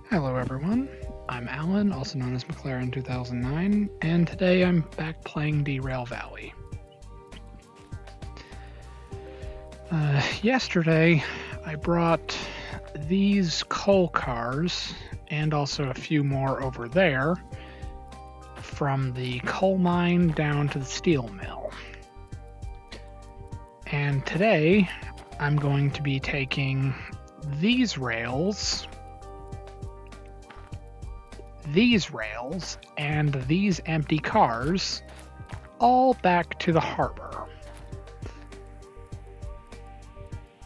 Hello everyone, I'm Alan, also known as McLaren 2009, and today I'm back playing Derail Valley. Yesterday, I brought these coal cars, and also a few more over there, from the coal mine down to the steel mill. And today, I'm going to be taking these rails, and these empty cars all back to the harbor.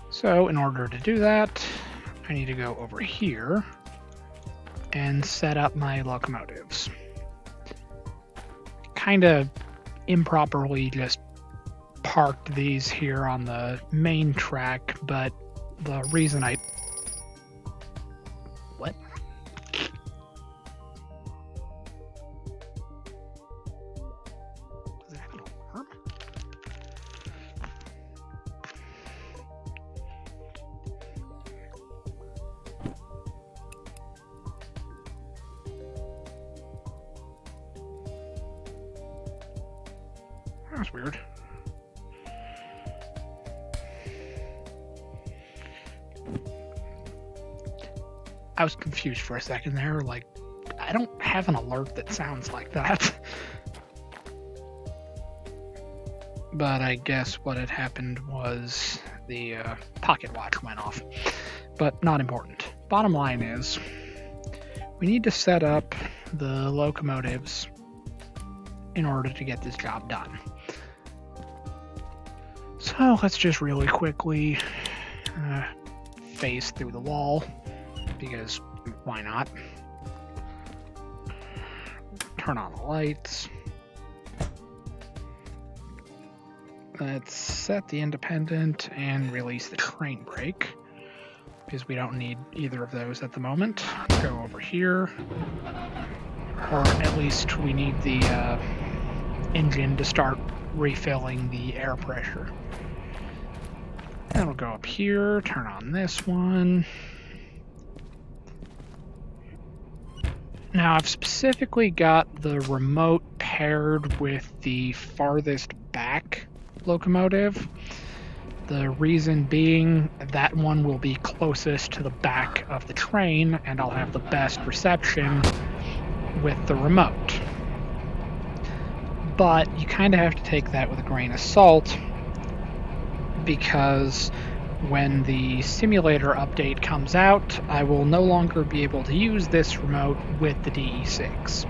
So in order to do that, I need to go over here and set up my locomotives. Kind of improperly just parked these here on the main track, but the reason I... What? Does it have an alarm? That's weird. I was confused for a second there, like, I don't have an alert that sounds like that. But I guess what had happened was the pocket watch went off. But not important. Bottom line is, we need to set up the locomotives in order to get this job done. So let's just really quickly phase through the wall, because why not? Turn on the lights. Let's set the independent and release the train brake, because we don't need either of those at the moment. Go over here, or at least we need the engine to start refilling the air pressure. That'll go up here, turn on this one. Now I've specifically got the remote paired with the farthest back locomotive. The reason being that one will be closest to the back of the train, and I'll have the best reception with the remote. But you kind of have to take that with a grain of salt, because when the simulator update comes out, I will no longer be able to use this remote with the DE6.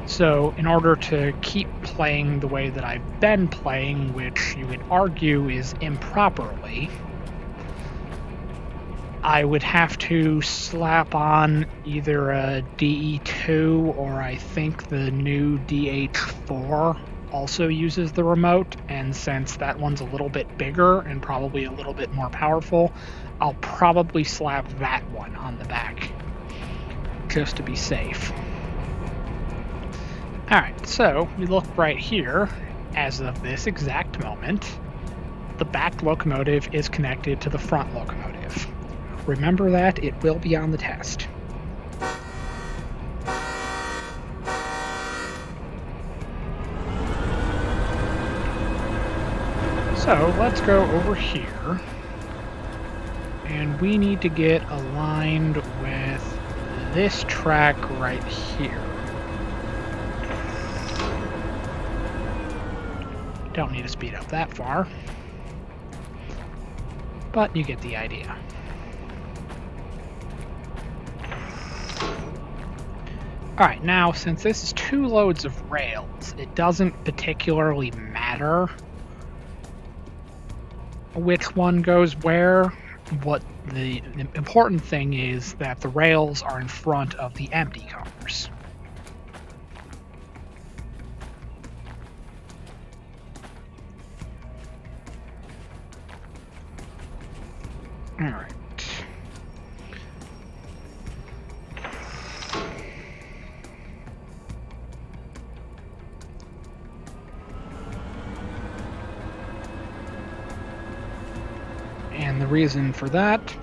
So in order to keep playing the way that I've been playing, which you would argue is improperly, I would have to slap on either a DE2 or I think the new DH4 also uses the remote, and since that one's a little bit bigger and probably a little bit more powerful, I'll probably slap that one on the back just to be safe. Alright, so we look right here. As of this exact moment, the back locomotive is connected to the front locomotive. Remember that, it will be on the test. So let's go over here, and we need to get aligned with this track right here. Don't need to speed up that far, but you get the idea. Alright, now since this is two loads of rails, it doesn't particularly matter which one goes where. What the important thing is that the rails are in front of the empty cars. Alright. And the reason for that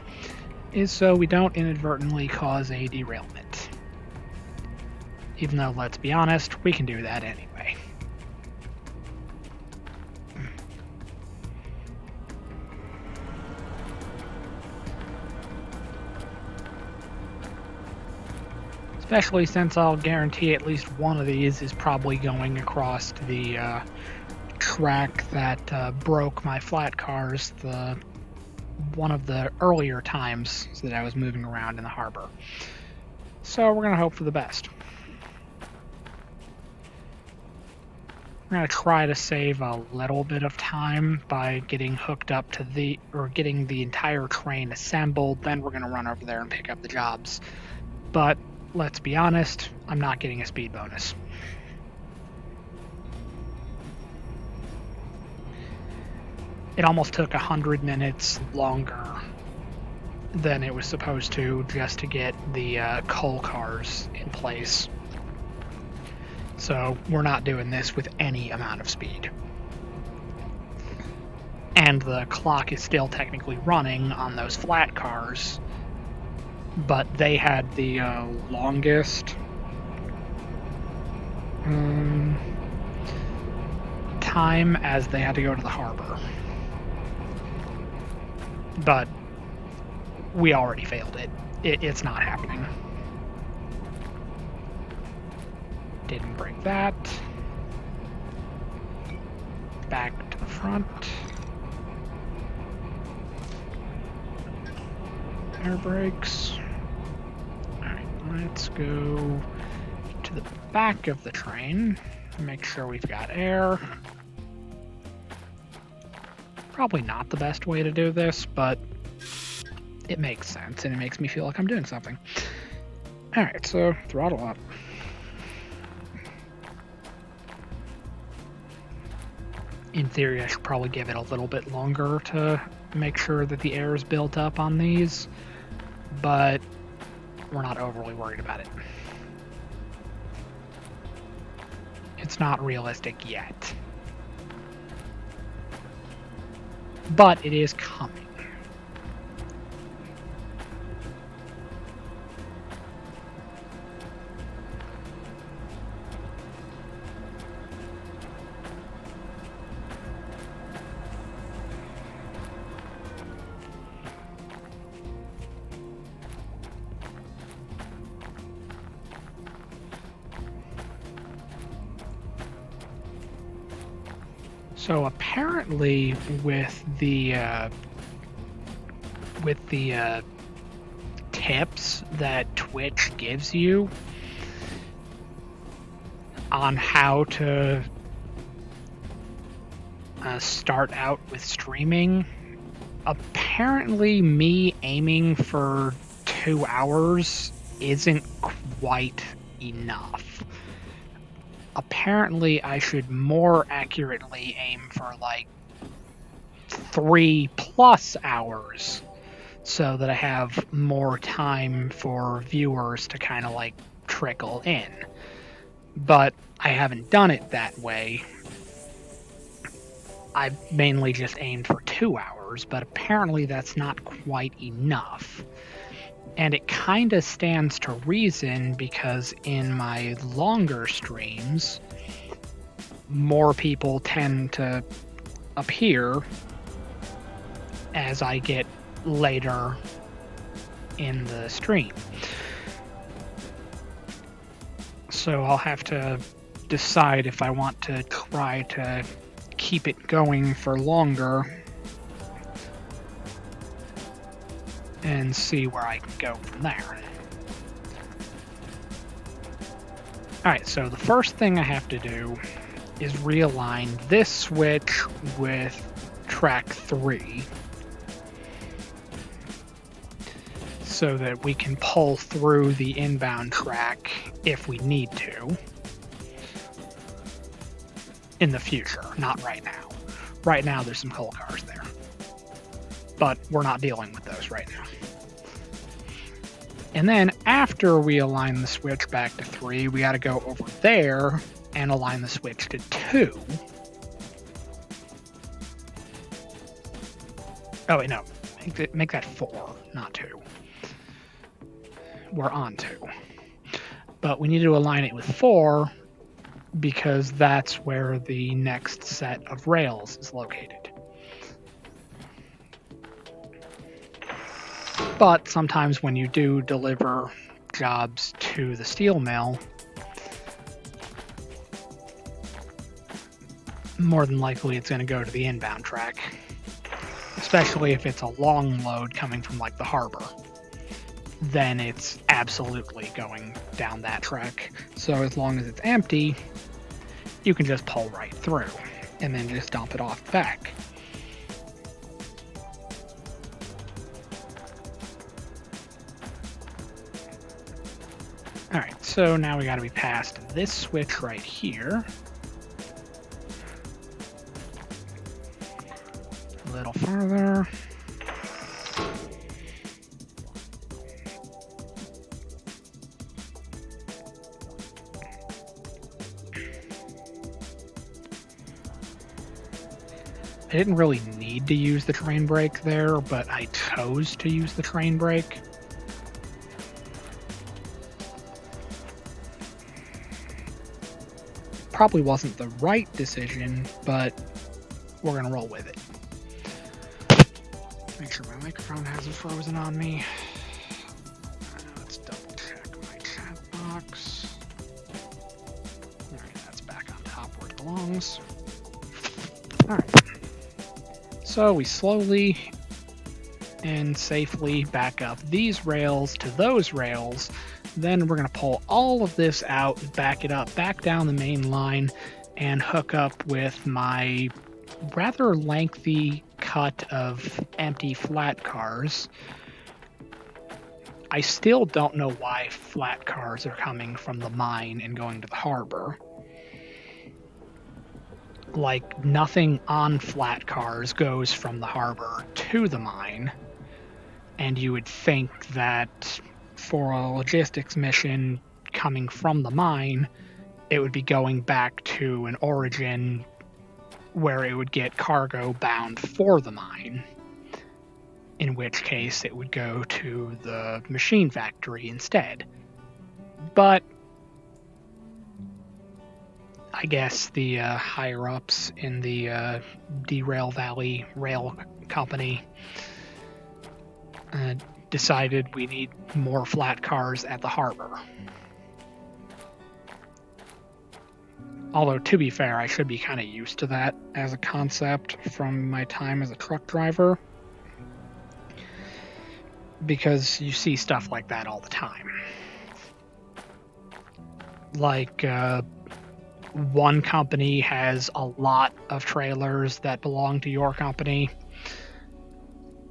is so we don't inadvertently cause a derailment. Even though, let's be honest, we can do that anyway. Especially since I'll guarantee at least one of these is probably going across the track that broke my flat cars one of the earlier times that I was moving around in the harbor. So we're going to hope for the best. We're going to try to save a little bit of time by getting hooked up to getting the entire train assembled. Then we're going to run over there and pick up the jobs. But let's be honest, I'm not getting a speed bonus. It almost took 100 minutes longer than it was supposed to just to get the coal cars in place. So we're not doing this with any amount of speed. And the clock is still technically running on those flat cars, but they had the longest time as they had to go to the harbor. But we already failed it. It's not happening. Didn't break that. Back to the front. Air brakes. Alright, let's go to the back of the train. Make sure we've got air. Probably not the best way to do this, but it makes sense and it makes me feel like I'm doing something. Alright, so throttle up. In theory, I should probably give it a little bit longer to make sure that the air is built up on these, but we're not overly worried about it. It's not realistic yet. But it is coming. So apparently with the tips that Twitch gives you on how to start out with streaming, apparently me aiming for 2 hours isn't quite enough. Apparently I should more accurately aim for like 3+ hours so that I have more time for viewers to kind of like trickle in. But I haven't done it that way. I've mainly just aimed for 2 hours, but apparently that's not quite enough. And it kind of stands to reason because in my longer streams, more people tend to appear as I get later in the stream. So I'll have to decide if I want to try to keep it going for longer and see where I can go from there. Alright, so the first thing I have to do is realign this switch with track 3 so that we can pull through the inbound track if we need to in the future, not right now. Right now there's some coal cars there, but we're not dealing with those right now. And then after we align the switch back to 3, we got to go over there and align the switch to 2. Oh wait, no, make that 4, not 2. we're onto. But we need to align it with 4 because that's where the next set of rails is located. But sometimes when you do deliver jobs to the steel mill, more than likely it's going to go to the inbound track, especially if it's a long load coming from like the harbor. Then it's absolutely going down that track. So as long as it's empty, you can just pull right through and then just dump it off back. Alright, so now we gotta be past this switch right here. A little farther. I didn't really need to use the train brake there, but I chose to use the train brake. Probably wasn't the right decision, but we're gonna roll with it. Make sure my microphone hasn't frozen on me. Let's double check my chat box. Alright, that's back on top where it belongs. Alright. So we slowly and safely back up these rails to those rails. Then we're going to pull all of this out, back it up, back down the main line, and hook up with my rather lengthy cut of empty flat cars. I still don't know why flat cars are coming from the mine and going to the harbor. Like, nothing on flat cars goes from the harbor to the mine. And you would think that for a logistics mission coming from the mine, it would be going back to an origin where it would get cargo bound for the mine, in which case it would go to the machine factory instead. But I guess the higher-ups in the Derail Valley Rail Company decided we need more flat cars at the harbor. Although, to be fair, I should be kind of used to that as a concept from my time as a truck driver, because you see stuff like that all the time. Like, one company has a lot of trailers that belong to your company,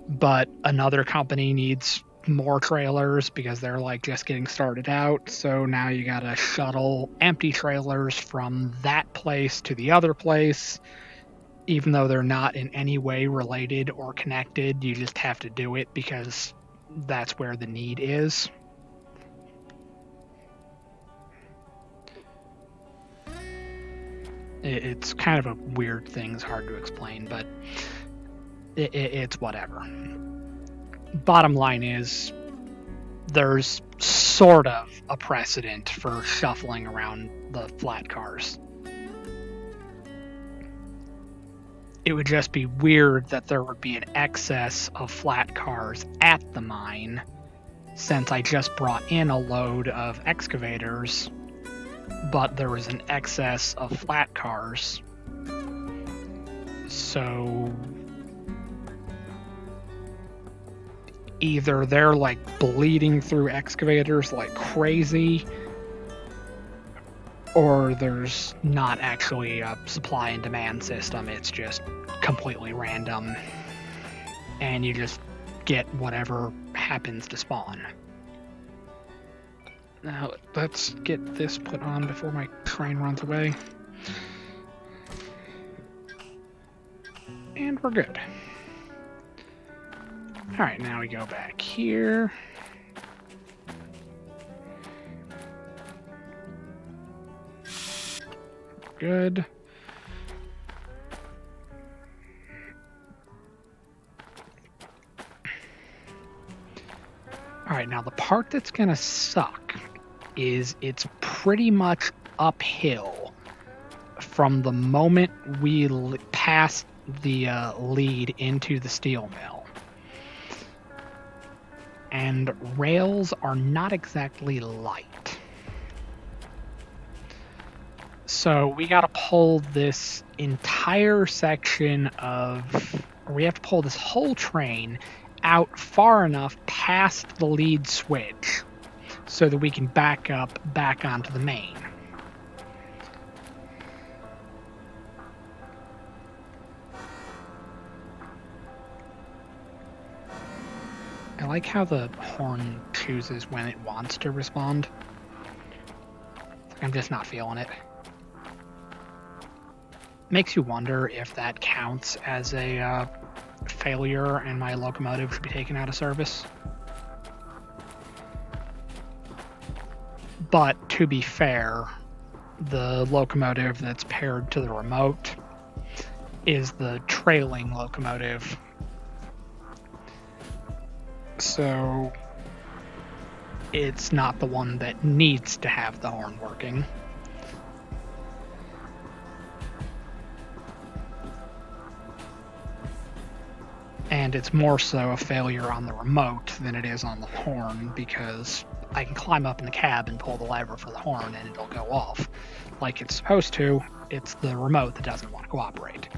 but another company needs more trailers because they're like just getting started out. So now you gotta shuttle empty trailers from that place to the other place, even though they're not in any way related or connected. You just have to do it because that's where the need is. It's kind of a weird thing. It's hard to explain, but it's whatever. Bottom line is, there's sort of a precedent for shuffling around the flat cars. It would just be weird that there would be an excess of flat cars at the mine, since I just brought in a load of excavators, but there was an excess of flat cars. So either they're like bleeding through excavators like crazy, or there's not actually a supply and demand system. It's just completely random, and you just get whatever happens to spawn. Now, let's get this put on before my train runs away. And we're good. Alright, now we go back here. Good. Alright, Alright, now the part that's gonna suck is it's pretty much uphill from the moment we pass the lead into the steel mill. And rails are not exactly light. So we gotta pull this entire section we have to pull this whole train out far enough past the lead switch so that we can back up back onto the main. I like how the horn chooses when it wants to respond. I'm just not feeling it. Makes you wonder if that counts as a failure and my locomotive should be taken out of service. But to be fair, the locomotive that's paired to the remote is the trailing locomotive. So it's not the one that needs to have the horn working. And it's more so a failure on the remote than it is on the horn, because I can climb up in the cab and pull the lever for the horn and it'll go off like it's supposed to. It's the remote that doesn't want to cooperate.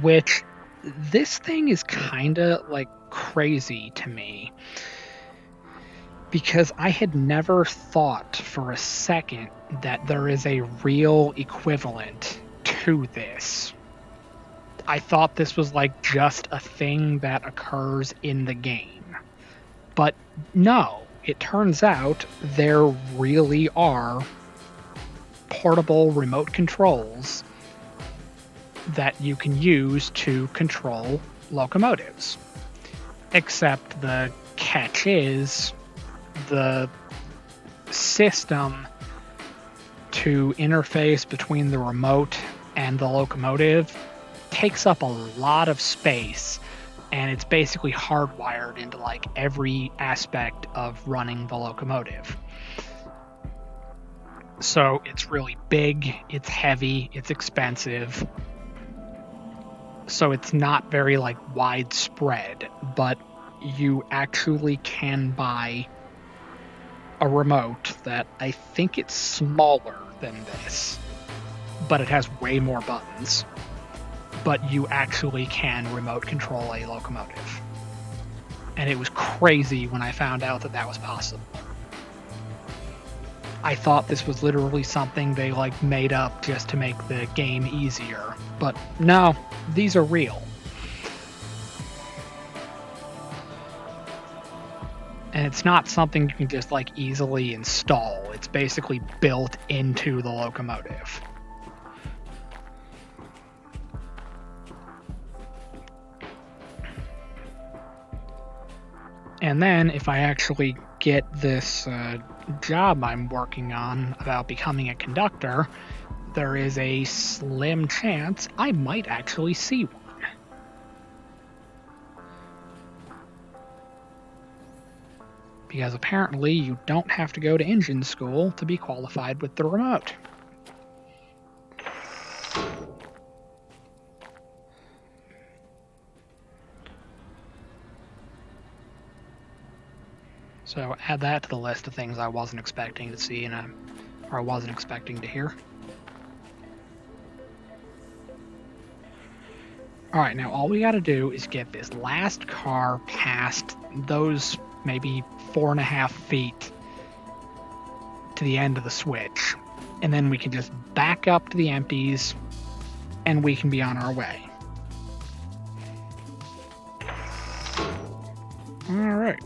Which, this thing is kinda like crazy to me, because I had never thought for a second that there is a real equivalent to this. I thought this was like just a thing that occurs in the game. But no, it turns out there really are portable remote controls that you can use to control locomotives. Except the catch is the system to interface between the remote and the locomotive takes up a lot of space, and it's basically hardwired into like every aspect of running the locomotive. So it's really big, it's heavy, it's expensive. So it's not very like widespread, but you actually can buy a remote that I think it's smaller than this, but it has way more buttons. But you actually can remote control a locomotive. And it was crazy when I found out that that was possible. I thought this was literally something they like made up just to make the game easier, but no, these are real. And it's not something you can just like easily install. It's basically built into the locomotive. And then if I actually get this job I'm working on about becoming a conductor, there is a slim chance I might actually see one. Because apparently you don't have to go to engine school to be qualified with the remote. So add that to the list of things I wasn't expecting to see or I wasn't expecting to hear. Alright, now all we gotta do is get this last car past those maybe 4.5 feet to the end of the switch, and then we can just back up to the empties and we can be on our way. Alright.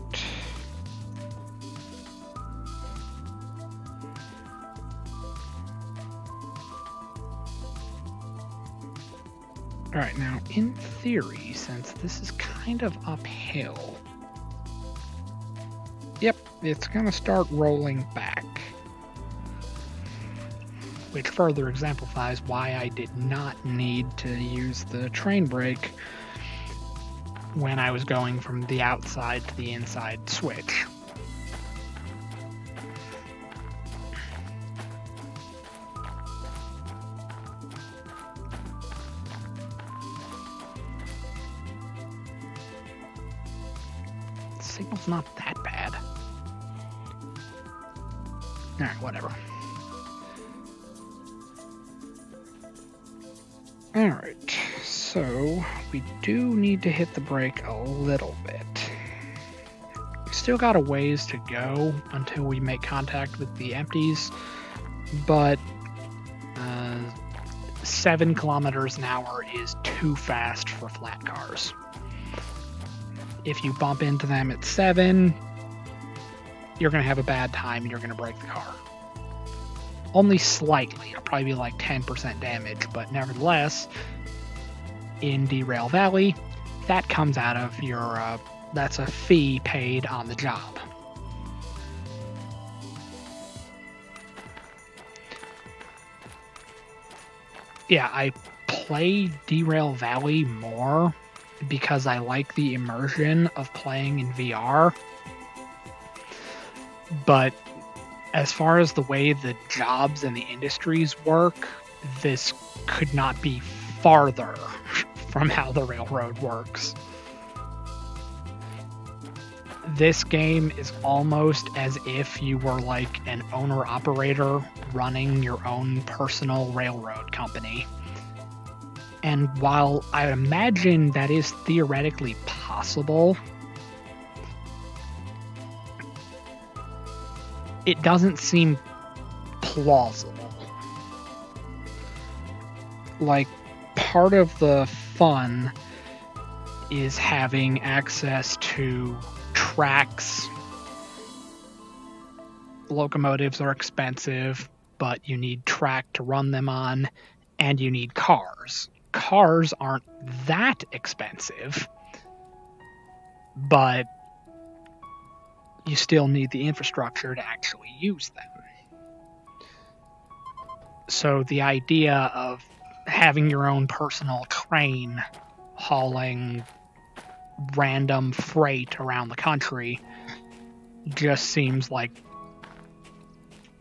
Alright, now in theory, since this is kind of uphill, yep, it's gonna start rolling back. which further exemplifies why I did not need to use the train brake when I was going from the outside to the inside switch. The signal's not that bad. Alright, whatever. Alright, so we do need to hit the brake a little bit. We still got a ways to go until we make contact with the empties, but 7 kilometers an hour is too fast for flat cars. If you bump into them at 7, you're going to have a bad time and you're going to break the car. Only slightly. It'll probably be like 10% damage, but nevertheless, in Derail Valley, that comes out of your, that's a fee paid on the job. Yeah, I play Derail Valley more because I like the immersion of playing in VR, but as far as the way the jobs and the industries work, this could not be farther from how the railroad works. This game is almost as if you were like an owner-operator running your own personal railroad company. And while I imagine that is theoretically possible, it doesn't seem plausible. Like, part of the fun is having access to tracks. Locomotives are expensive, but you need track to run them on, and you need cars. Cars aren't that expensive, but you still need the infrastructure to actually use them. So the idea of having your own personal train hauling random freight around the country just seems like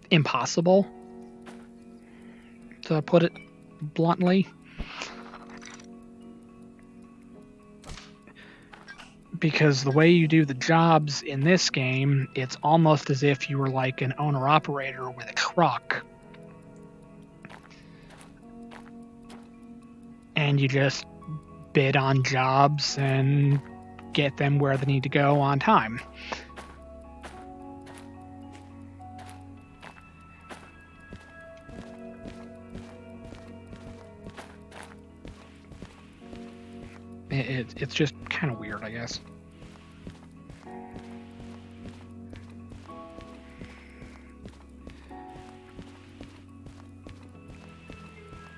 impossible, to put it bluntly. Because the way you do the jobs in this game, it's almost as if you were like an owner-operator with a truck. And you just bid on jobs and get them where they need to go on time. It's just kind of weird, I guess.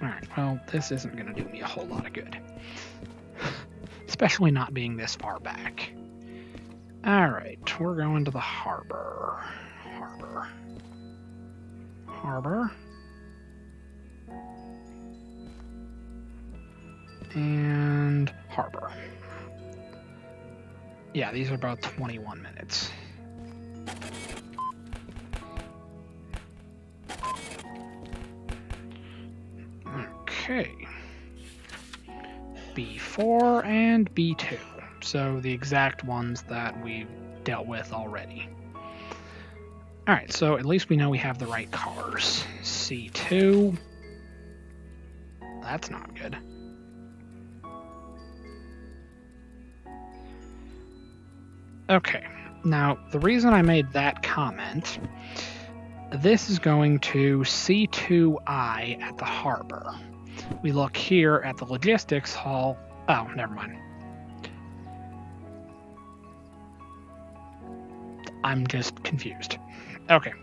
Alright, well, this isn't going to do me a whole lot of good. Especially not being this far back. Alright, we're going to the harbor. Harbor. And harbor. Yeah, these are about 21 minutes. Okay. B4 and B2. So the exact ones that we've dealt with already. Alright, so at least we know we have the right cars. C2. That's not good. Okay, now the reason I made that comment, this is going to C2I at the harbor. We look here at the logistics hall. Oh, never mind. I'm just confused. Okay.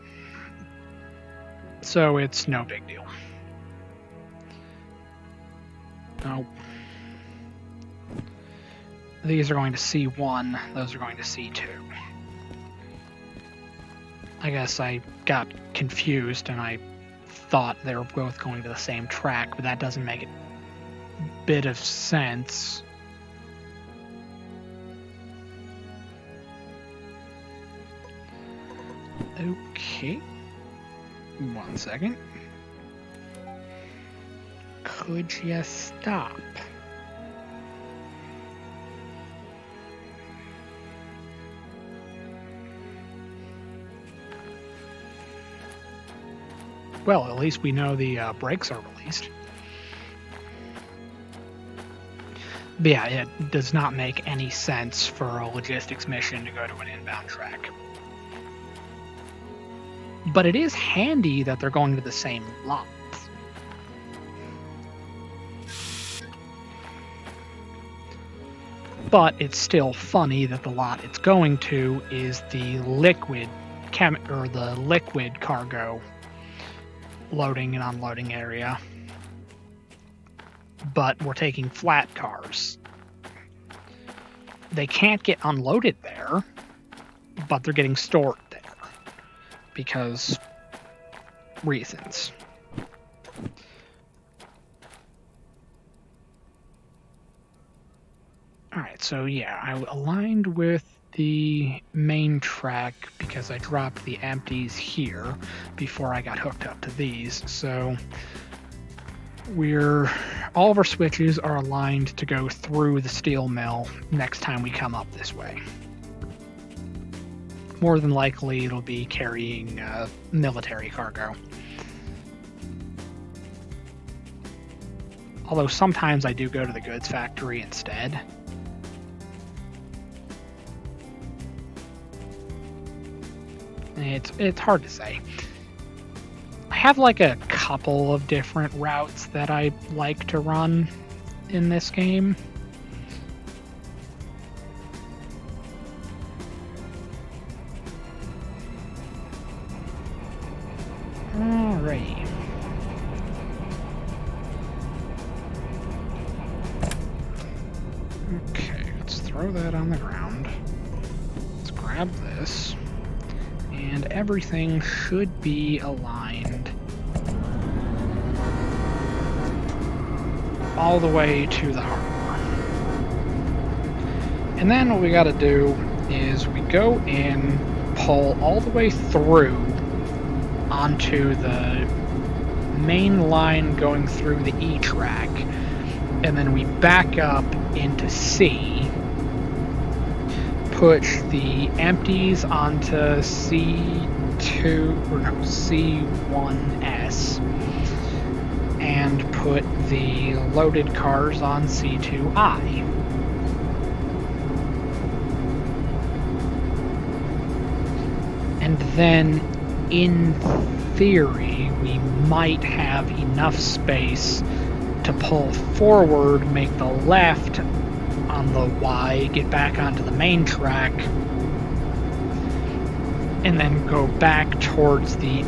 So it's no big deal. Oh. These are going to C1, those are going to C2. I guess I got confused and I thought they were both going to the same track, but that doesn't make a bit of sense. Okay. 1 second. Could you stop? Well, at least we know the brakes are released. But yeah, it does not make any sense for a logistics mission to go to an inbound track. But it is handy that they're going to the same lots. But it's still funny that the lot it's going to is the liquid cargo loading and unloading area. But we're taking flat cars. They can't get unloaded there, but they're getting stored there because reasons. Alright, so yeah, I aligned with the main track because I dropped the empties here before I got hooked up to these. So all of our switches are aligned to go through the steel mill next time we come up this way. More than likely it'll be carrying military cargo. Although sometimes I do go to the goods factory instead. It's hard to say. I have like a couple of different routes that I like to run in this game. Alright. Okay, let's throw that on the ground. Let's grab this. And everything should be aligned all the way to the harbor. And then what we gotta do is we go in, pull all the way through onto the main line going through the E track, and then we back up into C, push the empties onto C1S, and put the loaded cars on C2I. And then, in theory, we might have enough space to pull forward, make the left on the Y, get back onto the main track, and then go back towards the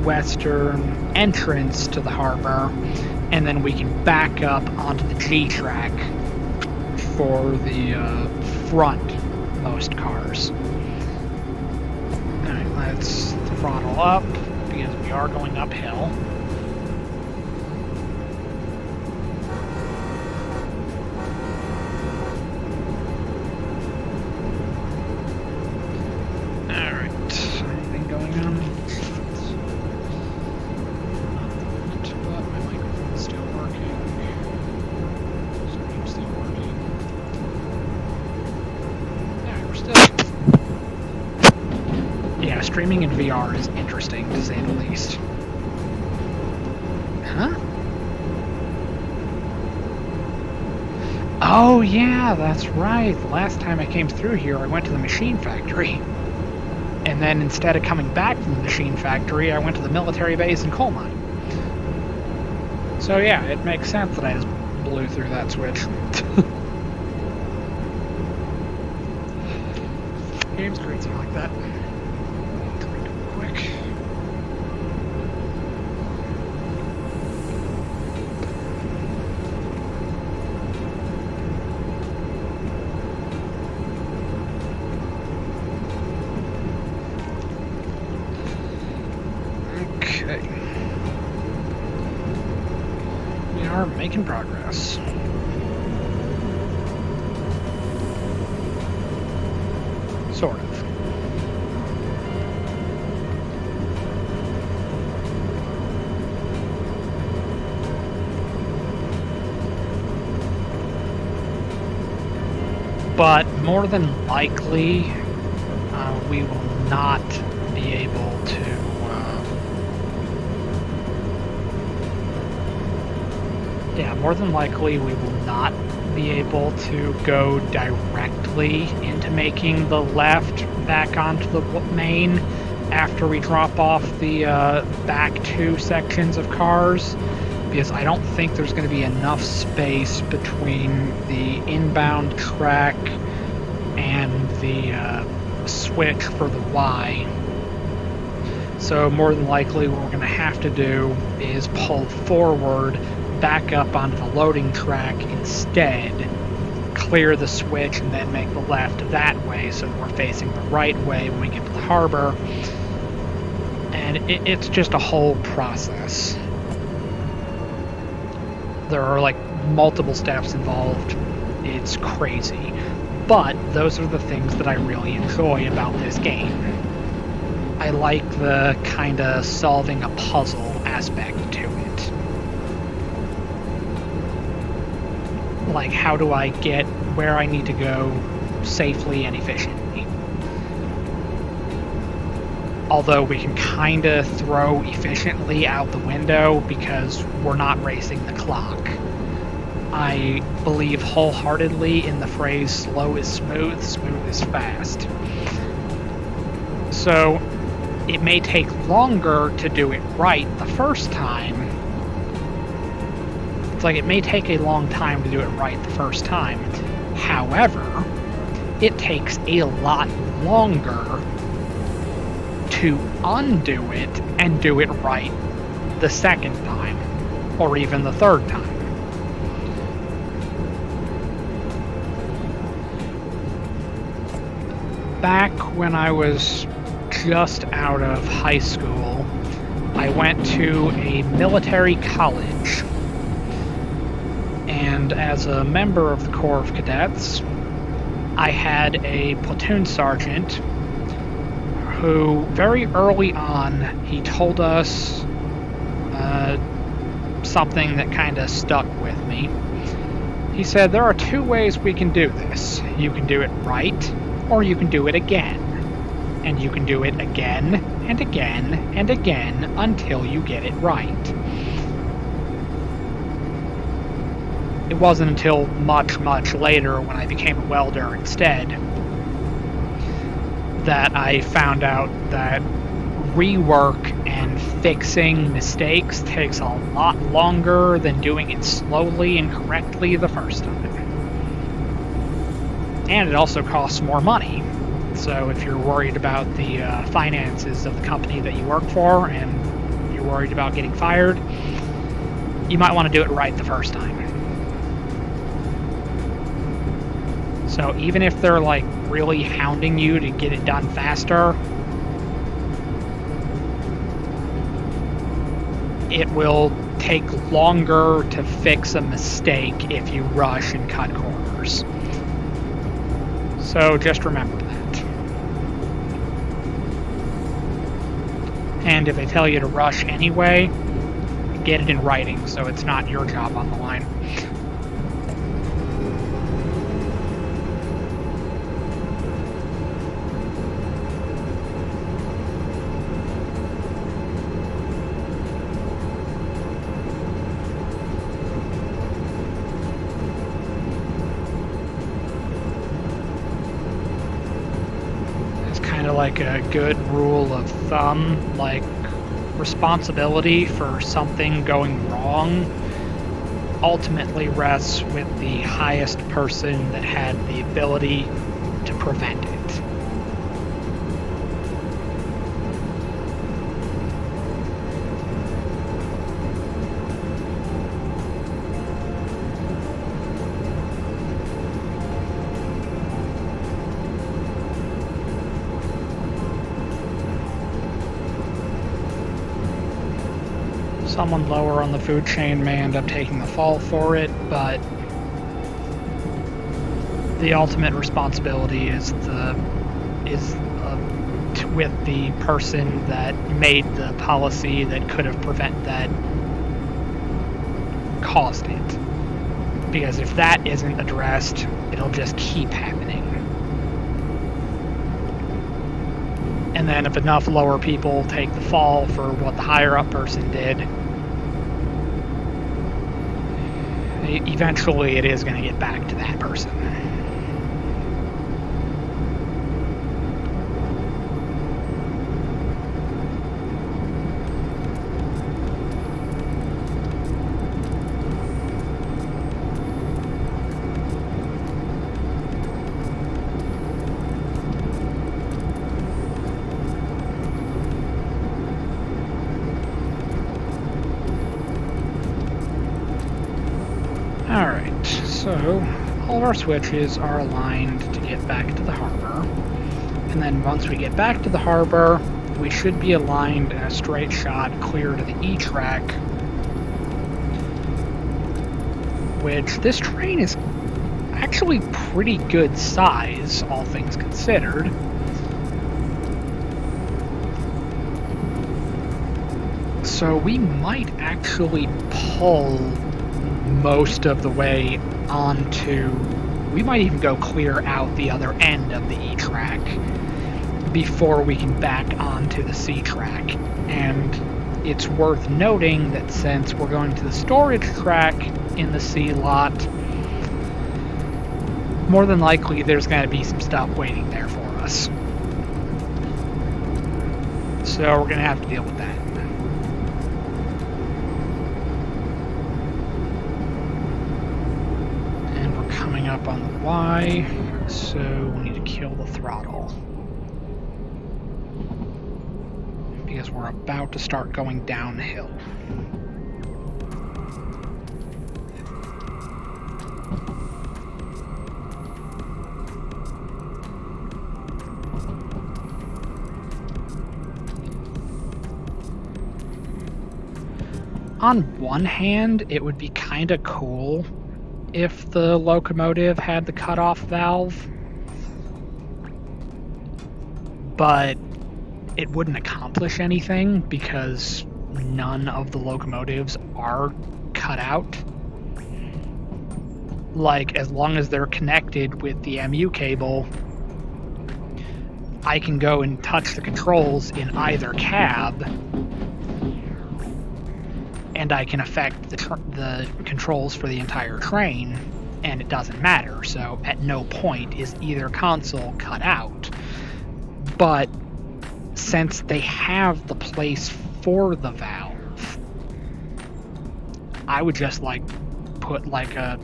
western entrance to the harbor, and then we can back up onto the G track for the front-most cars. Alright, let's throttle up, because we are going uphill. Streaming in VR is interesting, to say the least. Huh? Oh yeah, that's right. The last time I came through here, I went to the machine factory. And then instead of coming back from the machine factory, I went to the military base and coal mine. So yeah, it makes sense that I just blew through that switch. Game's crazy like that. Okay. Making progress. Sort of. But more than likely, we will not be able to more than likely we will not be able to go directly into making the left back onto the main after we drop off the back 2 sections of cars, because I don't think there's going to be enough space between the inbound track and the switch for the Y. So more than likely what we're going to have to do is pull forward back up onto the loading track instead, clear the switch, and then make the left that way so that we're facing the right way when we get to the harbor. And it's just a whole process. There are like multiple steps involved. It's crazy. But those are the things that I really enjoy about this game. I like the kind of solving a puzzle aspect to it. Like, how do I get where I need to go safely and efficiently? Although we can kind of throw efficiently out the window because we're not racing the clock. I believe wholeheartedly in the phrase slow is smooth, smooth is fast. So it may take longer to do it right the first time. It's like it may take a long time to do it right the first time. However, it takes a lot longer to undo it and do it right the second time, or even the third time. Back when I was just out of high school, I went to a military college. And as a member of the Corps of Cadets, I had a platoon sergeant who very early on, he told us something that kind of stuck with me. He said, there are 2 ways we can do this. You can do it right, or you can do it again. And you can do it again, and again, and again, until you get it right. It wasn't until much, much later, when I became a welder instead, that I found out that rework and fixing mistakes takes a lot longer than doing it slowly and correctly the first time. And it also costs more money. So if you're worried about the finances of the company that you work for and you're worried about getting fired, you might want to do it right the first time. So even if they're like really hounding you to get it done faster, it will take longer to fix a mistake if you rush and cut corners. So just remember that. And if they tell you to rush anyway, get it in writing so it's not your job on the line. Like a good rule of thumb, like responsibility for something going wrong ultimately rests with the highest person that had the ability to prevent it. someone lower on the food chain may end up taking the fall for it, but the ultimate responsibility is with the person that made the policy that could have caused it. Because if that isn't addressed, it'll just keep happening. And then if enough lower people take the fall for what the higher up person did, eventually it is going to get back to that person. Alright, so all of our switches are aligned to get back to the harbor. And then once we get back to the harbor, we should be aligned in a straight shot clear to the E-track. Which, this train is actually pretty good size, all things considered. So we might actually pull most of the way onto... We might even go clear out the other end of the E-track before we can back onto the C-track. And it's worth noting that since we're going to the storage track in the C lot, more than likely there's going to be some stuff waiting there for us. So we're going to have to deal with that. Up on the Y, so we need to kill the throttle because we're about to start going downhill. On one hand, it would be kind of cool if the locomotive had the cutoff valve, but it wouldn't accomplish anything because none of the locomotives are cut out. Like, as long as they're connected with the MU cable, I can go and touch the controls in either cab, and I can affect the controls for the entire train, and it doesn't matter. So at no point is either console cut out. But since they have the place for the valve, I would just put a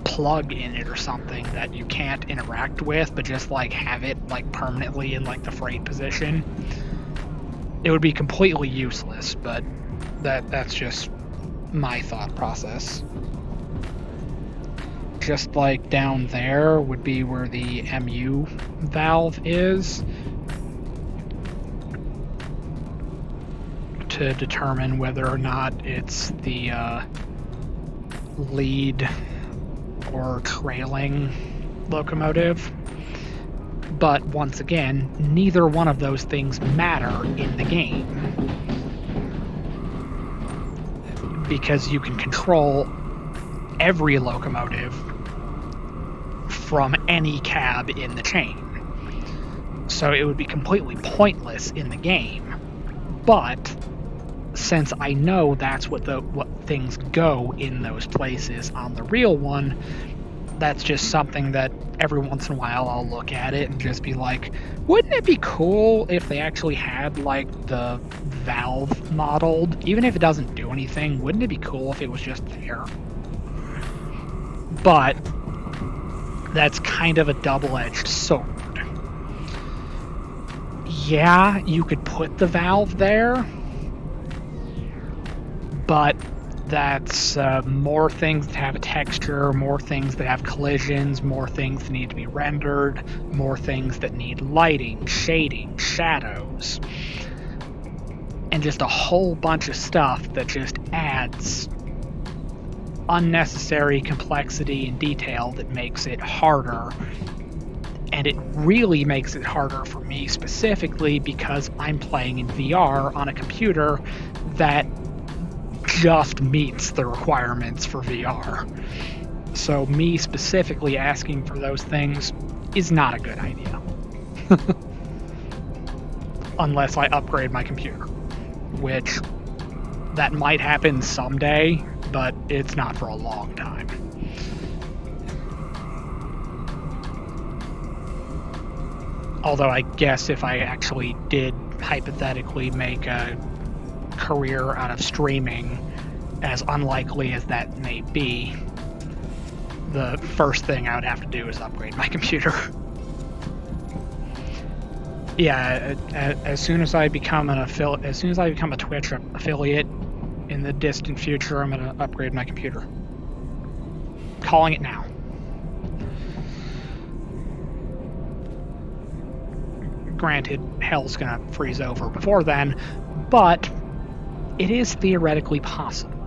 plug in it or something that you can't interact with, but just have it permanently in the freight position. It would be completely useless, but that's just my thought process. Just down there would be where the MU valve is, to determine whether or not it's the lead or trailing locomotive. But once again, neither one of those things matter in the game, because you can control every locomotive from any cab in the chain. So it would be completely pointless in the game. But since I know that's what things go in those places on the real one, that's just something that every once in a while I'll look at it and just be like, wouldn't it be cool if they actually had the valve modeled? Even if it doesn't do anything, wouldn't it be cool if it was just there? But that's kind of a double-edged sword. Yeah, you could put the valve there, but that's more things that have a texture, more things that have collisions, more things that need to be rendered, more things that need lighting, shading, shadows. and just a whole bunch of stuff that just adds unnecessary complexity and detail that makes it harder. And it really makes it harder for me specifically because I'm playing in VR on a computer that just meets the requirements for VR. So me specifically asking for those things is not a good idea. Unless I upgrade my computer, which that might happen someday, but it's not for a long time. Although I guess if I actually did hypothetically make a career out of streaming, as unlikely as that may be, the first thing I would have to do is upgrade my computer. Yeah, as soon as I become a Twitch affiliate in the distant future, I'm gonna upgrade my computer. Calling it now. Granted, hell's gonna freeze over before then, but it is theoretically possible.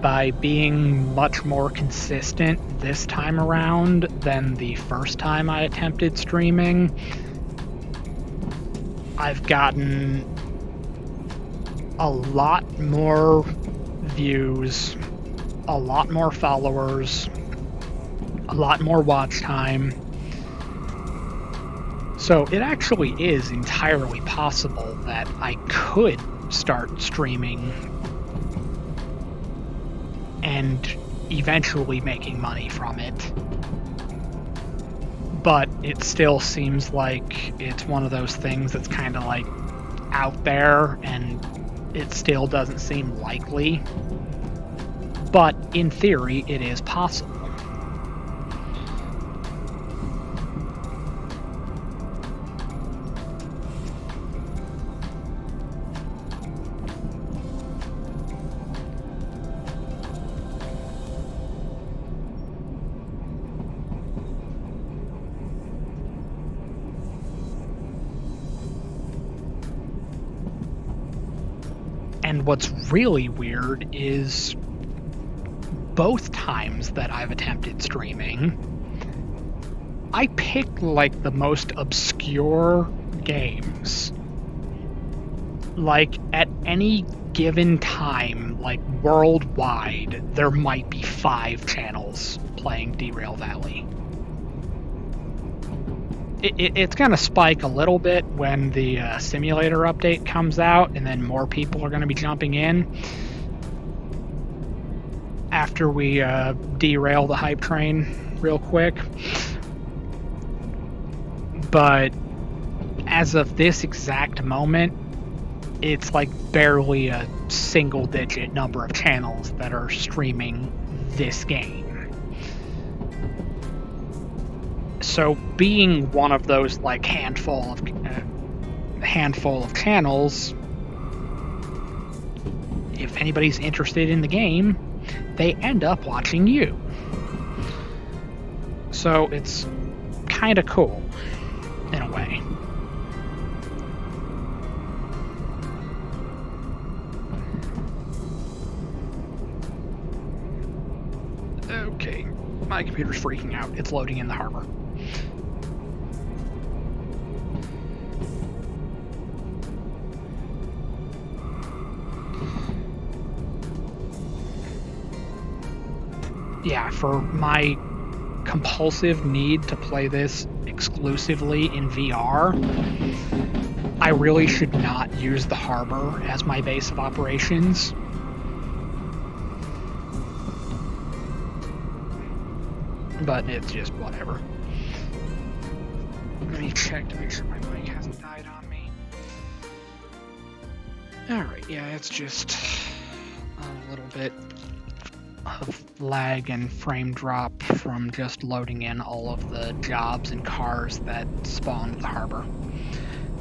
By being much more consistent this time around than the first time I attempted streaming, I've gotten a lot more views, a lot more followers, a lot more watch time. So it actually is entirely possible that I could start streaming and eventually making money from it. But it still seems like it's one of those things that's kind of like out there and it still doesn't seem likely. But in theory, it is possible. And what's really weird is both times that I've attempted streaming, I picked like the most obscure games. Like at any given time, like worldwide, there might be 5 channels playing Derail Valley. It's going to spike a little bit when the simulator update comes out, and then more people are going to be jumping in after we derail the hype train real quick. But as of this exact moment, it's like barely a single-digit number of channels that are streaming this game. So being one of those like handful of channels, if anybody's interested in the game, they end up watching you. So it's kind of cool in a way. Okay, my computer's freaking out. It's loading in the harbor. Yeah, for my compulsive need to play this exclusively in VR, I really should not use the harbor as my base of operations. But it's just whatever. Let me check to make sure my mic hasn't died on me. Alright, yeah, it's just a little bit of lag and frame drop from just loading in all of the jobs and cars that spawn at the harbor.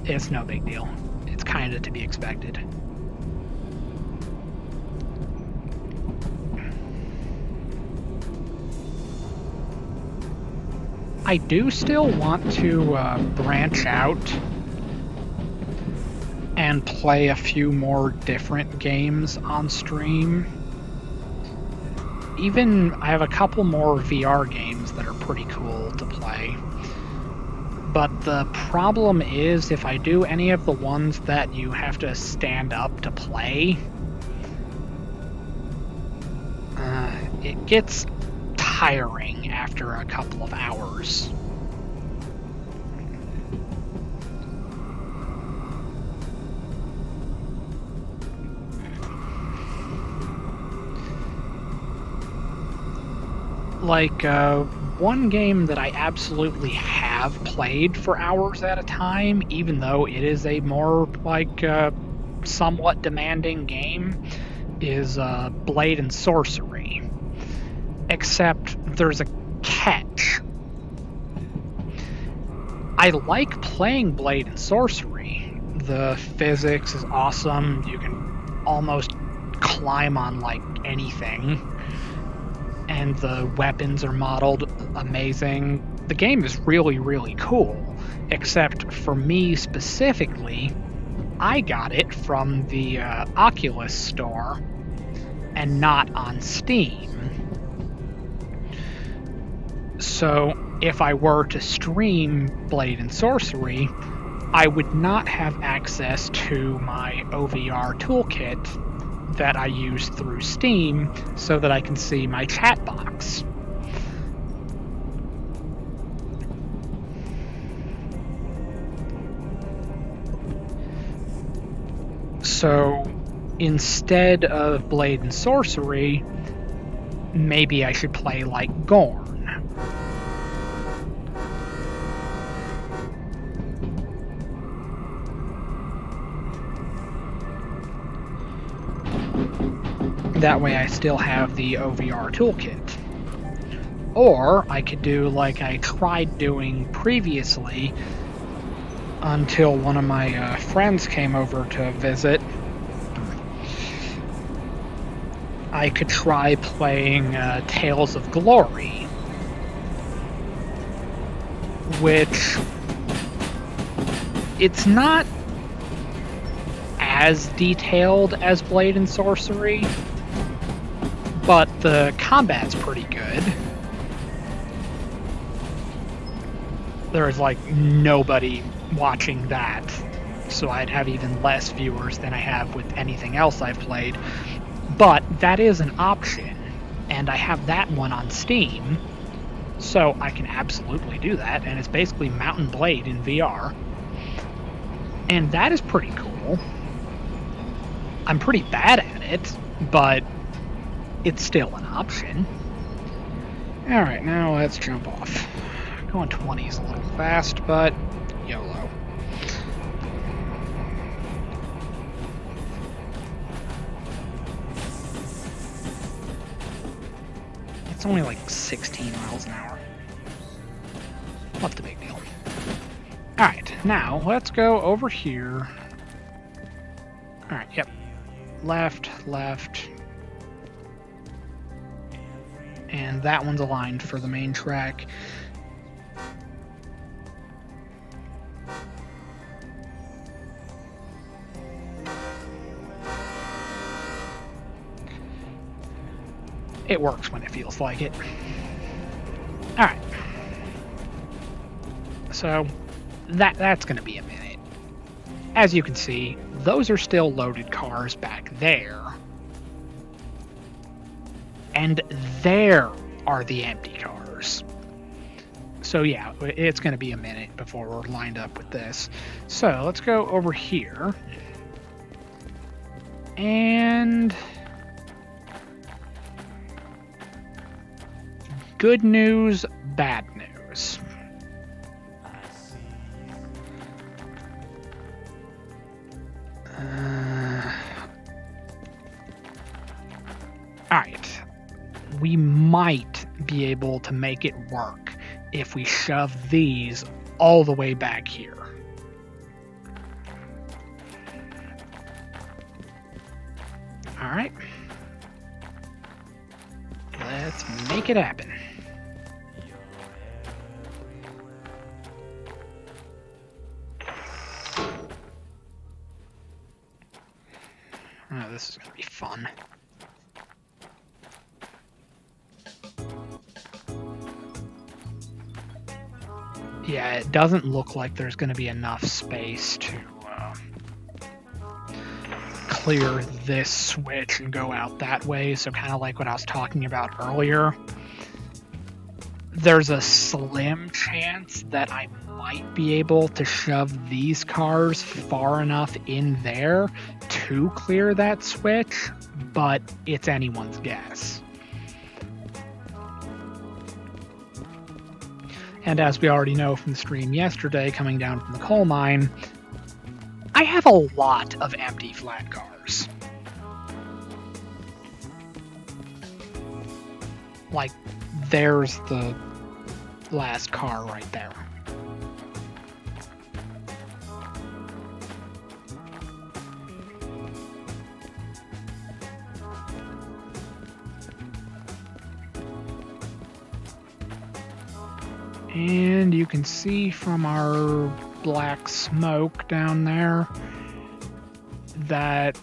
It's no big deal. It's kind of to be expected. I do still want to branch out and play a few more different games on stream. Even I have a couple more VR games that are pretty cool to play. But the problem is, if I do any of the ones that you have to stand up to play, it gets tiring after a couple of hours. Like, one game that I absolutely have played for hours at a time, even though it is a more, like, somewhat demanding game, is Blade and Sorcery. Except there's a catch. I like playing Blade and Sorcery. The physics is awesome. You can almost climb on, like, anything. And the weapons are modeled amazing. The game is really, really cool. Except for me specifically, I got it from the Oculus store and not on Steam. So if I were to stream Blade and Sorcery, I would not have access to my OVR toolkit that I use through Steam so that I can see my chat box. So instead of Blade and Sorcery, maybe I should play like Gorn. That way I still have the OVR toolkit. Or I could do like I tried doing previously until one of my friends came over to visit. I could try playing Tales of Glory, which it's not as detailed as Blade and Sorcery, but the combat's pretty good. There is like nobody watching that, so I'd have even less viewers than I have with anything else I've played. But that is an option, and I have that one on Steam, so I can absolutely do that, and it's basically Mountain Blade in VR. And that is pretty cool. I'm pretty bad at it, but it's still an option. Alright, now let's jump off. Going 20 is a little fast, but YOLO. It's only like 16 miles an hour. What's the big deal? Alright, now let's go over here. Alright, yep. Left, left. And that one's aligned for the main track. It works when it feels like it. Alright. So, that's going to be a minute. As you can see, those are still loaded cars back there. And there are the empty cars. So yeah, it's going to be a minute before we're lined up with this. So let's go over here. And good news, bad news. Alright. We might be able to make it work if we shove these all the way back here. Alright. Let's make it happen. Oh, this is going to be fun. Yeah, it doesn't look like there's going to be enough space to clear this switch and go out that way, so kind of like what I was talking about earlier. There's a slim chance that I might be able to shove these cars far enough in there to clear that switch, but it's anyone's guess. And as we already know from the stream yesterday, coming down from the coal mine, I have a lot of empty flat cars. Like, there's the last car right there. And you can see from our black smoke down there that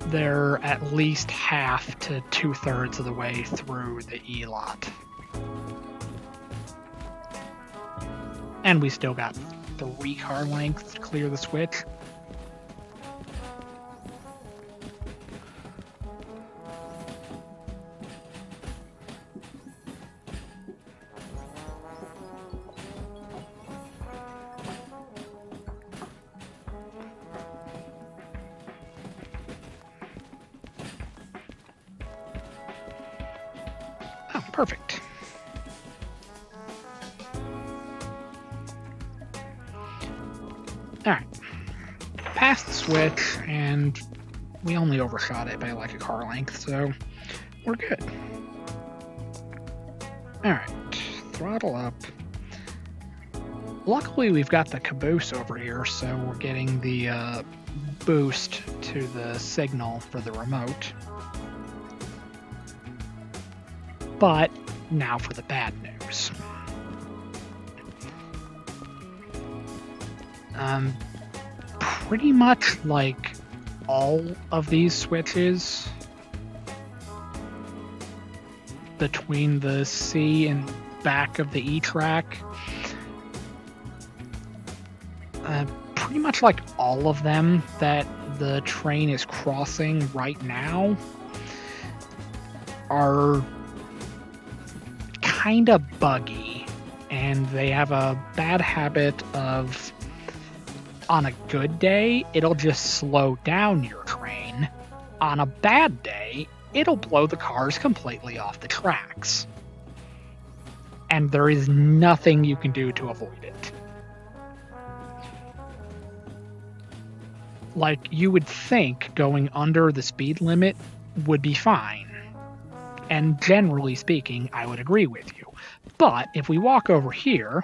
they're at least half to 2/3 of the way through the E-lot. And we still got 3 car lengths to clear the switch. Oh, perfect. Alright. Past the switch, and we only overshot it by like a car length, so we're good. Alright, throttle up. Luckily, we've got the caboose over here, so we're getting the boost to the signal for the remote. But now for the bad news. Pretty much like all of these switches between the C and back of the E track, pretty much like all of them that the train is crossing right now are kind of buggy, and they have a bad habit of, on a good day, it'll just slow down your train. On a bad day, it'll blow the cars completely off the tracks. And there is nothing you can do to avoid it. Like, you would think going under the speed limit would be fine. And generally speaking, I would agree with you. But if we walk over here,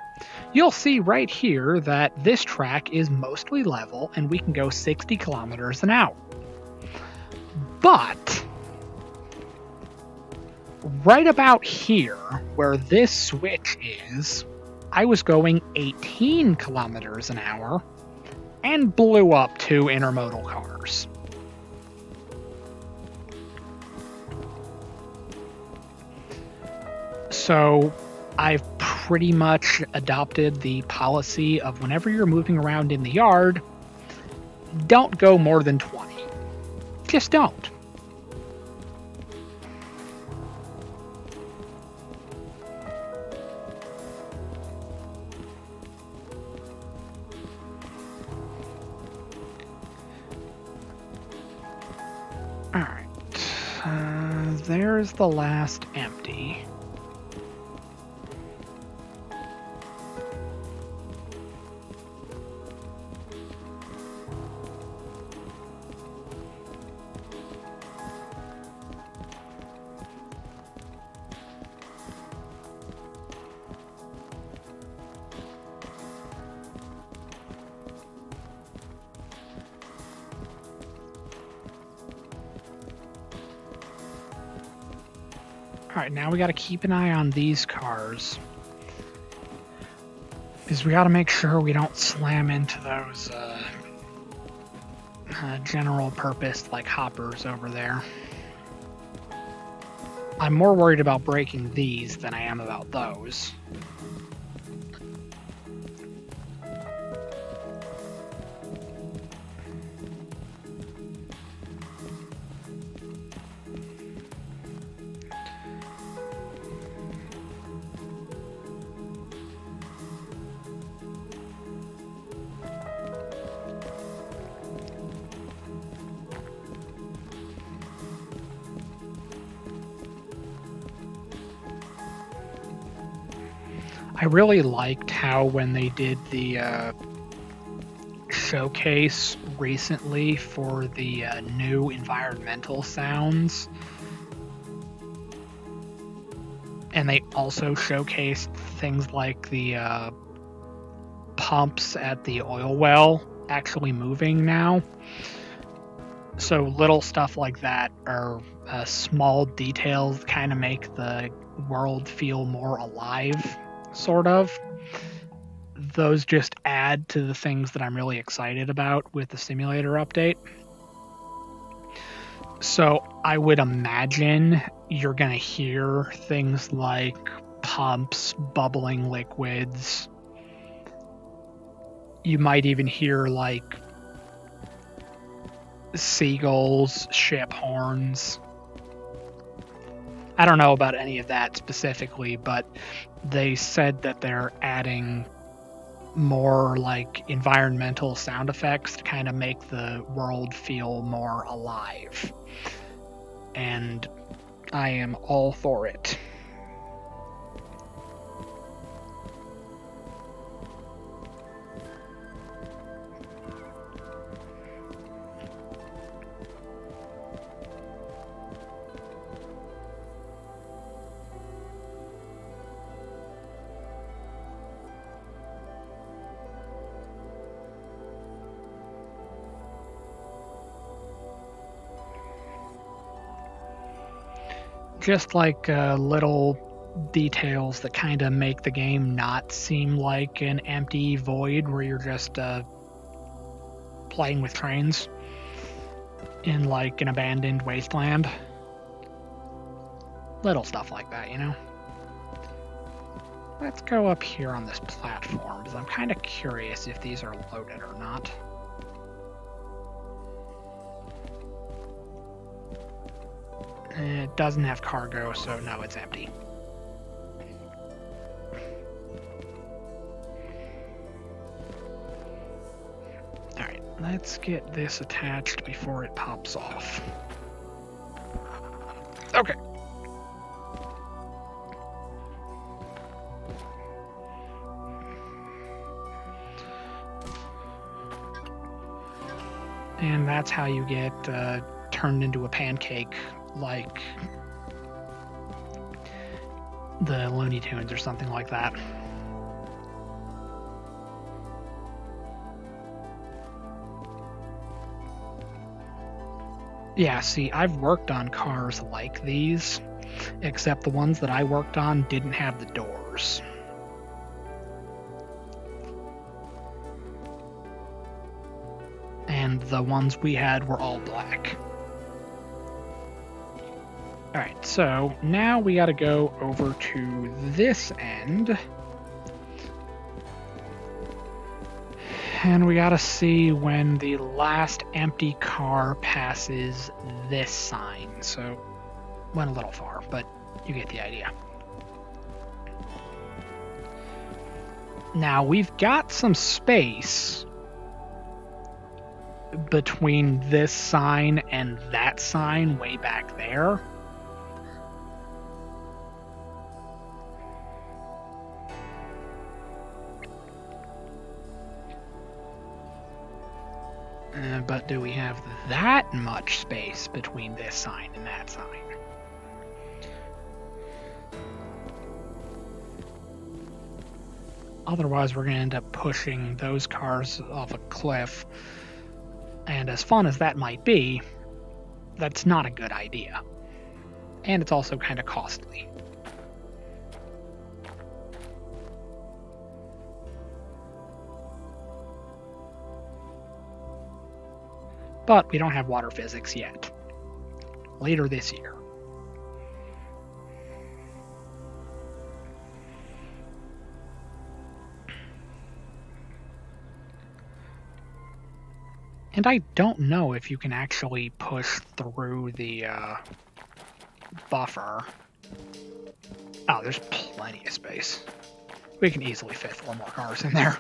you'll see right here that this track is mostly level and we can go 60 kilometers an hour. But right about here, where this switch is, I was going 18 kilometers an hour and blew up 2 intermodal cars. So I've pretty much adopted the policy of whenever you're moving around in the yard, don't go more than 20. Just don't. Alright. There's the last empty. Alright, now we gotta keep an eye on these cars. is we gotta make sure we don't slam into those general purpose like hoppers over there. I'm more worried about breaking these than I am about those. I really liked how when they did the showcase recently for the new environmental sounds, and they also showcased things like the pumps at the oil well actually moving now. So little stuff like that are small details kind of make the world feel more alive, sort of. Those just add to the things that I'm really excited about with the simulator update. So I would imagine you're going to hear things like pumps, bubbling liquids. You might even hear like seagulls, ship horns. I don't know about any of that specifically, but they said that they're adding more like environmental sound effects to kind of make the world feel more alive. And I am all for it. Just like little details that kind of make the game not seem like an empty void where you're just playing with trains in like an abandoned wasteland. Little stuff like that, you know? Let's go up here on this platform, because I'm kind of curious if these are loaded or not. It doesn't have cargo, so no, it's empty. Alright, let's get this attached before it pops off. Okay. And that's how you get turned into a pancake like the Looney Tunes or something like that. Yeah, see, I've worked on cars like these, except the ones that I worked on didn't have the doors. And the ones we had were all black. Alright, so now we gotta go over to this end. And we gotta see when the last empty car passes this sign. So, went a little far, but you get the idea. Now, we've got some space between this sign and that sign way back there. But do we have that much space between this sign and that sign? Otherwise, we're going to end up pushing those cars off a cliff. And as fun as that might be, that's not a good idea. And it's also kind of costly. but we don't have water physics yet. Later this year. And I don't know if you can actually push through the buffer. Oh, there's plenty of space. We can easily fit 4 more cars in there.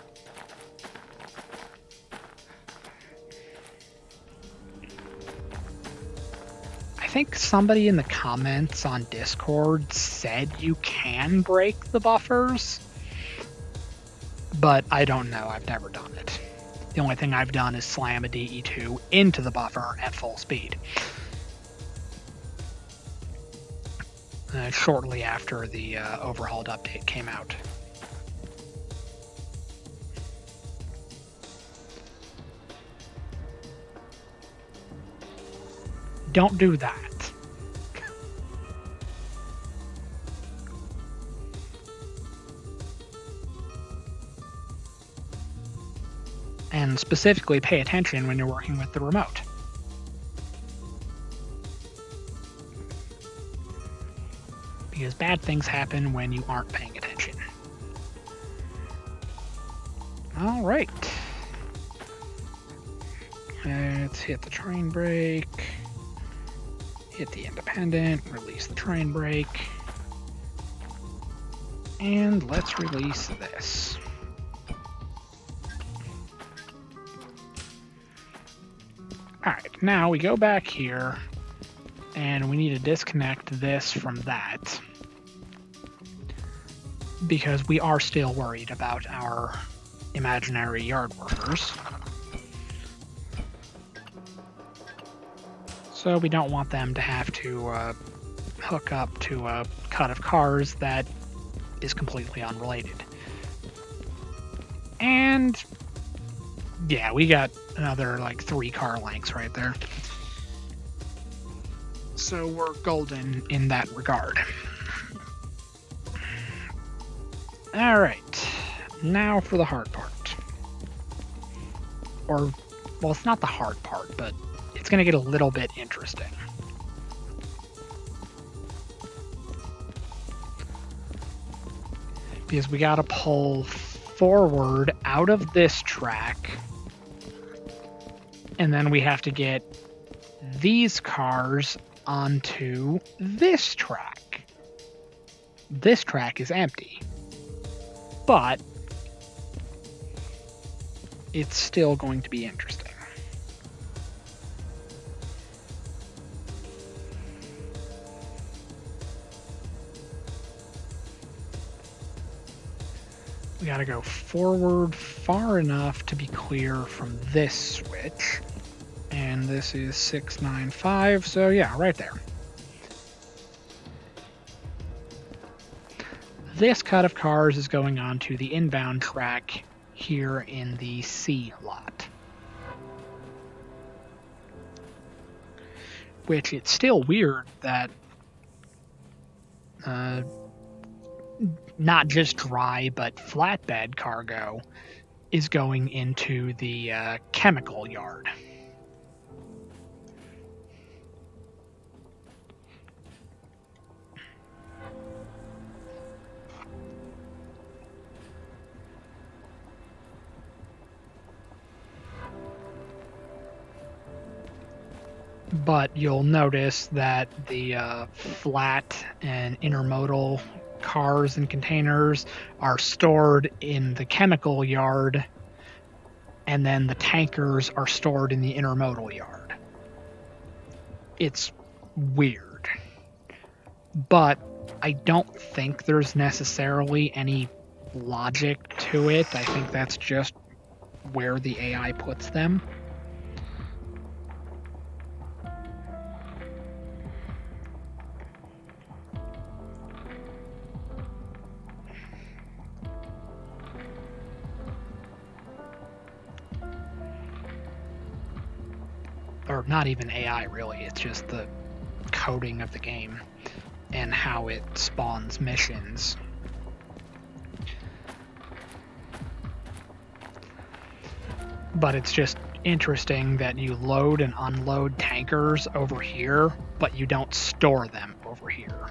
I think somebody in the comments on Discord said you can break the buffers, but I don't know. I've never done it. The only thing I've done is slam a DE2 into the buffer at full speed. Shortly after the Overhauled update came out. Don't do that. And specifically pay attention when you're working with the remote. Because bad things happen when you aren't paying attention. All right. Let's hit the train brake. Hit the independent, release the train brake. And let's release this. Alright, now we go back here, and we need to disconnect this from that. Because we are still worried about our imaginary yard workers. So we don't want them to have to hook up to a cut of cars that is completely unrelated. And yeah, we got another like 3 car lengths right there. So we're golden in that regard. Alright, now for the hard part. Or, well, it's not the hard part, but it's going to get a little bit interesting. Because we got to pull forward out of this track, and then we have to get these cars onto this track. This track is empty, but it's still going to be interesting. We gotta go forward far enough to be clear from this switch. And this is 695, so yeah, right there. This cut of cars is going on to the inbound track here in the C lot. Which it's still weird that not just dry but flatbed cargo is going into the chemical yard. But you'll notice that the flat and intermodal cars and containers are stored in the chemical yard, and then the tankers are stored in the intermodal yard. It's weird. But I don't think there's necessarily any logic to it. I think that's just where the AI puts them. Or not even AI, really. It's just the coding of the game and how it spawns missions. But it's just interesting that you load and unload tankers over here, but you don't store them over here.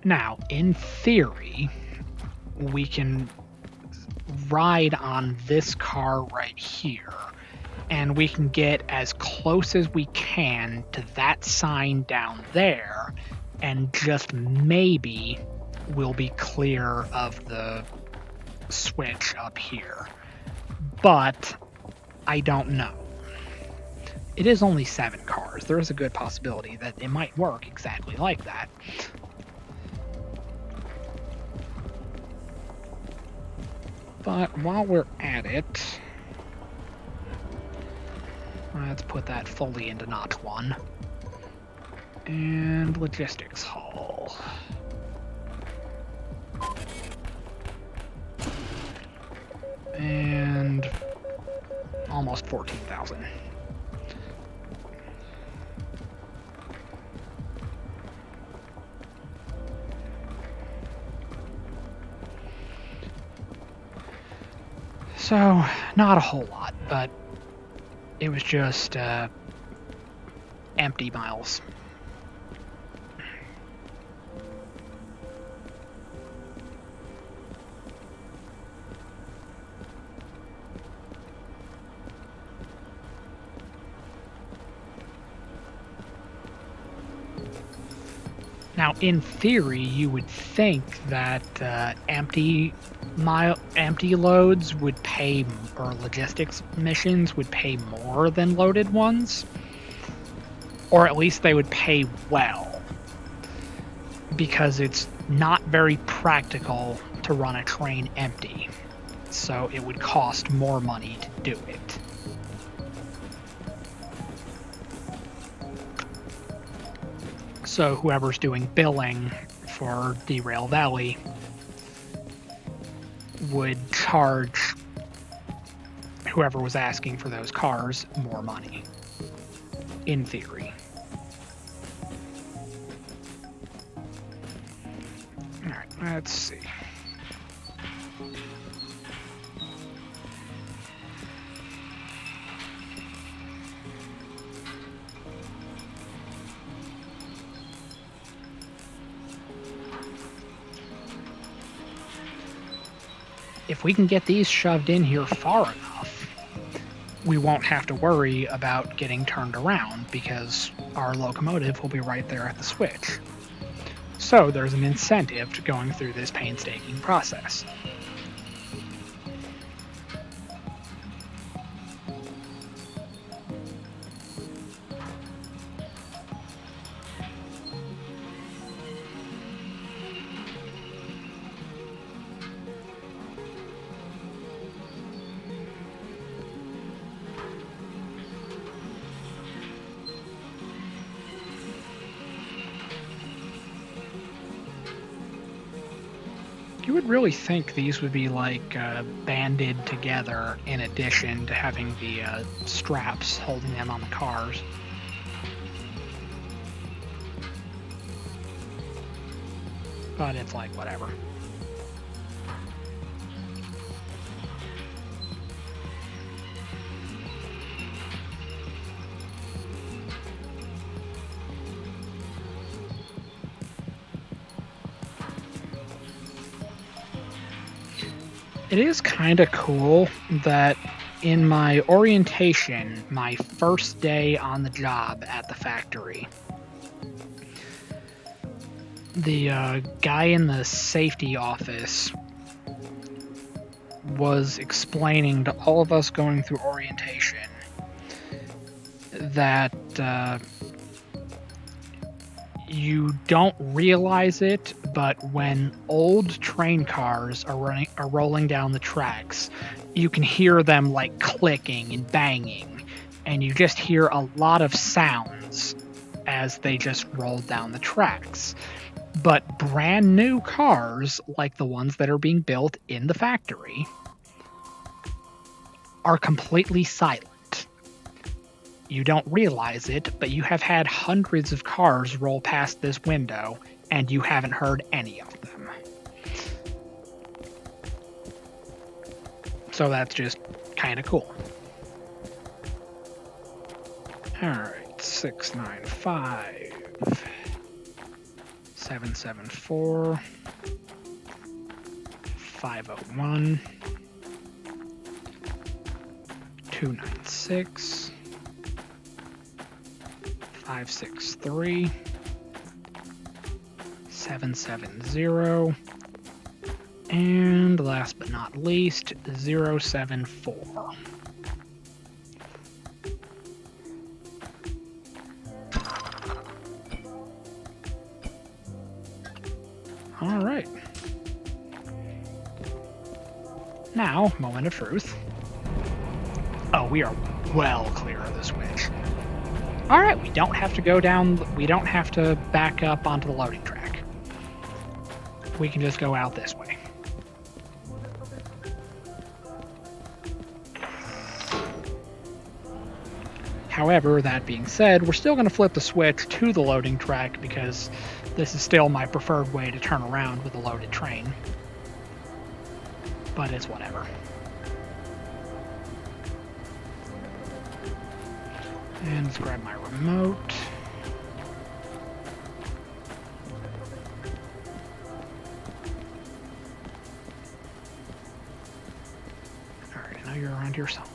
Now, in theory, we can ride on this car right here, and we can get as close as we can to that sign down there, and just maybe we'll be clear of the switch up here. But I don't know. It is only 7 cars. There is a good possibility that it might work exactly like that. But while we're at it, let's put that fully into Notch 1. And logistics hall. And almost 14,000. So, not a whole lot, but it was just empty miles. Now, in theory, you would think that empty loads would pay, or logistics missions would pay more than loaded ones, or at least they would pay well, because it's not very practical to run a train empty, so it would cost more money to do it. So whoever's doing billing for Derail Valley would charge whoever was asking for those cars more money, in theory. Alright, let's see. If we can get these shoved in here far enough, we won't have to worry about getting turned around because our locomotive will be right there at the switch. So there's an incentive to going through this painstaking process. You would really think these would be like banded together in addition to having the straps holding them on the cars. But it's like, whatever. It is kind of cool that in my orientation, my first day on the job at the factory, the guy in the safety office was explaining to all of us going through orientation that you don't realize it, but when old train cars are rolling down the tracks, you can hear them like clicking and banging, and you just hear a lot of sounds as they just roll down the tracks. But brand new cars, like the ones that are being built in the factory, are completely silent. You don't realize it, but you have had hundreds of cars roll past this window, and you haven't heard any of them. So that's just kind of cool. Alright, 695, 774, 501, 296, 563, 770, and last but not least, 074. All right. Now, moment of truth. Oh, we are well clear of the switch. All right, we don't have to go down, we don't have to back up onto the loading track. We can just go out this way. However, that being said, we're still going to flip the switch to the loading track because this is still my preferred way to turn around with a loaded train. But it's whatever. And let's grab my remote. Alright, I know you're around here somewhere.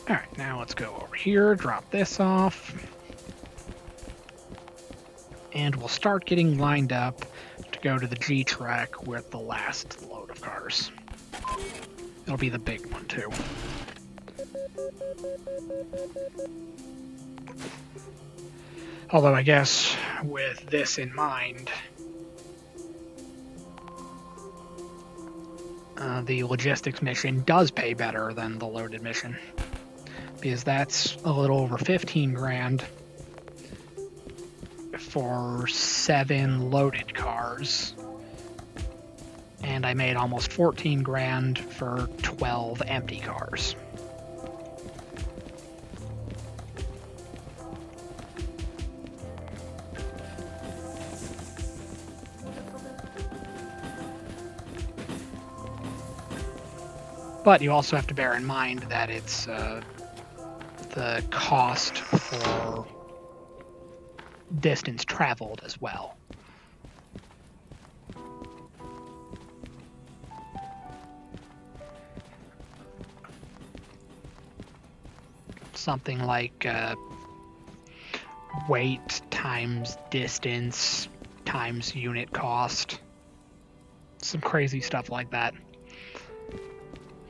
Alright, now let's go over here, drop this off. And we'll start getting lined up to go to the G track with the last load of cars. It'll be the big one, too. Although I guess with this in mind, the logistics mission does pay better than the loaded mission. Because that's a little over 15 grand for 7 loaded cars. And I made almost 14 grand for 12 empty cars. But you also have to bear in mind that it's the cost for distance traveled as well. Something like weight times distance times unit cost. Some crazy stuff like that.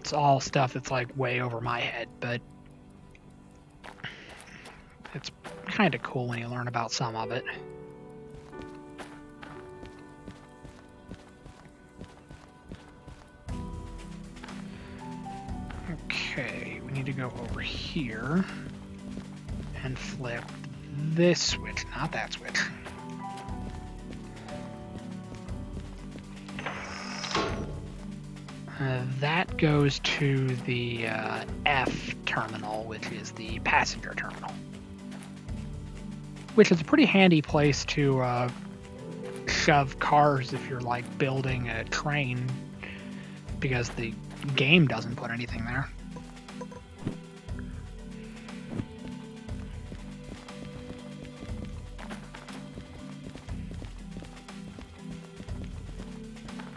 It's all stuff that's like way over my head, but it's kind of cool when you learn about some of it. Okay, we need to go over here and flip this switch, not that switch. That goes to the F terminal, which is the passenger terminal. Which is a pretty handy place to shove cars if you're like building a train, because the game doesn't put anything there.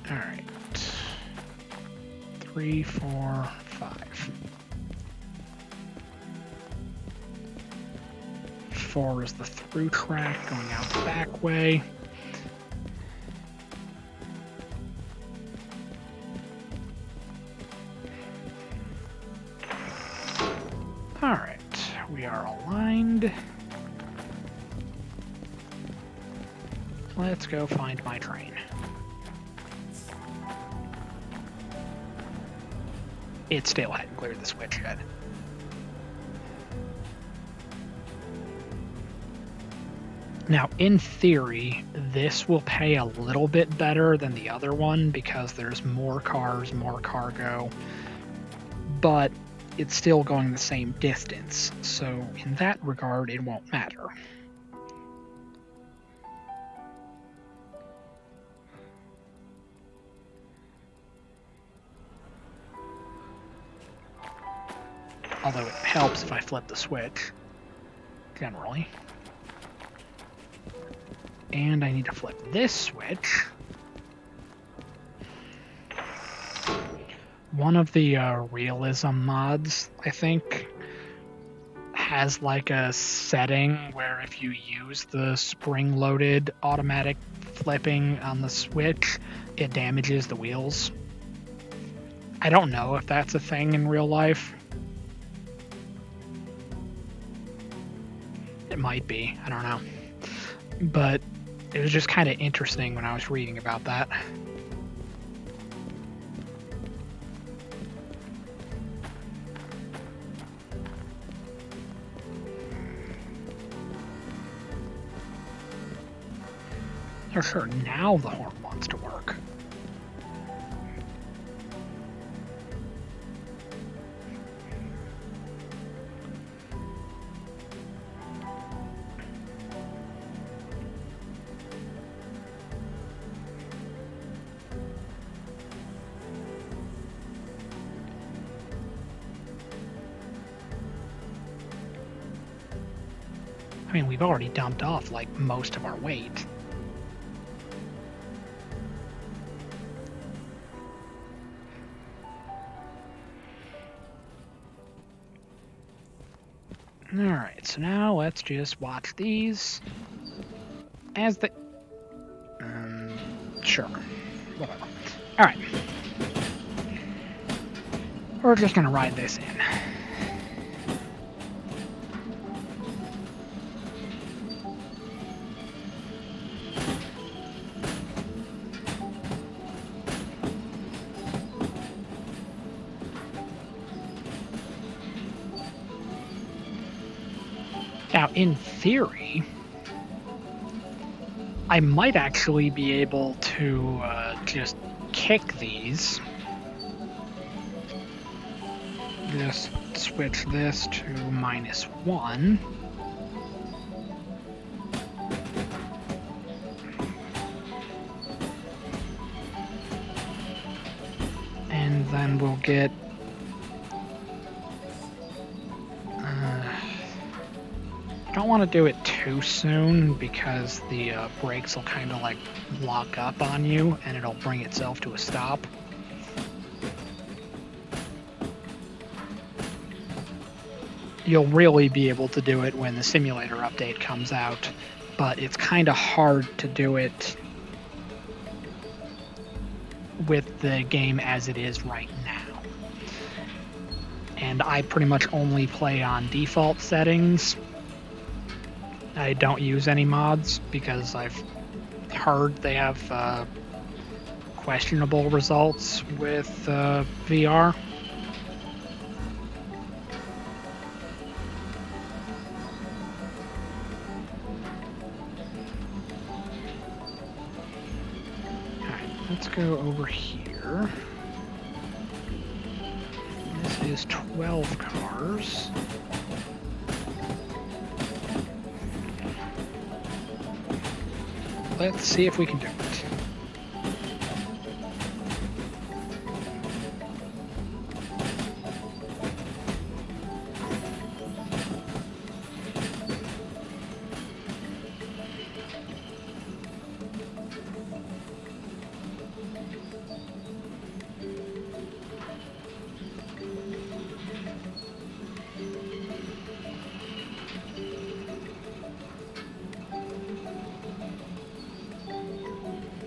Alright. 3, 4, 5. 4 is the through track going out the back way. Alright, we are aligned. Let's go find my train. It still hadn't cleared the switch yet. Now, in theory, this will pay a little bit better than the other one because there's more cars, more cargo, but it's still going the same distance, so in that regard, it won't matter. Although it helps if I flip the switch, generally. And I need to flip this switch. One of the realism mods, I think, has like a setting where if you use the spring-loaded automatic flipping on the switch, it damages the wheels. I don't know if that's a thing in real life. It might be, I don't know. But it was just kind of interesting when I was reading about that. For sure, now the horn wants to work. I mean, we've already dumped off like most of our weight. Alright, so now let's just watch these as the... sure. Whatever. Alright. We're just gonna ride this in. Now, in theory, I might actually be able to just kick these. Just switch this to -1. And then we'll get... I don't want to do it too soon because the brakes will kind of like lock up on you and it'll bring itself to a stop. You'll really be able to do it when the simulator update comes out, but it's kind of hard to do it with the game as it is right now. And I pretty much only play on default settings. I don't use any mods because I've heard they have questionable results with VR. Alright, let's go over here. This is 12 cars. Let's see if we can do it.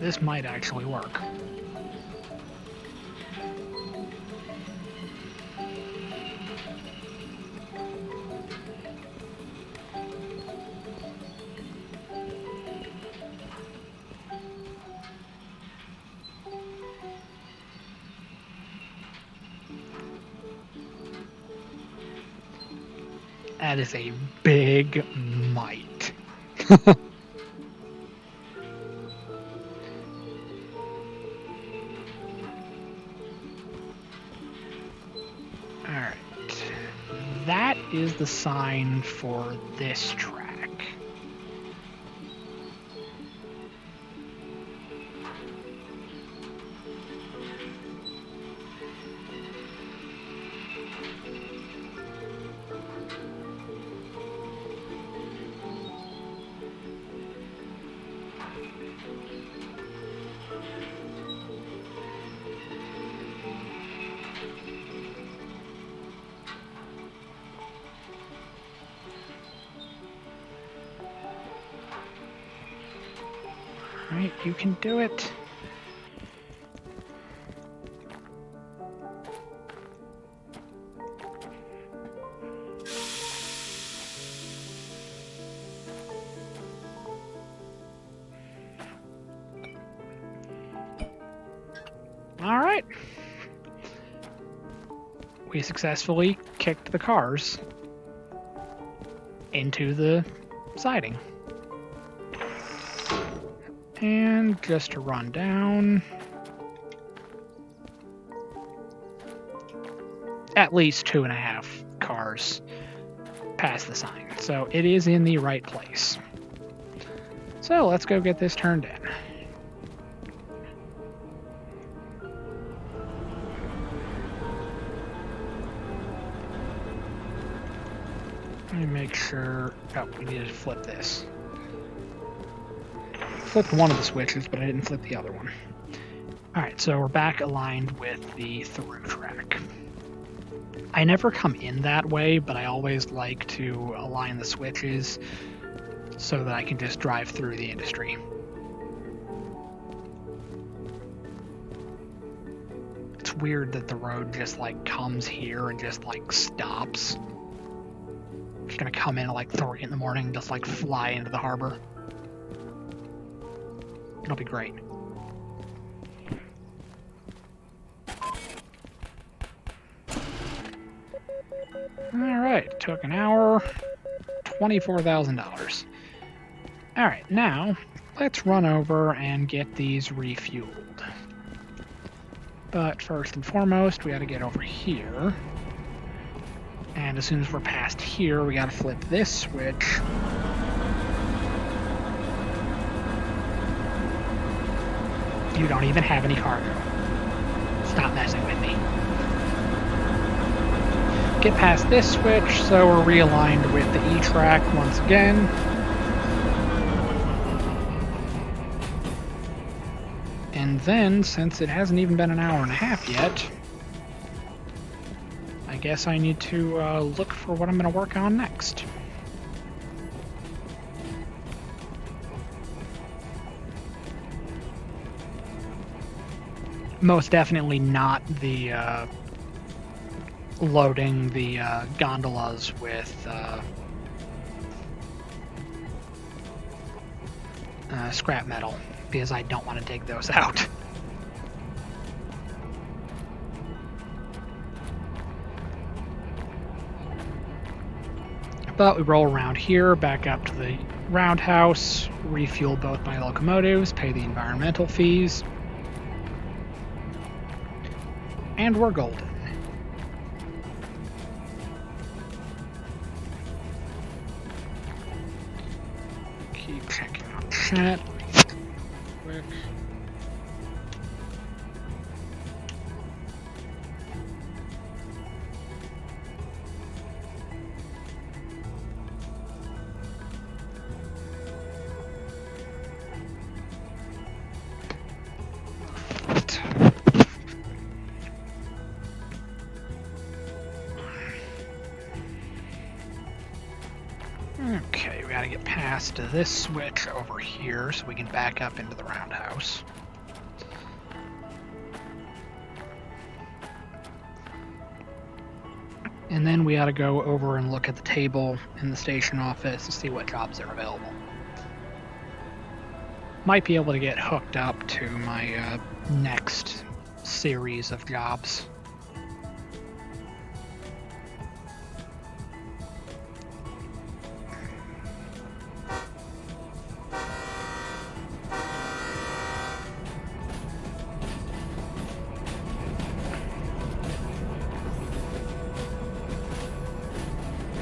This might actually work. That is a big might. is the sign for this track. Alright, you can do it. Alright. We successfully kicked the cars into the siding. And just to run down, at least 2.5 cars past the sign. So it is in the right place. So let's go get this turned in. Let me make sure. Oh, we need to flip this. Flipped one of the switches, but I didn't flip the other one. Alright, so we're back aligned with the through track. I never come in that way, but I always like to align the switches so that I can just drive through the industry. It's weird that the road just like comes here and just like stops. It's gonna come in at like 3 in the morning and just like fly into the harbor. It'll be great. Alright, took an hour, $24,000. Alright, now let's run over and get these refueled. But first and foremost, we gotta get over here. And as soon as we're past here, we gotta flip this switch. You don't even have any cargo. Stop messing with me. Get past this switch, so we're realigned with the E-track once again. And then, since it hasn't even been an hour and a half yet, I guess I need to look for what I'm going to work on next. Most definitely not the loading the gondolas with scrap metal, because I don't want to dig those out. But we roll around here, back up to the roundhouse, refuel both my locomotives, pay the environmental fees, and we're golden. Keep checking out chat. Quick. Okay, we gotta get past this switch over here so we can back up into the roundhouse. And then we ought to go over and look at the table in the station office to see what jobs are available. Might be able to get hooked up to my next series of jobs.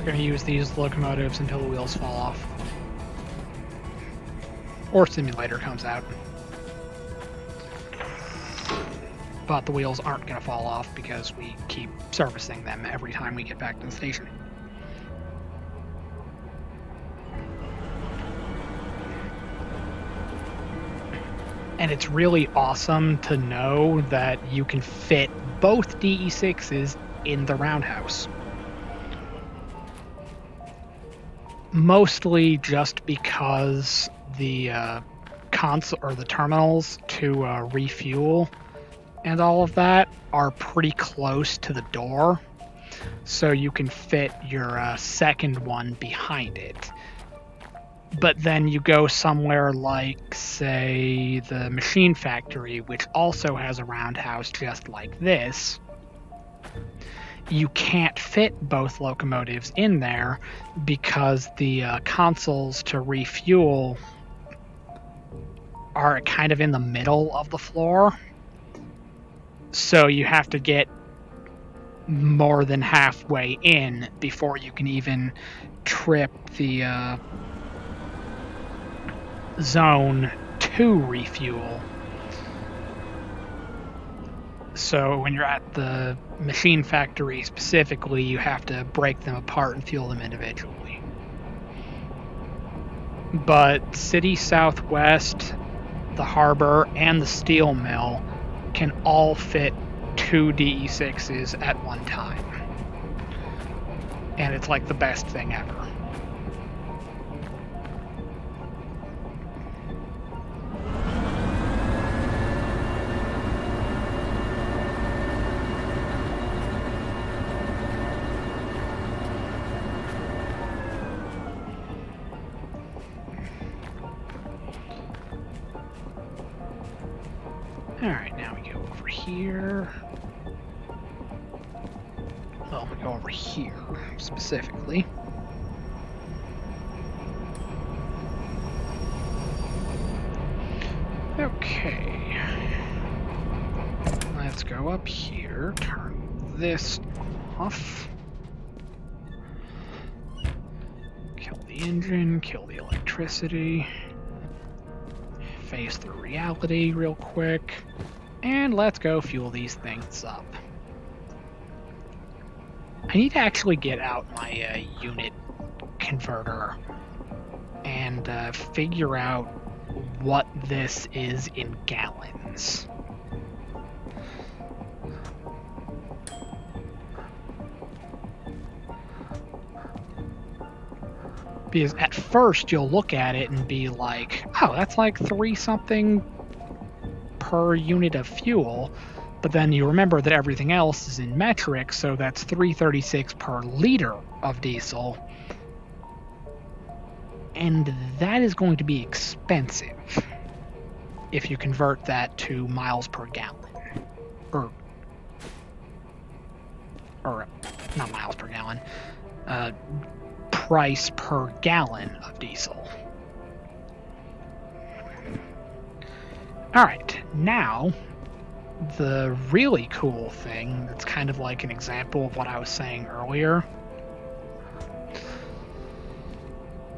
We're going to use these locomotives until the wheels fall off. Or simulator comes out. But the wheels aren't going to fall off because we keep servicing them every time we get back to the station. And it's really awesome to know that you can fit both DE6s in the roundhouse. Mostly just because the console or the terminals to refuel and all of that are pretty close to the door, so you can fit your second one behind it. But then you go somewhere like, say, the machine factory, which also has a roundhouse just like this. You can't fit both locomotives in there because the consoles to refuel are kind of in the middle of the floor. So you have to get more than halfway in before you can even trip the zone to refuel. So when you're at the machine factory specifically, you have to break them apart and fuel them individually. But City Southwest, the harbor, and the steel mill can all fit 2 DE6s at one time. And it's like the best thing ever. Alright, now we go over here. Well, we go over here, specifically. Okay. Let's go up here, turn this off. Kill the engine, kill the electricity. Face through reality real quick. And let's go fuel these things up. I need to actually get out my unit converter and figure out what this is in gallons. Because at first you'll look at it and be like, oh, that's like 3 something per unit of fuel. But then you remember that everything else is in metric, so that's 336 per liter of diesel. And that is going to be expensive if you convert that to miles per gallon. Or not miles per gallon. Price per gallon of diesel. Alright, now the really cool thing that's kind of like an example of what I was saying earlier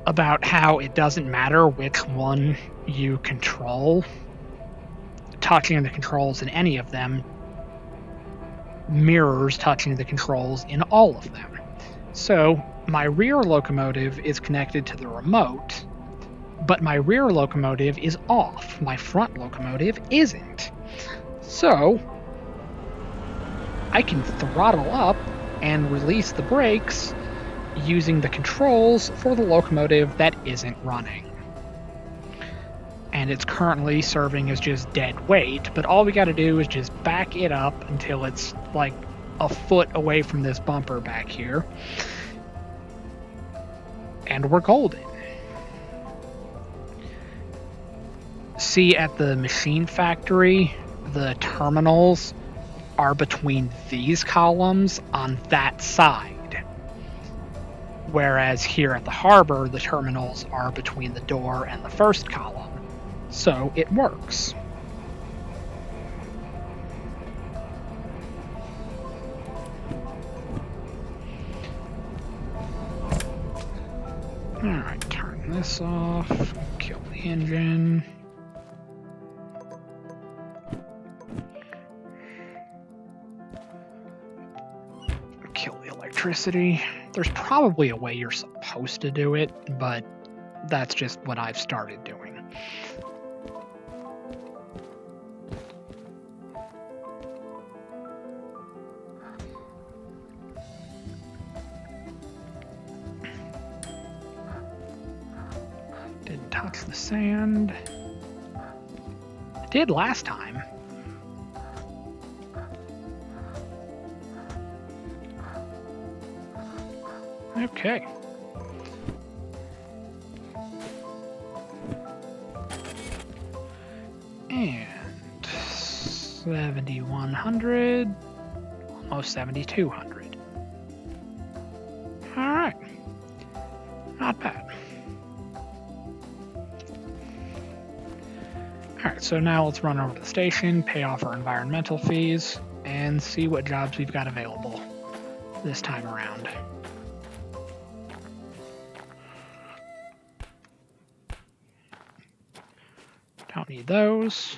about how it doesn't matter which one you control. Touching the controls in any of them mirrors touching the controls in all of them. So my rear locomotive is connected to the remote, but my rear locomotive is off. My front locomotive isn't. So I can throttle up and release the brakes using the controls for the locomotive that isn't running. And it's currently serving as just dead weight, but all we gotta do is just back it up until it's like a foot away from this bumper back here. And we're golden. See, at the machine factory, the terminals are between these columns on that side. Whereas here at the harbor, the terminals are between the door and the first column. So it works. Alright, turn this off. Kill the engine. Kill the electricity. There's probably a way you're supposed to do it, but that's just what I've started doing. Didn't touch the sand. I did last time. Okay. And 7,100, almost 7,200. All right, not bad. All right, so now let's run over to the station, pay off our environmental fees, and see what jobs we've got available this time around. Don't need those.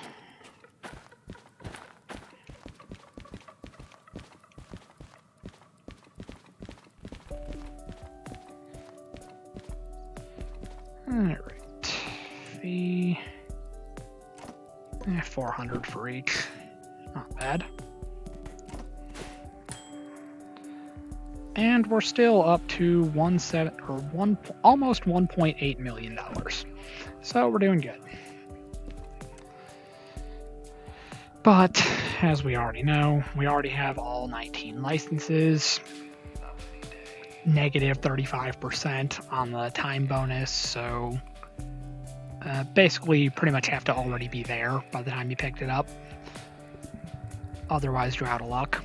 Alright. Fee. 400 for each. Not bad. And we're still up to almost $1.8 million. So we're doing good. But, as we already know, we already have all 19 licenses, negative 35% on the time bonus, so basically you pretty much have to already be there by the time you picked it up. Otherwise, you're out of luck.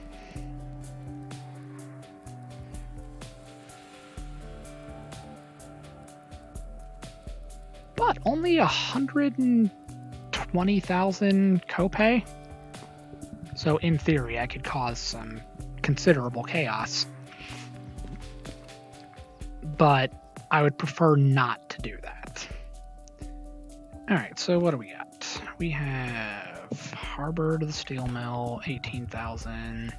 But only 120,000 copay? So in theory, I could cause some considerable chaos. But I would prefer not to do that. Alright, so what do we got? We have Harbor to the Steel Mill, 18,000.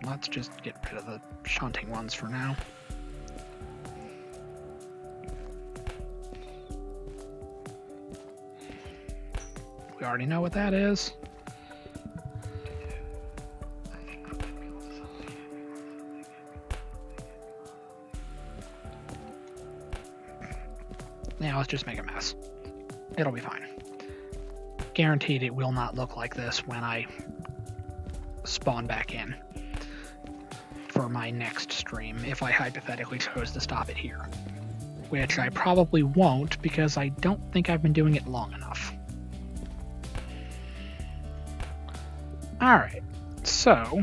Let's just get rid of the shunting ones for now. We already know what that is. Now let's just make a mess. It'll be fine. Guaranteed it will not look like this when I spawn back in for my next stream, if I hypothetically chose to stop it here. Which I probably won't, because I don't think I've been doing it long enough. Alright, so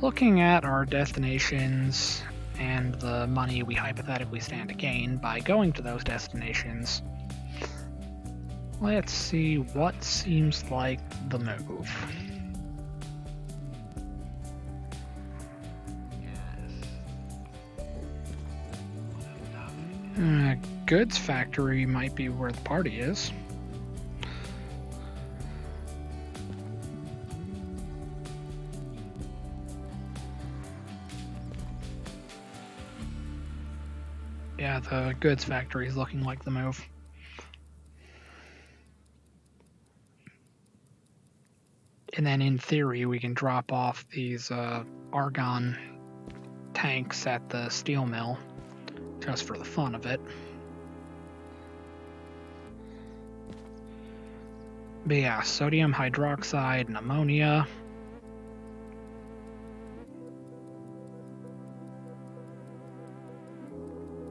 looking at our destinations and the money we hypothetically stand to gain by going to those destinations, let's see what seems like the move. Goods factory might be where the party is. Yeah, the goods factory is looking like the move. And then in theory, we can drop off these argon tanks at the steel mill, just for the fun of it. But yeah, sodium hydroxide and ammonia.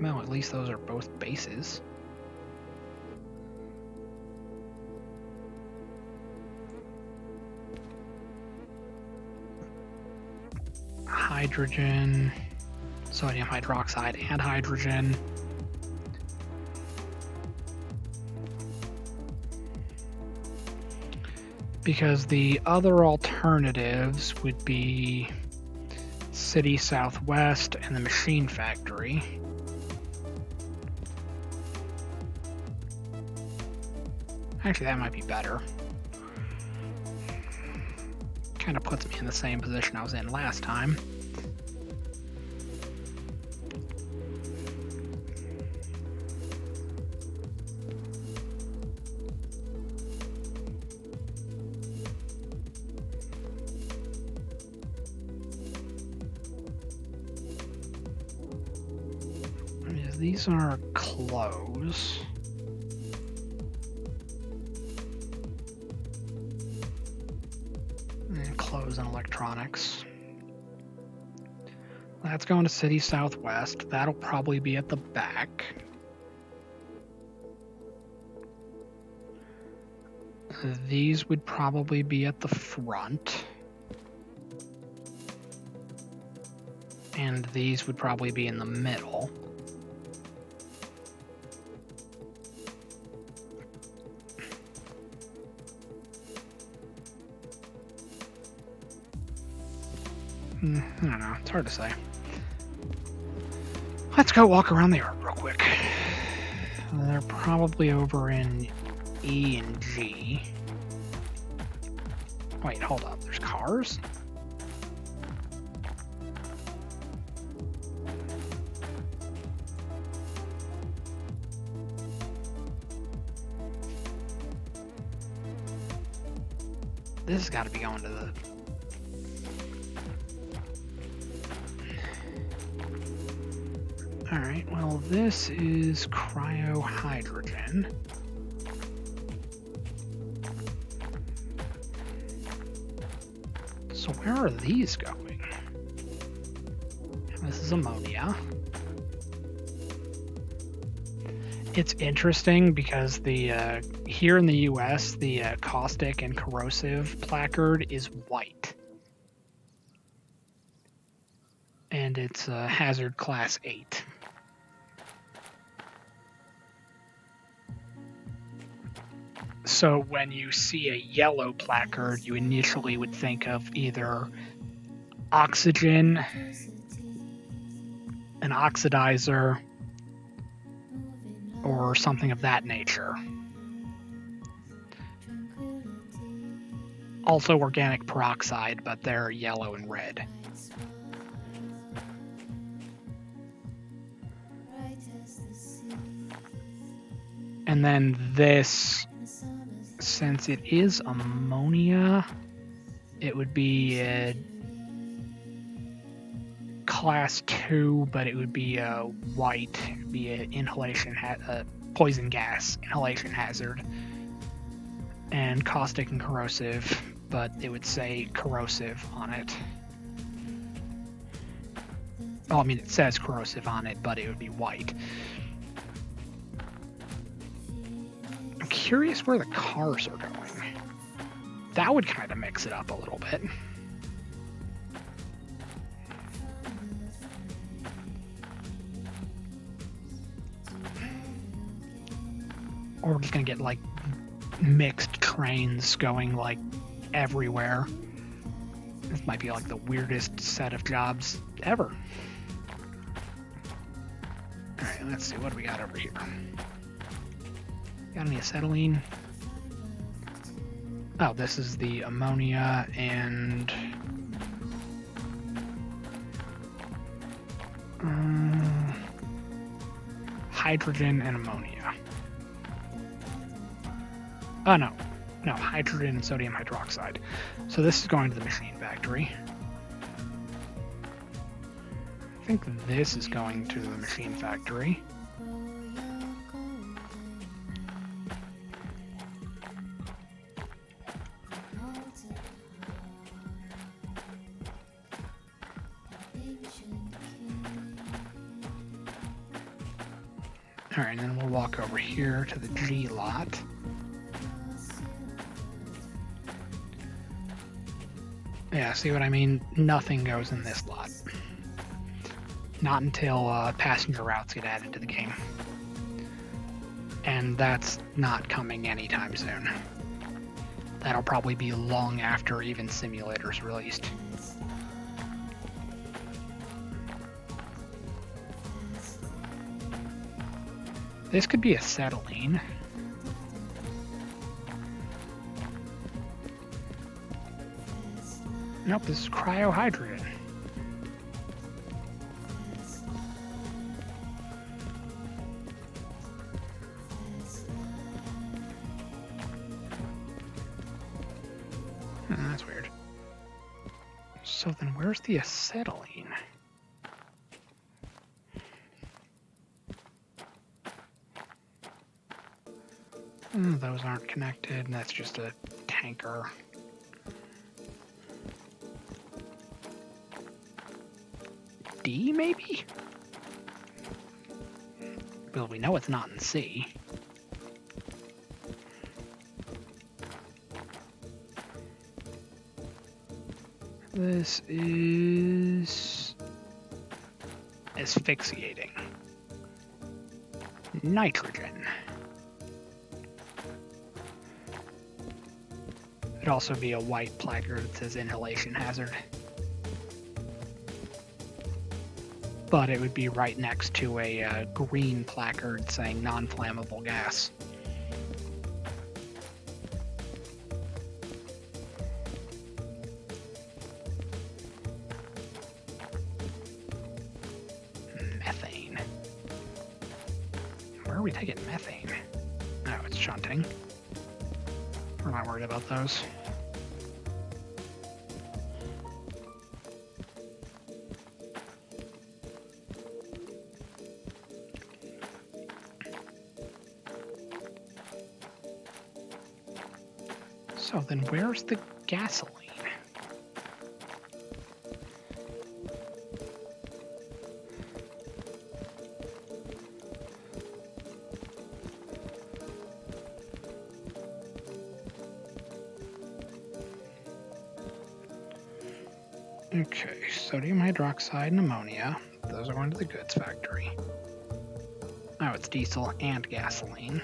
Well, at least those are both bases. Hydrogen, sodium hydroxide, and hydrogen. Because the other alternatives would be City Southwest, and the Machine Factory. Actually, that might be better. Kind of puts me in the same position I was in last time. These are close. And close and electronics. That's going to City Southwest. That'll probably be at the back. These would probably be at the front. And these would probably be in the middle. I don't know. It's hard to say. Let's go walk around the yard real quick. They're probably over in E and G. Wait, hold up. There's cars? This has got to be going to the... Alright, well, this is cryohydrogen. So where are these going? This is ammonia. It's interesting because the here in the US, the caustic and corrosive placard is white. And it's hazard class 8. So when you see a yellow placard, you initially would think of either oxygen, an oxidizer, or something of that nature. Also organic peroxide, but they're yellow and red. And then this, since it is ammonia, it would be a class 2, but it would be a white, it would be an inhalation, poison gas inhalation hazard, and caustic and corrosive, but it would say corrosive on it. Oh, I mean, it says corrosive on it, but it would be white. I'm curious where the cars are going. That would kind of mix it up a little bit. Or we're just gonna get like mixed trains going like everywhere. This might be like the weirdest set of jobs ever. Alright, let's see, what do we got over here? Got any acetylene? Oh, this is the ammonia and hydrogen and ammonia. Oh, no, hydrogen and sodium hydroxide. So this is going to the machine factory. I think this is going to the machine factory. Alright, and then we'll walk over here to the G lot. Yeah, see what I mean? Nothing goes in this lot. Not until passenger routes get added to the game. And that's not coming anytime soon. That'll probably be long after even Simulator's released. This could be acetylene. Nope, this is cryohydrogen. That's weird. So then where's the acetylene? Those aren't connected, and that's just a tanker. D, maybe? Well, we know it's not in C. This is asphyxiating. Nitrogen. It'd also be a white placard that says inhalation hazard. But it would be right next to a green placard saying non-flammable gas. Methane. Where are we taking methane? Oh, it's shunting. We're not worried about those. So then where's the gasoline? Okay, sodium hydroxide and ammonia. Those are going to the goods factory. Oh, it's diesel and gasoline.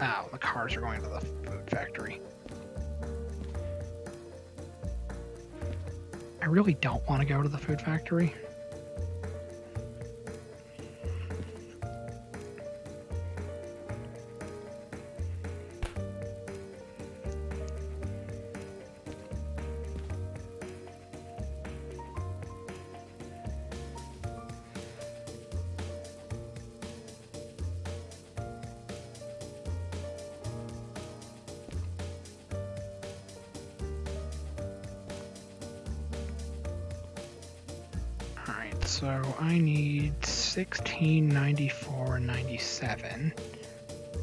Oh, the cars are going to the food factory. I really don't want to go to the food factory. So I need 16, 94, 97,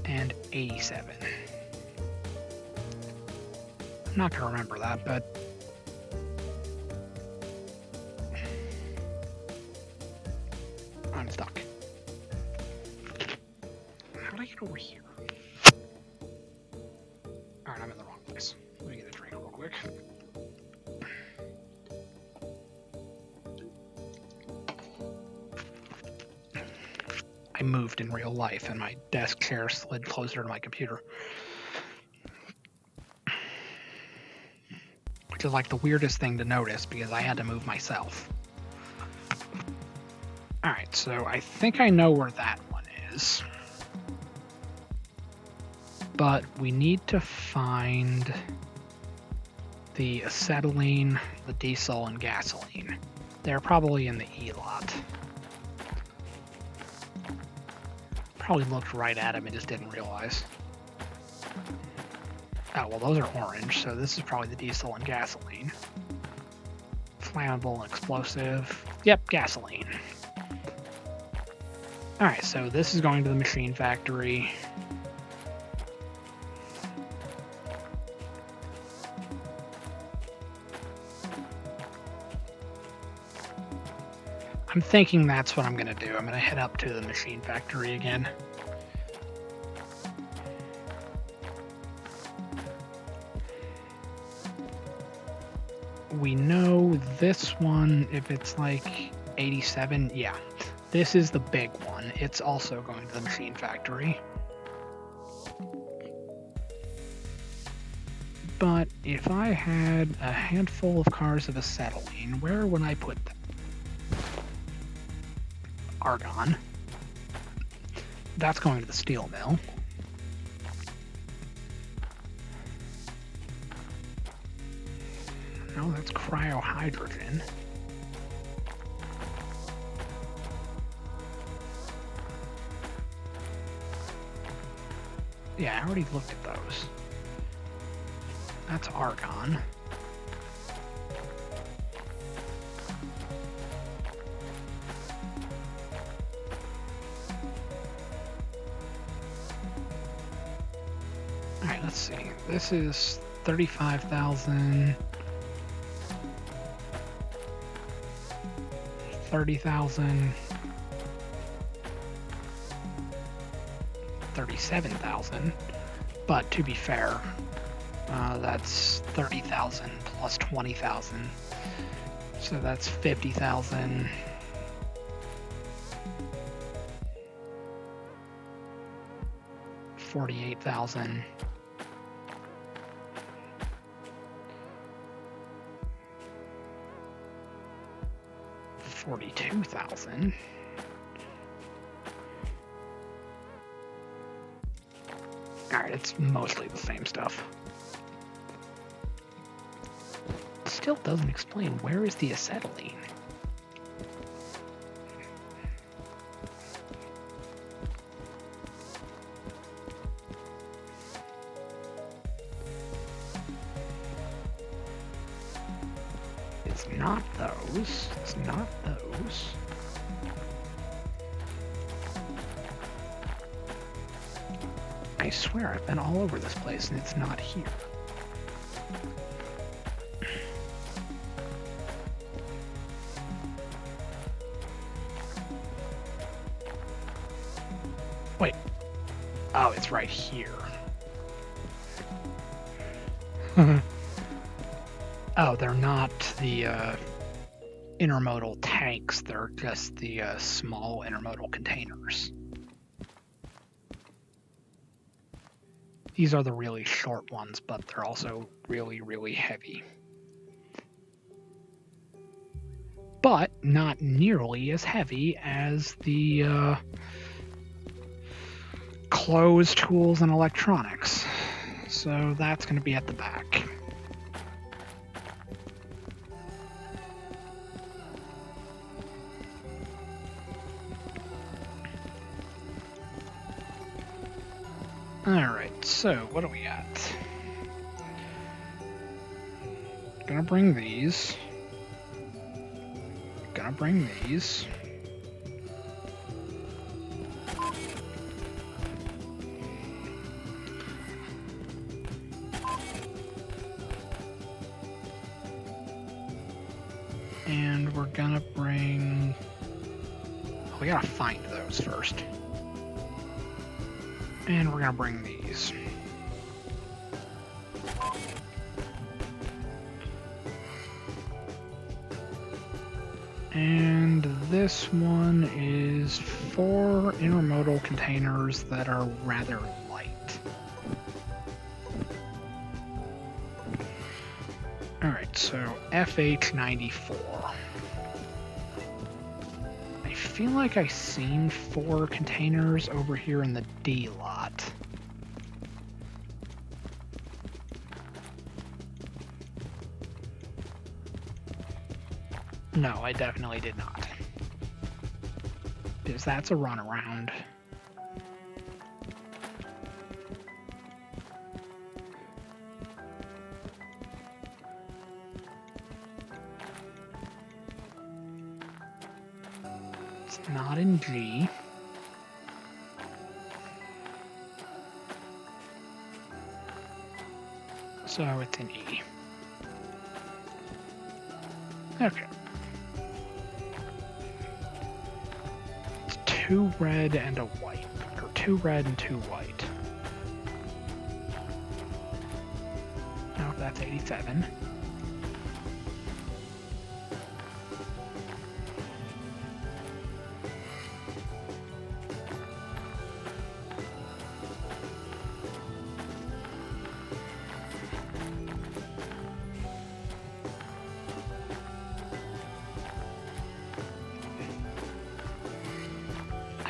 and 87. I'm not gonna remember that, but I'm stuck. How do I get over here? Alright, I'm in the wrong place. Let me get a drink real quick. I moved in real life and my desk chair slid closer to my computer. Which is like the weirdest thing to notice because I had to move myself. Alright, so I think I know where that one is. But we need to find the acetylene, the diesel, and gasoline. They're probably in the E lot. Probably looked right at him and just didn't realize. Oh, well, those are orange, so this is probably the diesel and gasoline. Flammable and explosive. Yep, gasoline. Alright, so this is going to the machine factory. I'm thinking that's what I'm going to do. I'm going to head up to the machine factory again. We know this one, if it's like 87, yeah. This is the big one. It's also going to the machine factory. But if I had a handful of cars of acetylene, where would I put them? argon. That's going to the steel mill. No, that's cryohydrogen. Yeah, I already looked at those. That's argon. Alright, let's see. This is 35,000. 30,000. 37,000. But to be fair, that's 30,000 plus 20,000. So that's 50,000. 48,000. 42,000. Alright, it's mostly the same stuff. It still doesn't explain where is the acetylene. It's not those. It's not those. I swear I've been all over this place and it's not here. Wait. Oh, it's right here. Oh, they're not the intermodal tanks, they're just the small intermodal containers. These are the really short ones, but they're also really, really heavy. But not nearly as heavy as the closed tools and electronics. So that's going to be at the back. Alright, so what do we got? Gonna bring these. Gonna bring these. And we're gonna bring... Oh, we gotta find those first. And we're gonna bring these. And this one is 4 intermodal containers that are rather light. Alright, so FH94. I feel like I've seen 4 containers over here in the D lot. No, I definitely did not. Because that's a runaround. It's not in G. So it's in E. Okay. 2 red and a white, or 2 red and 2 white. No, that's 87.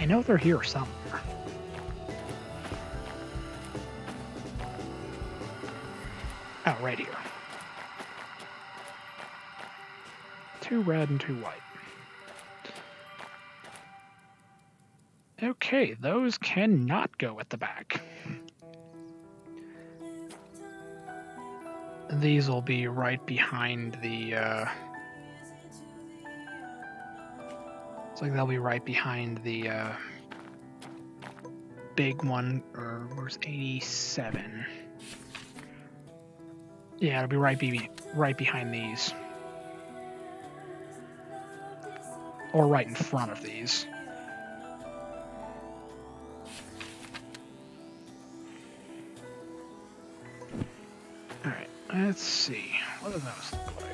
I know they're here somewhere. Oh, right here. 2 red and 2 white. Okay, those cannot go at the back. These will be right behind the, It's like they'll be right behind the, big one, or where's 87? Yeah, it'll be right behind these. Or right in front of these. Alright, let's see. What do those look like?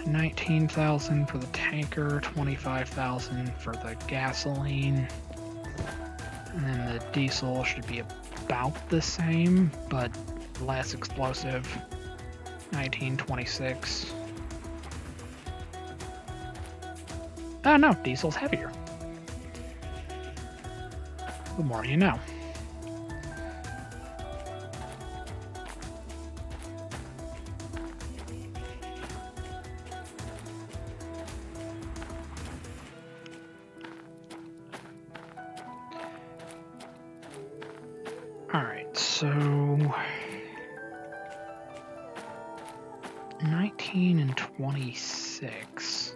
19,000 for the tanker, 25,000 for the gasoline. And then the diesel should be about the same, but less explosive. 1926. Oh no, diesel's heavier. The more you know. Alright, so 19 and 26.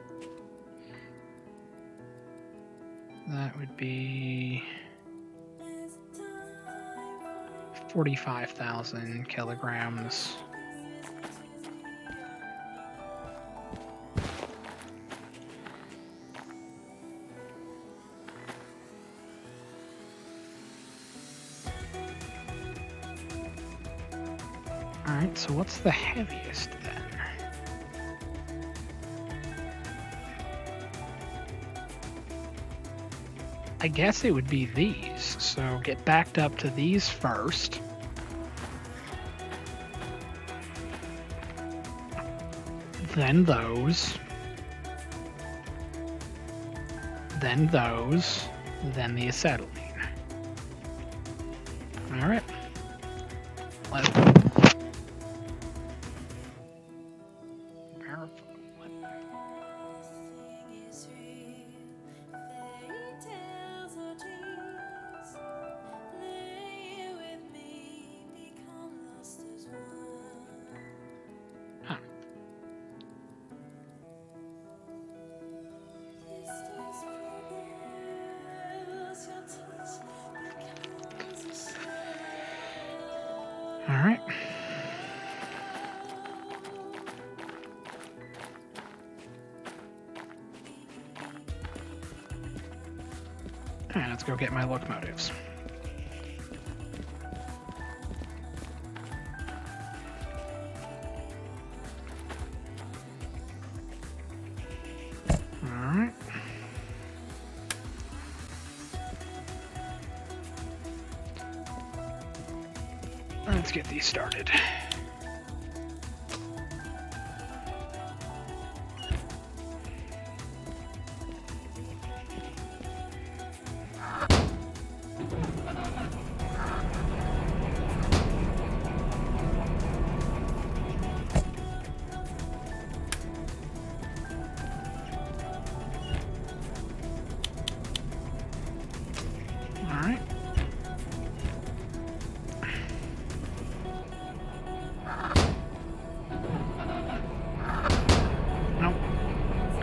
That would be 45,000 kilograms. Alright, so what's the heaviest then? I guess it would be these, so get backed up to these first. Then those. Then those. Then the acetylene. Alright. Let's go. Alright. Alright, let's go get my locomotives. Alright. Let's get these started. Alright. Nope.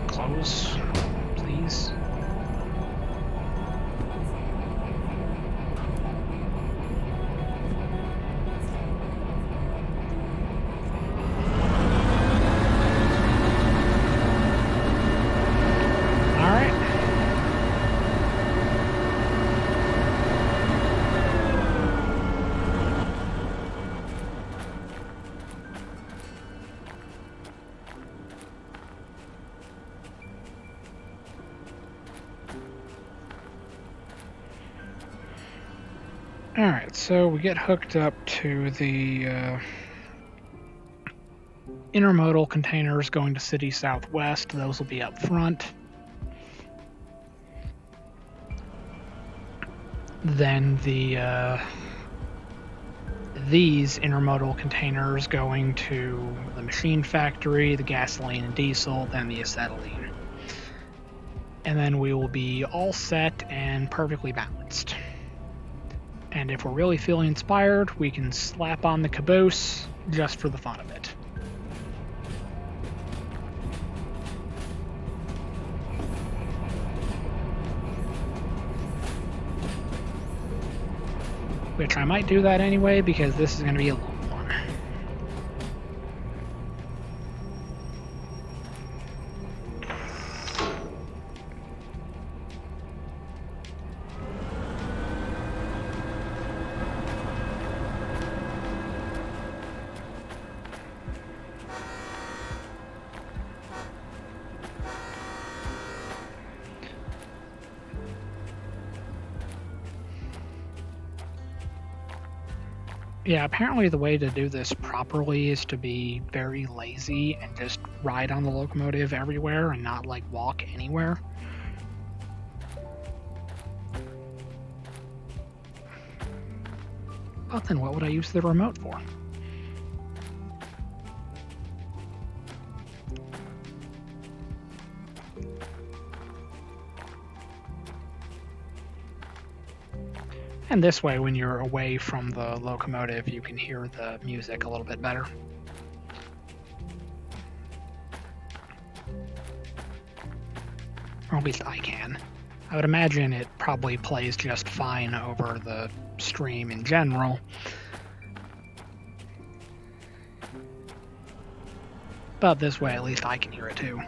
Close, please. Alright. Alright, so we get hooked up to the intermodal containers going to City Southwest. Those will be up front. then these intermodal containers going to the machine factory, the gasoline and diesel, then the acetylene. And then we will be all set and perfectly balanced. And if we're really feeling inspired, we can slap on the caboose just for the fun of it. Which I might do that anyway, because this is going to be a long one. Yeah, apparently the way to do this properly is to be very lazy and just ride on the locomotive everywhere and not, like, walk anywhere. But then what would I use the remote for? And this way, when you're away from the locomotive, you can hear the music a little bit better. Or at least I can. I would imagine it probably plays just fine over the stream in general. But this way, at least I can hear it too.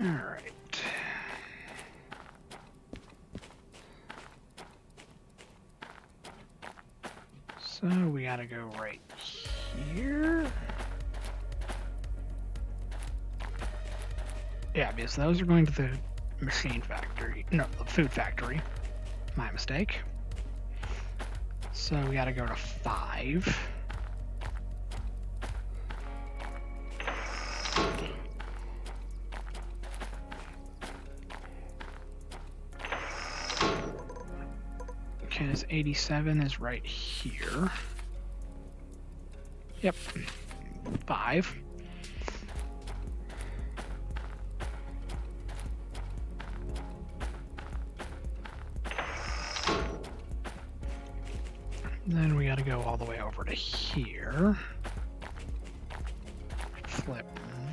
Alright. So we gotta go right here. Yeah, because those are going to the machine factory. No, the food factory. My mistake. So we gotta go to 5. Okay, this 87 is right here. Yep. 5. Then we gotta go all the way over to here. Flip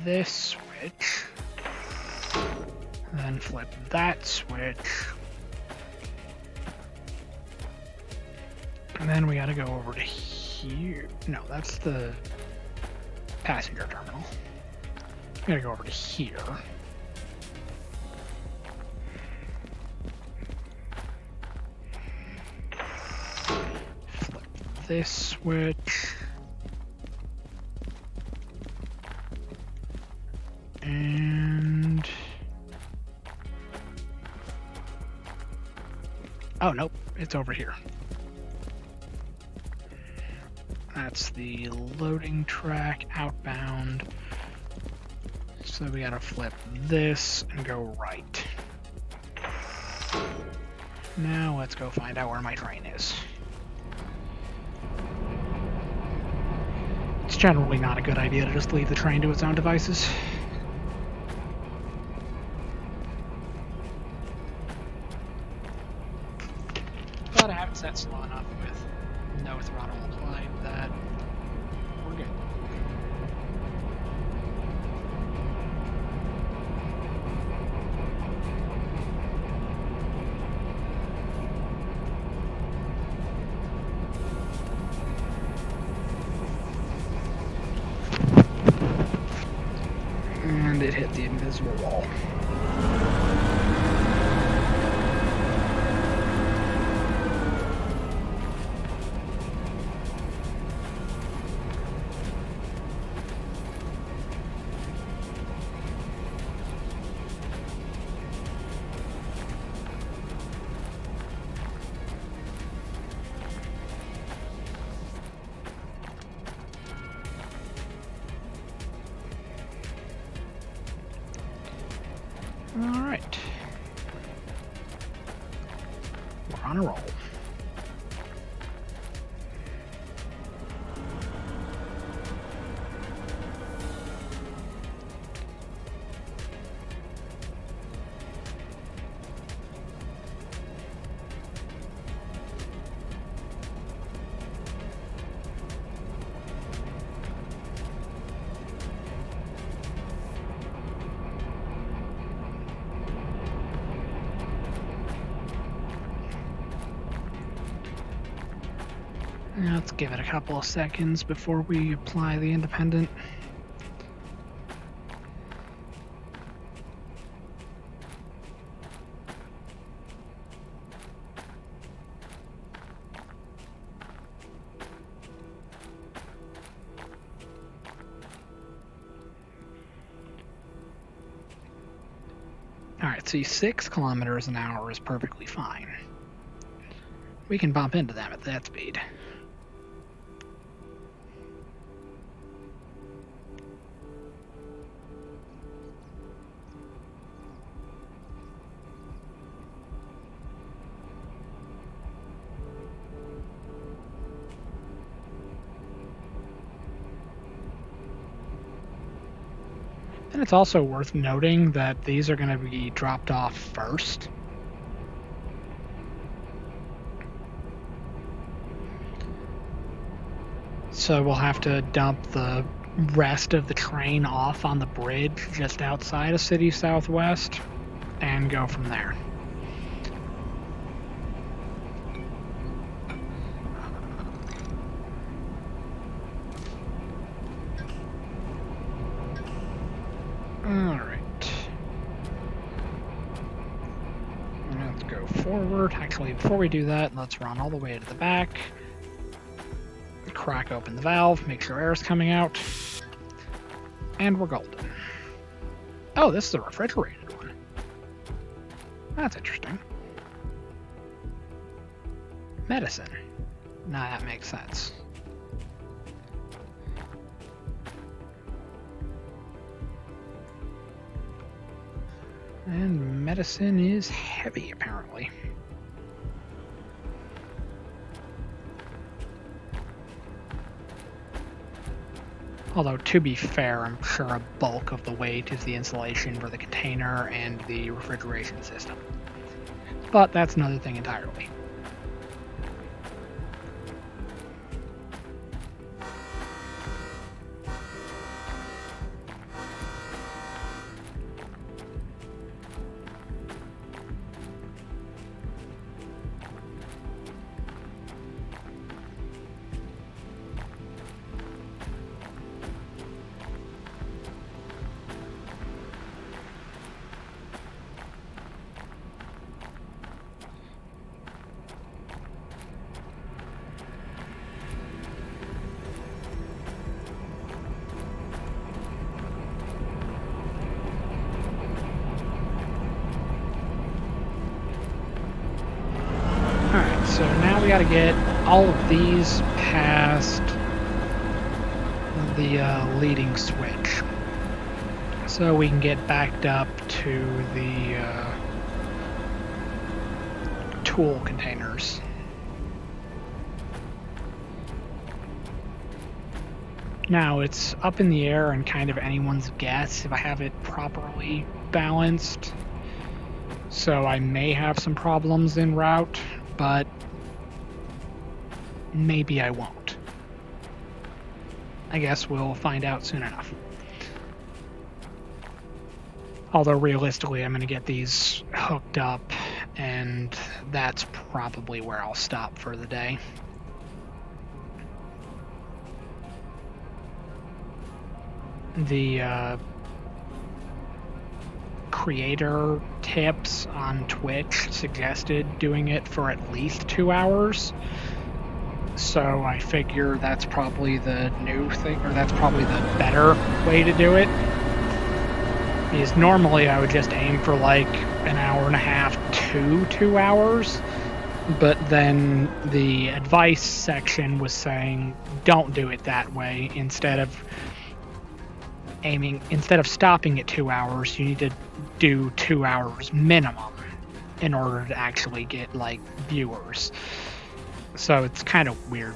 this switch. Then flip that switch. And then we gotta go over to here. No, that's the passenger terminal. We gotta go over to here. Flip this switch. And... oh, nope, it's over here. That's the loading track outbound. So we gotta flip this and go right. Now let's go find out where my train is. It's generally not a good idea to just leave the train to its own devices. But I have it set slow enough with no throttle applied that we're good. And it hit the invisible wall. Alright. We're on a roll. Let's give it a couple of seconds before we apply the independent. Alright, see, 6 kilometers an hour is perfectly fine. We can bump into them at that speed. And it's also worth noting that these are going to be dropped off first. So we'll have to dump the rest of the train off on the bridge just outside of City Southwest and go from there. Alright. Let's go forward. Actually, before we do that, let's run all the way to the back. Crack open the valve, make sure air is coming out. And we're golden. Oh, this is a refrigerated one. That's interesting. Medicine. Nah, that makes sense. And medicine is heavy, apparently. Although, to be fair, I'm sure a bulk of the weight is the insulation for the container and the refrigeration system. But that's another thing entirely. So now we gotta get all of these past the leading switch, so we can get backed up to the tool containers. Now it's up in the air and kind of anyone's guess if I have it properly balanced, so I may have some problems en route, but maybe I won't. I guess we'll find out soon enough. Although realistically, I'm going to get these hooked up, and that's probably where I'll stop for the day. The creator tips on Twitch suggested doing it for at least 2 hours. So I figure that's probably the new thing, or that's probably the better way to do it. Because normally I would just aim for like an hour and a half to 2 hours. But then the advice section was saying don't do it that way. Instead of aiming, instead of stopping at 2 hours, you need to do 2 hours minimum in order to actually get like viewers. So it's kind of weird.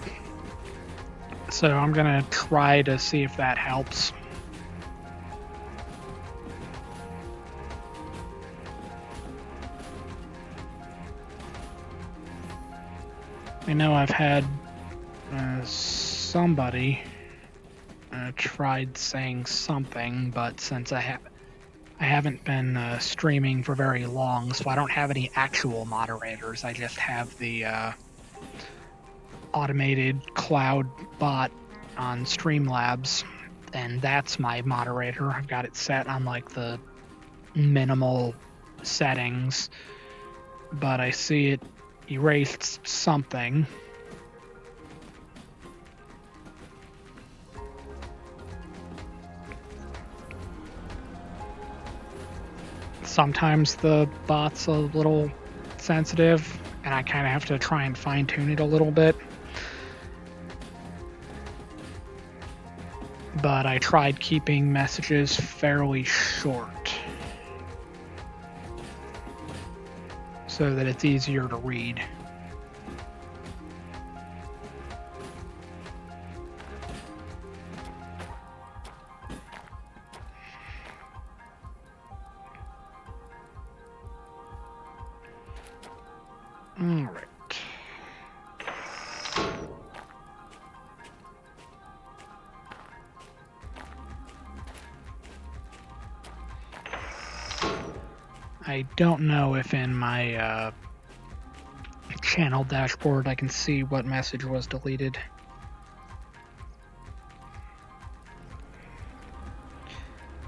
So I'm gonna try to see if that helps. I know I've had somebody tried saying something, but since I haven't been streaming for very long, so I don't have any actual moderators. I just have the automated cloud bot on Streamlabs, and that's my moderator. I've got it set on like the minimal settings, but I see it erased something. Sometimes the bot's a little sensitive, and I kind of have to try and fine-tune it a little bit. But I tried keeping messages fairly short so that it's easier to read. All right. I don't know if in my channel dashboard I can see what message was deleted.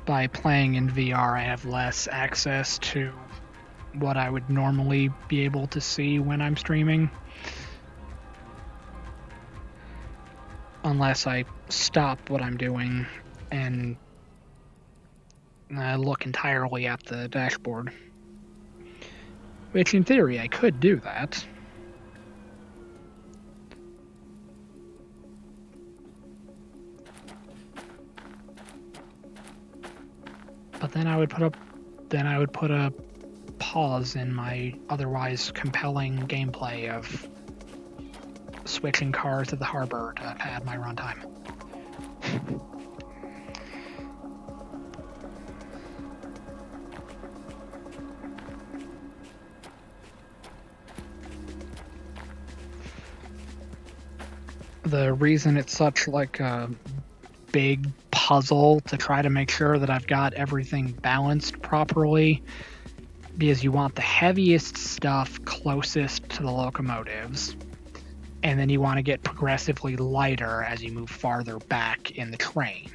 By playing in VR, I have less access to what I would normally be able to see when I'm streaming. Unless I stop what I'm doing and look entirely at the dashboard. Which, in theory, I could do that. But then I would put a pause in my otherwise compelling gameplay of switching cars to the harbor to pad my runtime. The reason it's such like a big puzzle to try to make sure that I've got everything balanced properly, because you want the heaviest stuff closest to the locomotives, and then you want to get progressively lighter as you move farther back in the train.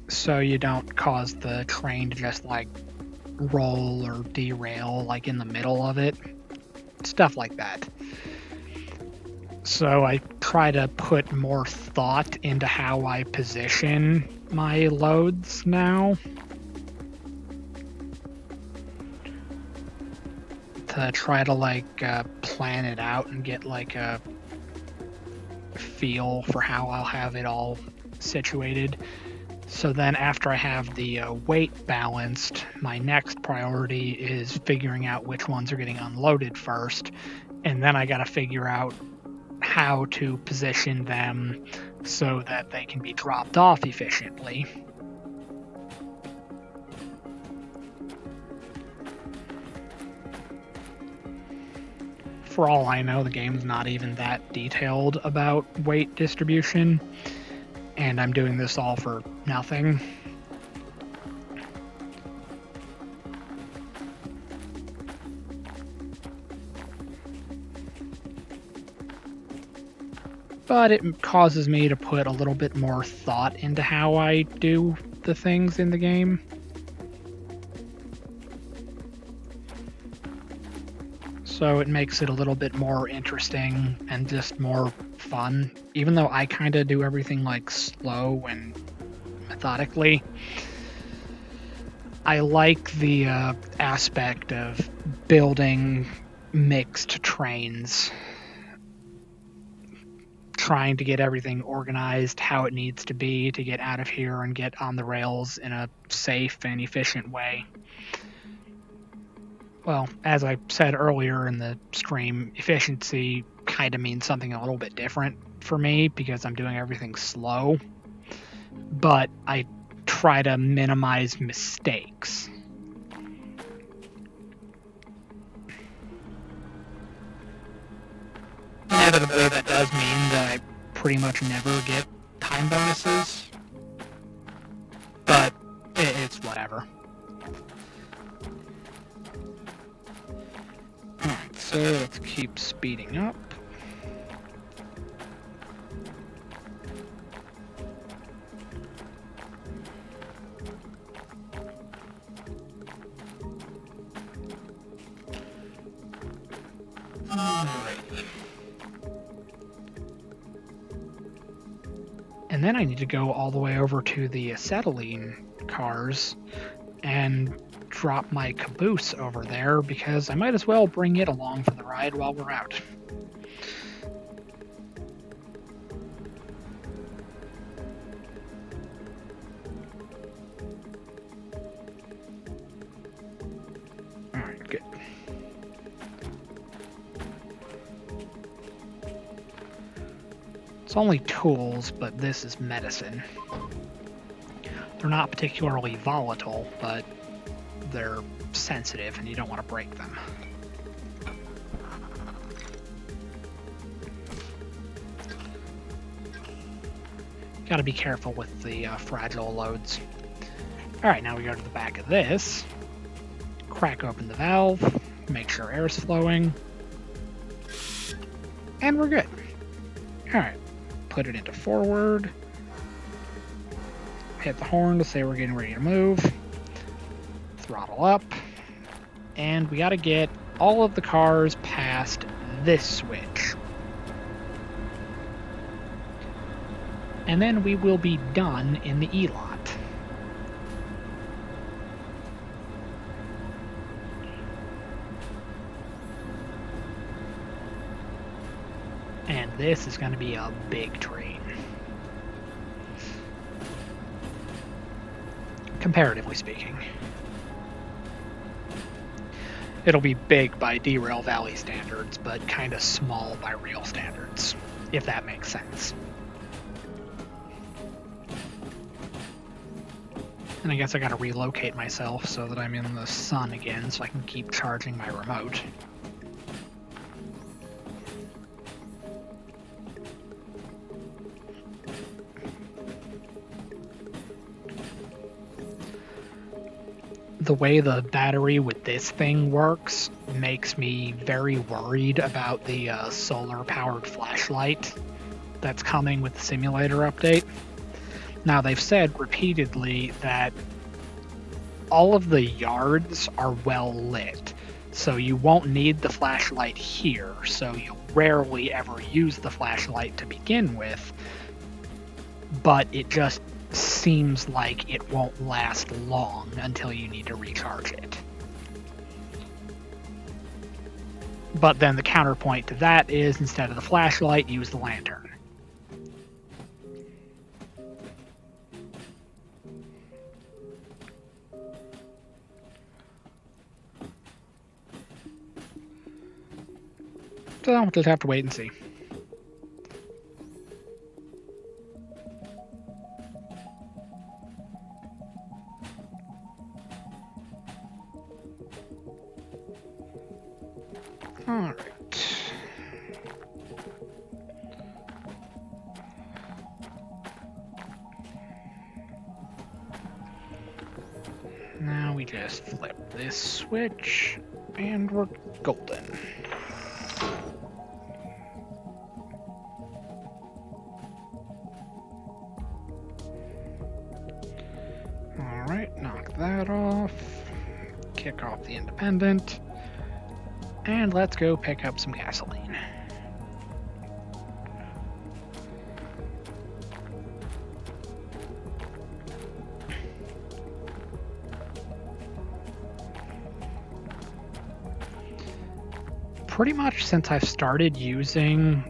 So you don't cause the train to just like roll or derail like in the middle of it. Stuff like that. So I try to put more thought into how I position my loads now. To try to like plan it out and get like a feel for how I'll have it all situated. So then after I have the weight balanced, my next priority is figuring out which ones are getting unloaded first, and then I gotta figure out how to position them so that they can be dropped off efficiently. For all I know, the game's not even that detailed about weight distribution, and I'm doing this all for nothing. But it causes me to put a little bit more thought into how I do the things in the game. So it makes it a little bit more interesting and just more fun, even though I kind of do everything like slow and methodically. I like the aspect of building mixed trains, trying to get everything organized how it needs to be to get out of here and get on the rails in a safe and efficient way. Well, as I said earlier in the stream, efficiency kind of means something a little bit different for me because I'm doing everything slow, but I try to minimize mistakes. Inevitably, that does mean that I pretty much never get time bonuses, but it's whatever. Alright, so let's keep speeding up. And then I need to go all the way over to the acetylene cars and drop my caboose over there because I might as well bring it along for the ride while we're out. Alright, good. It's only tools, but this is medicine. They're not particularly volatile, but they're sensitive and you don't want to break them. Gotta be careful with the fragile loads. Alright, now we go to the back of this. Crack open the valve, make sure air's flowing, and we're good. Alright, put it into forward, hit the horn to say we're getting ready to move, throttle up, and we gotta get all of the cars past this switch. And then we will be done in the E-lot. And this is going to be a big train. Comparatively speaking. It'll be big by Derail Valley standards, but kind of small by real standards, if that makes sense. And I guess I gotta relocate myself so that I'm in the sun again so I can keep charging my remote. The way the battery with this thing works makes me very worried about the solar-powered flashlight that's coming with the simulator update. Now, they've said repeatedly that all of the yards are well lit, so you won't need the flashlight here, so you'll rarely ever use the flashlight to begin with, but it just seems like it won't last long until you need to recharge it. But then the counterpoint to that is, instead of the flashlight, use the lantern. So we'll just have to wait and see. Alright. Now we just flip this switch, and we're golden. Alright, knock that off. Kick off the independent. And let's go pick up some gasoline. pretty much since I've started using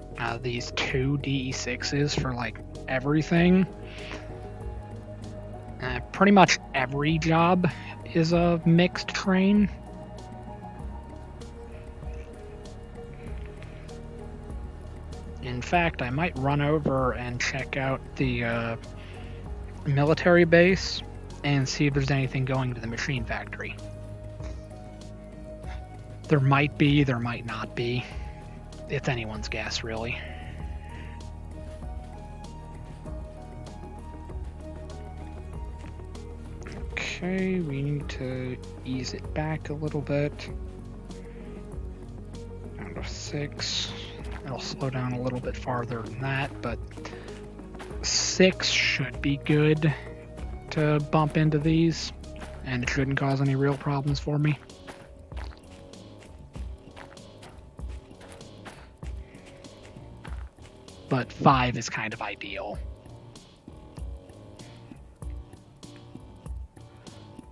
these two DE6s for like everything, pretty much every job is a mixed train. In fact, I might run over and check out the military base and see if there's anything going to the machine factory. There might be, there might not be. It's anyone's guess, really. Okay, we need to ease it back a little bit. Down to 6. It'll slow down a little bit farther than that, but 6 should be good to bump into these, and it shouldn't cause any real problems for me. But 5 is kind of ideal.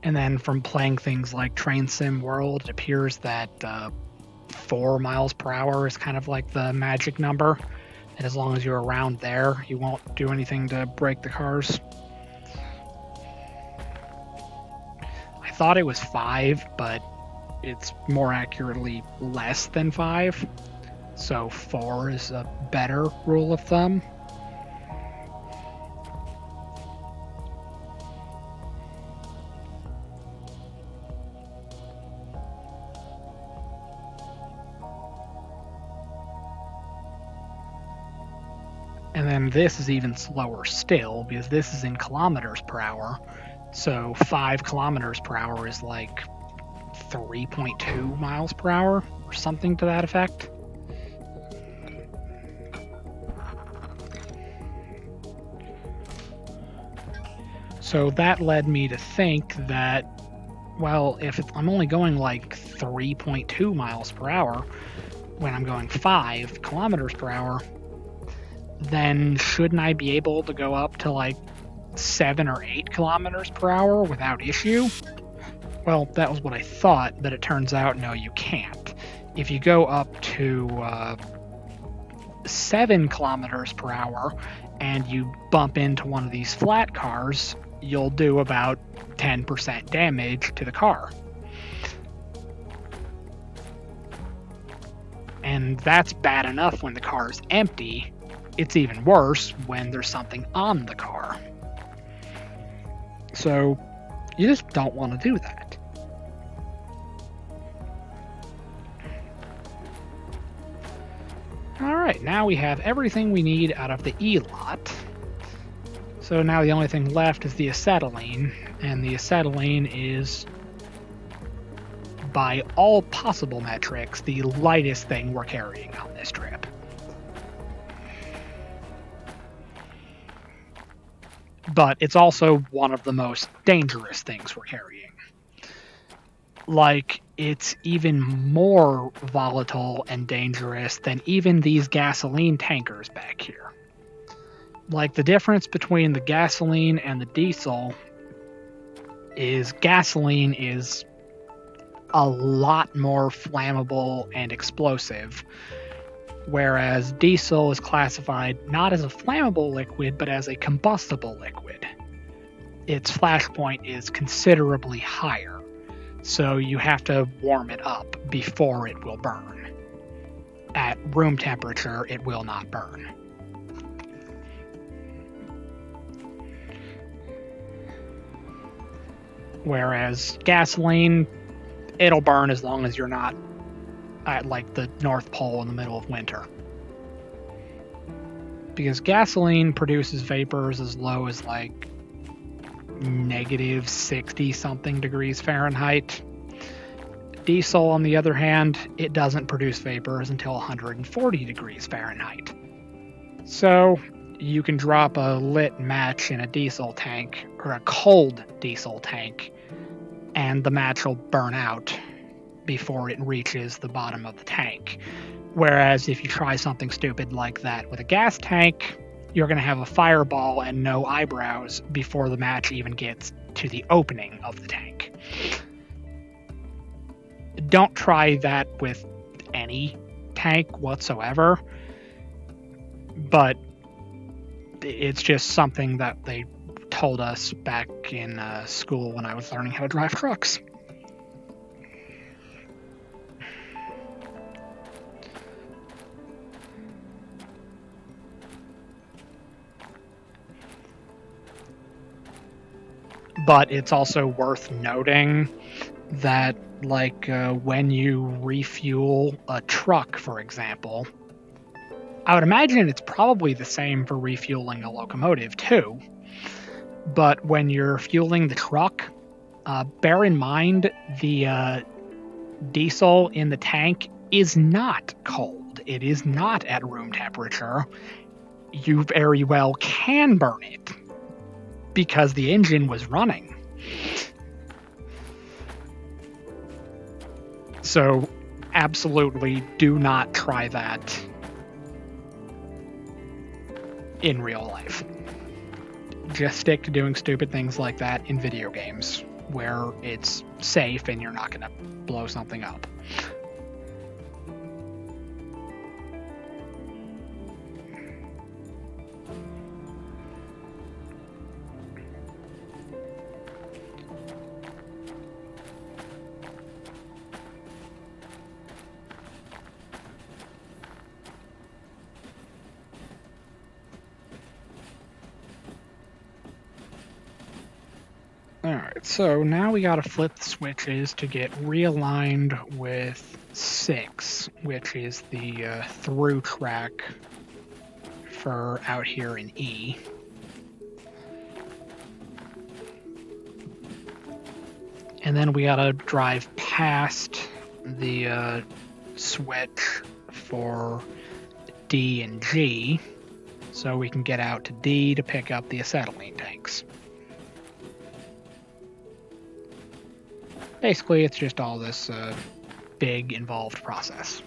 And then from playing things like Train Sim World, it appears that 4 miles per hour is kind of like the magic number. And as long as you're around there, you won't do anything to break the cars. I thought it was 5, but it's more accurately less than 5. So 4 is a better rule of thumb. And then this is even slower still, because this is in kilometers per hour. So 5 kilometers per hour is like 3.2 miles per hour, or something to that effect. So that led me to think that, well, if I'm only going like 3.2 miles per hour when I'm going 5 kilometers per hour, then shouldn't I be able to go up to like 7 or 8 kilometers per hour without issue? Well, that was what I thought, but it turns out, no, you can't. If you go up to 7 kilometers per hour and you bump into one of these flat cars, you'll do about 10% damage to the car. And that's bad enough when the car is empty. It's even worse when there's something on the car. So you just don't want to do that. Alright, now we have everything we need out of the E-lot. So now the only thing left is the acetylene, and the acetylene is, by all possible metrics, the lightest thing we're carrying on this trip. But it's also one of the most dangerous things we're carrying. Like, it's even more volatile and dangerous than even these gasoline tankers back here. Like, the difference between the gasoline and the diesel is gasoline is a lot more flammable and explosive, whereas diesel is classified not as a flammable liquid, but as a combustible liquid. Its flash point is considerably higher, so you have to warm it up before it will burn. At room temperature, it will not burn. Whereas gasoline, it'll burn as long as you're not at like the North Pole in the middle of winter. Because gasoline produces vapors as low as like negative 60 something degrees Fahrenheit. Diesel, on the other hand, it doesn't produce vapors until 140 degrees Fahrenheit. So you can drop a lit match in a diesel tank, or a cold diesel tank, and the match will burn out before it reaches the bottom of the tank. Whereas if you try something stupid like that with a gas tank, you're going to have a fireball and no eyebrows before the match even gets to the opening of the tank. Don't try that with any tank whatsoever, but it's just something that they told us back in school when I was learning how to drive trucks. But it's also worth noting that, like, when you refuel a truck, for example, I would imagine it's probably the same for refueling a locomotive too. But when you're fueling the truck, bear in mind the diesel in the tank is not cold. It is not at room temperature. You very well can burn it because the engine was running. So absolutely do not try that in real life. Just stick to doing stupid things like that in video games where it's safe and you're not going to blow something up. Alright, so now we gotta flip the switches to get realigned with 6, which is the through track for out here in E. And then we gotta drive past the switch for D and G, so we can get out to D to pick up the acetylene tanks. Basically, it's just all this big, involved process.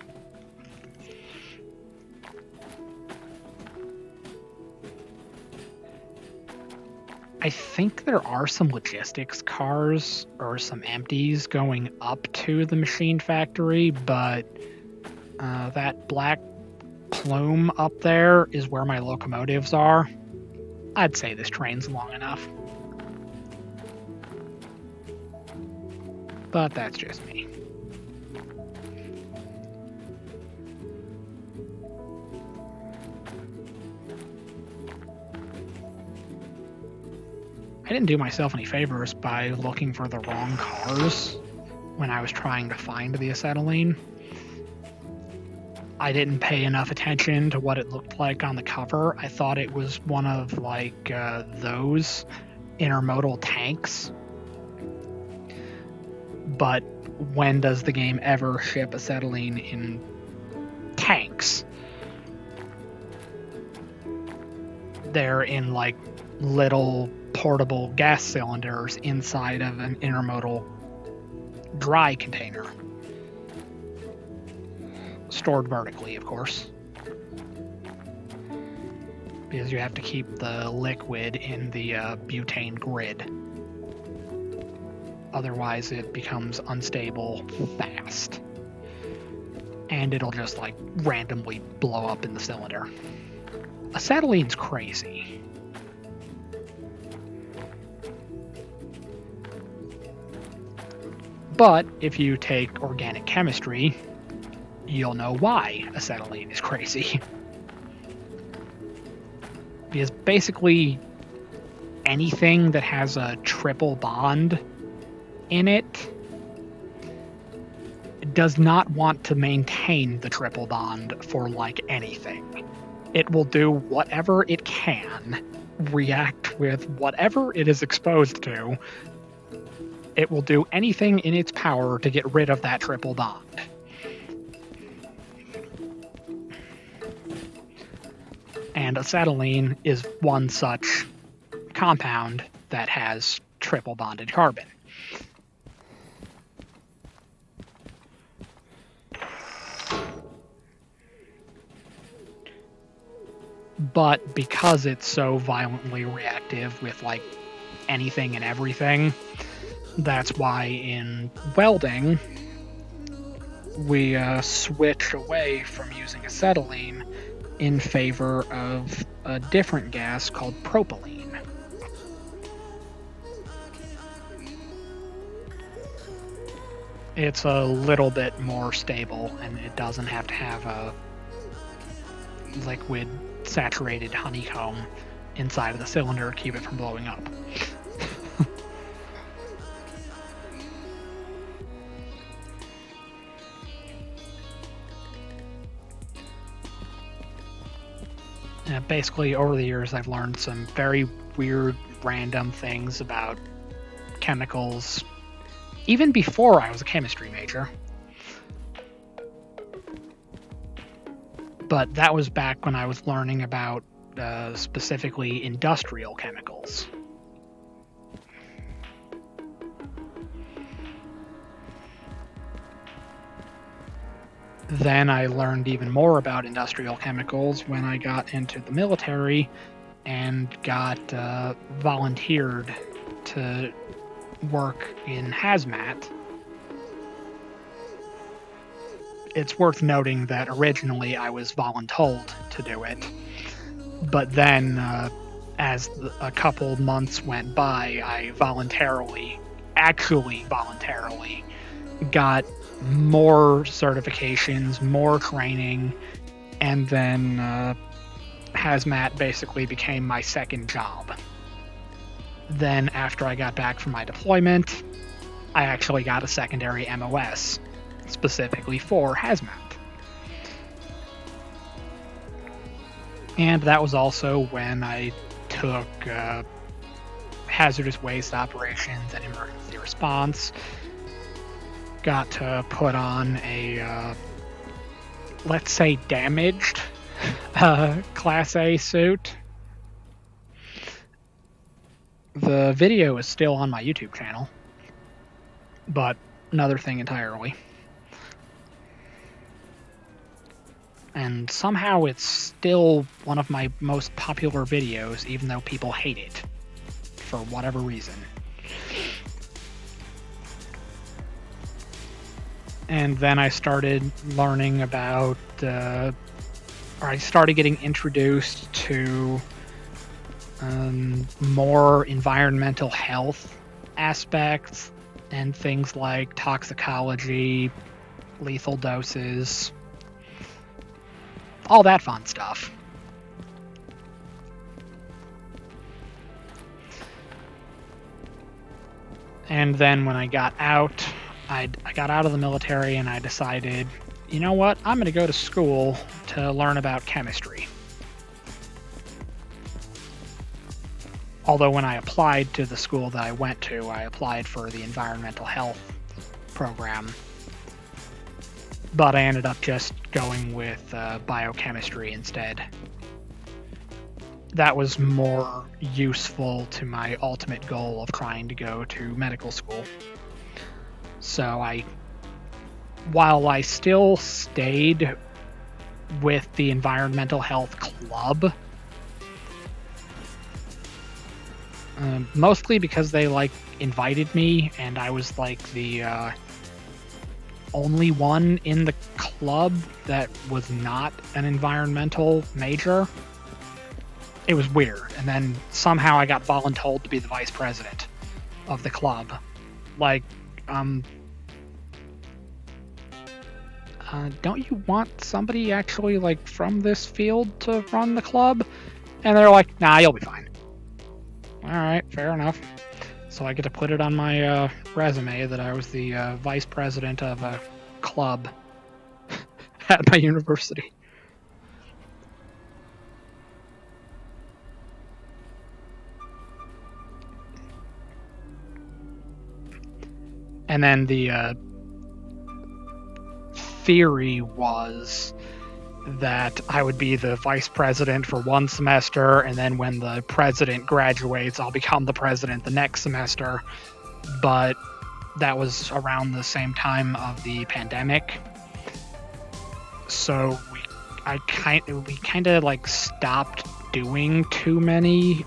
I think there are some logistics cars or some empties going up to the machine factory, but that black plume up there is where my locomotives are. I'd say this train's long enough. But that's just me. I didn't do myself any favors by looking for the wrong cars when I was trying to find the acetylene. I didn't pay enough attention to what it looked like on the cover. I thought it was one of, like, those intermodal tanks. But when does the game ever ship acetylene in tanks? They're in, like, little portable gas cylinders inside of an intermodal dry container. Stored vertically, of course. Because you have to keep the liquid in the butane grid. Otherwise, it becomes unstable fast. And it'll just, like, randomly blow up in the cylinder. Acetylene's crazy. But if you take organic chemistry, you'll know why acetylene is crazy. Because basically anything that has a triple bond in it does not want to maintain the triple bond for, like, anything. It will do whatever it can, react with whatever it is exposed to. It will do anything in its power to get rid of that triple bond. And acetylene is one such compound that has triple bonded carbon. But because it's so violently reactive with, like, anything and everything, that's why in welding, we switched away from using acetylene in favor of a different gas called propylene. It's a little bit more stable, and it doesn't have to have a liquid saturated honeycomb inside of the cylinder to keep it from blowing up. Basically, over the years, I've learned some very weird, random things about chemicals, even before I was a chemistry major. But that was back when I was learning about specifically industrial chemicals. Then I learned even more about industrial chemicals when I got into the military and got volunteered to work in hazmat. It's worth noting that originally I was voluntold to do it, but then as a couple months went by, I actually voluntarily, got more certifications, more training, and then hazmat basically became my second job. Then after I got back from my deployment, I actually got a secondary MOS, specifically for hazmat. And that was also when I took hazardous waste operations and emergency response. Got to put on a, let's say, damaged Class A suit. The video is still on my YouTube channel, but another thing entirely. And somehow it's still one of my most popular videos, even though people hate it, for whatever reason. And then I started learning about, or I started getting introduced to more environmental health aspects and things like toxicology, lethal doses, all that fun stuff. And then when I got out, I got out of the military and I decided, you know what, I'm going to go to school to learn about chemistry. Although when I applied to the school that I went to, I applied for the environmental health program. But I ended up just going with biochemistry instead. That was more useful to my ultimate goal of trying to go to medical school. So while I still stayed with the environmental health club, mostly because they invited me and I was the only one in the club that was not an environmental major. It was weird. And then somehow I got voluntold to be the vice president of the club. Don't you want somebody actually from this field to run the club? And they're like, nah, you'll be fine. All right, fair enough. So I get to put it on my resume that I was the vice president of a club at my university. And then the theory was that I would be the vice president for one semester, and then when the president graduates, I'll become the president the next semester. But that was around the same time of the pandemic, so we kind of stopped doing too many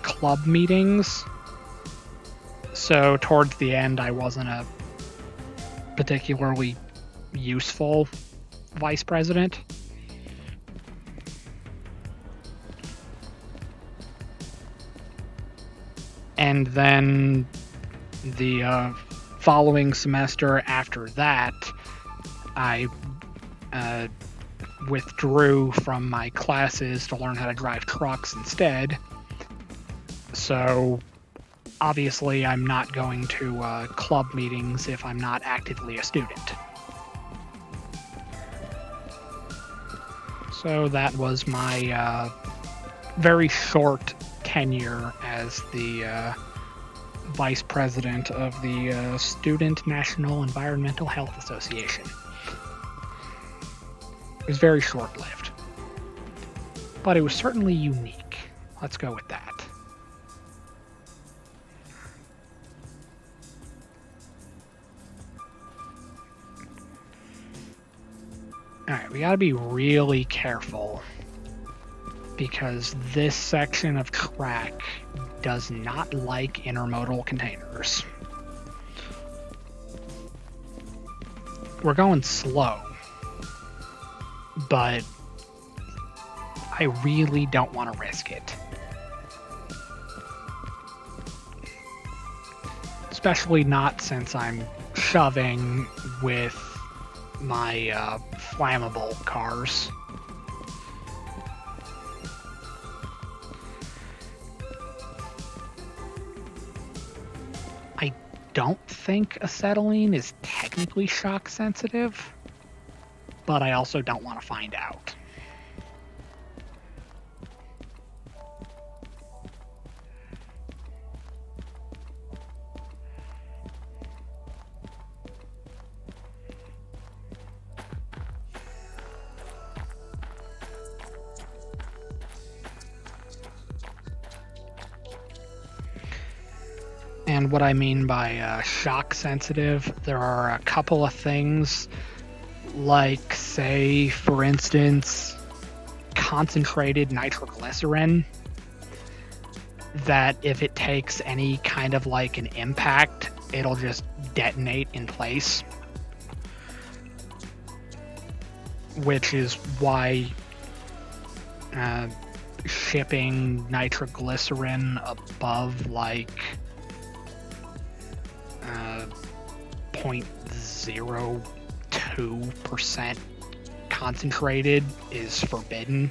club meetings. So towards the end, I wasn't a particularly useful vice president. And then the following semester after that, I withdrew from my classes to learn how to drive trucks instead. So obviously I'm not going to club meetings if I'm not actively a student. So that was my very short tenure as the vice president of the Student National Environmental Health Association. It was very short-lived, but it was certainly unique. Let's go with that. Alright, we gotta be really careful because this section of track does not like intermodal containers. We're going slow, but I really don't want to risk it. Especially not since I'm shoving with my flammable cars. I don't think acetylene is technically shock sensitive, but I also don't want to find out. And what I mean by shock sensitive, there are a couple of things, like, say, for instance, concentrated nitroglycerin, that if it takes any kind of like an impact, it'll just detonate in place. Which is why shipping nitroglycerin above like 0.02% concentrated is forbidden.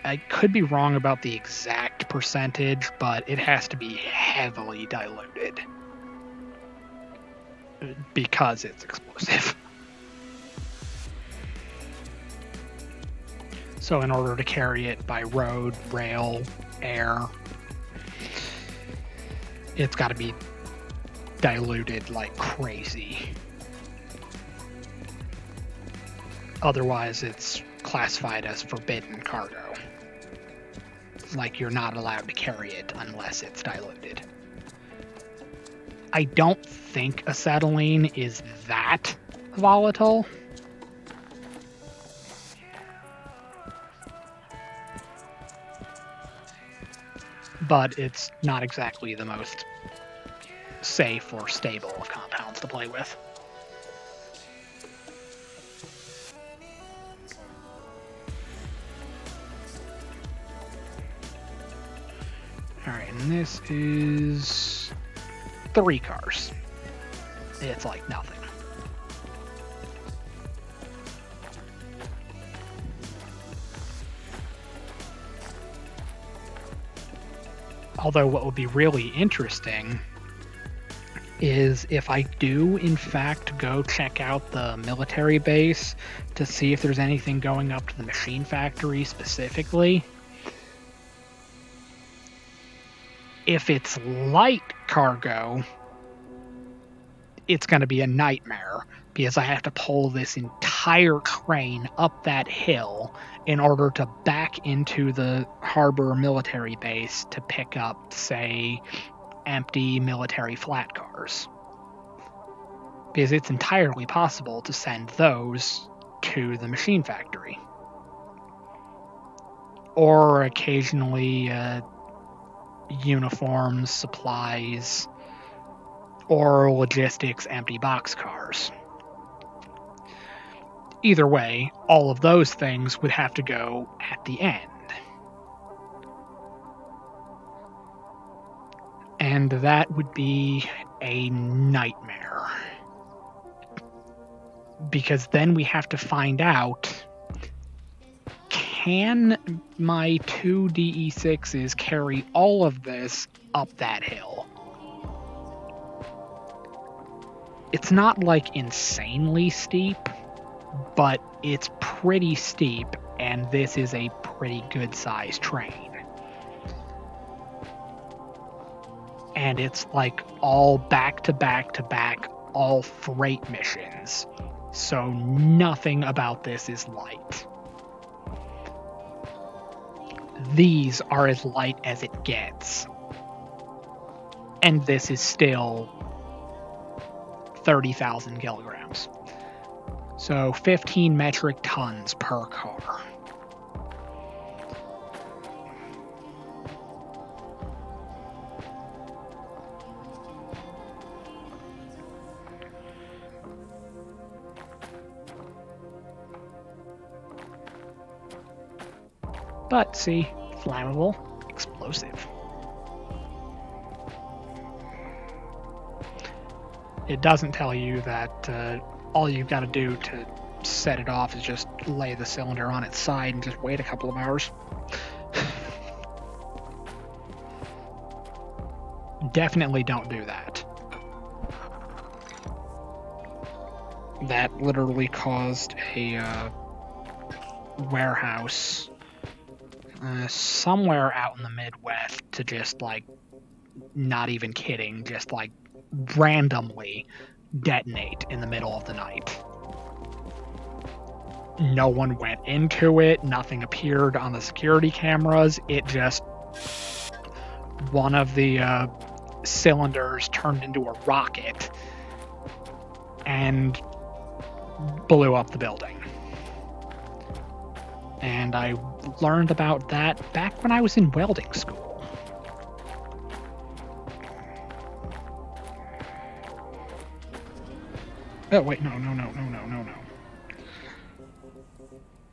I could be wrong about the exact percentage, but it has to be heavily diluted because it's explosive. So in order to carry it by road, rail, air, it's got to be diluted like crazy. Otherwise, it's classified as forbidden cargo. Like, you're not allowed to carry it unless it's diluted. I don't think acetylene is that volatile. But it's not exactly the most safe or stable of compounds to play with. Alright, and this is 3 cars. It's like nothing. Although what would be really interesting is if I do, in fact, go check out the military base to see if there's anything going up to the machine factory specifically. If it's light cargo, it's going to be a nightmare because I have to pull this entire train up that hill in order to back into the harbor military base to pick up, say, empty military flat cars. Because it's entirely possible to send those to the machine factory. Or occasionally uniforms, supplies, or logistics empty boxcars. Either way, all of those things would have to go at the end. And that would be a nightmare. Because then we have to find out, can my 2 DE6s carry all of this up that hill? It's not like insanely steep, but it's pretty steep, and this is a pretty good sized train. And it's like all back to back to back, all freight missions. So nothing about this is light. These are as light as it gets. And this is still 30,000 kilograms. So 15 metric tons per car. But see, flammable, explosive. It doesn't tell you that all you've got to do to set it off is just lay the cylinder on its side and just wait a couple of hours. Definitely don't do that. That literally caused a warehouse somewhere out in the Midwest to just, like, not even kidding, just like randomly detonate in the middle of the night. No one went into it, nothing appeared on the security cameras, it just, one of the cylinders turned into a rocket and blew up the building. And I learned about that back when I was in welding school. Oh, wait, no.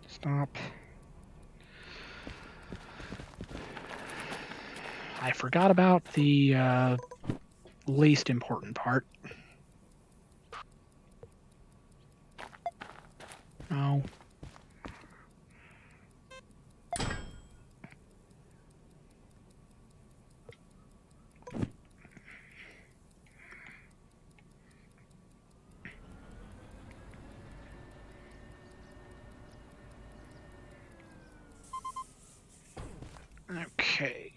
Stop. I forgot about the least important part. Oh. Okay.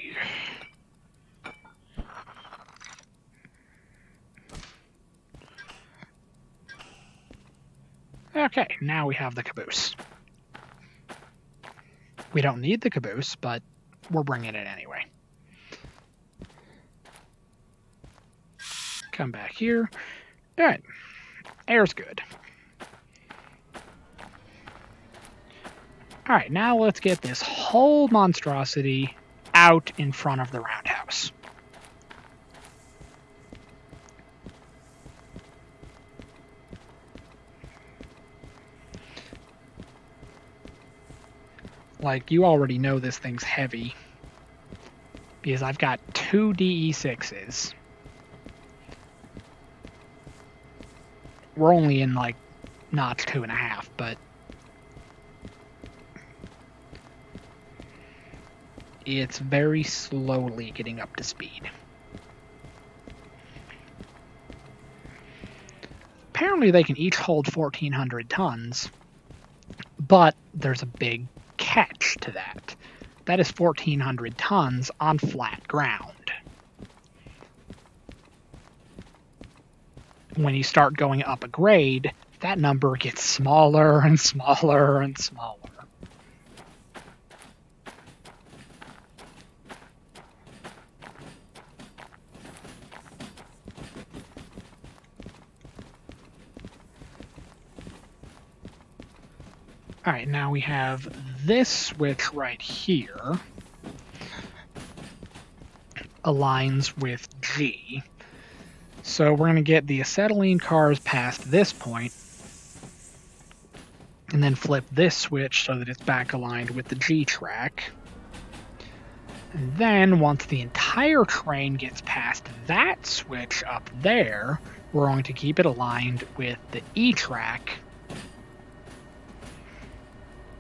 Okay, now we have the caboose. We don't need the caboose, but we're bringing it anyway. Come back here. All right, air's good. All right, now let's get this whole monstrosity out in front of the roundhouse. Like, you already know this thing's heavy, because I've got 2 DE6s. We're only in, like, notch 2.5, but it's very slowly getting up to speed. Apparently they can each hold 1,400 tons, but there's a big catch to that. That is 1,400 tons on flat ground. When you start going up a grade, that number gets smaller and smaller and smaller. Alright, now we have this switch right here aligns with G. So we're going to get the acetylene cars past this point, and then flip this switch so that it's back aligned with the G track. And then once the entire train gets past that switch up there, we're going to keep it aligned with the E track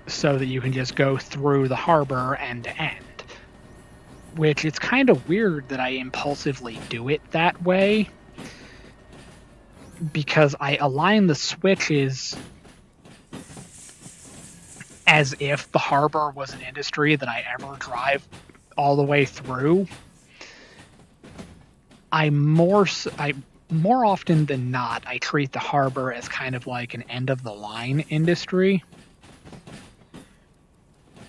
so that you can just go through the harbor end to end. Which it's kind of weird that I impulsively do it that way, because I align the switches as if the harbor was an industry that I ever drive all the way through. I more often than not, I treat the harbor as kind of like an end of the line industry,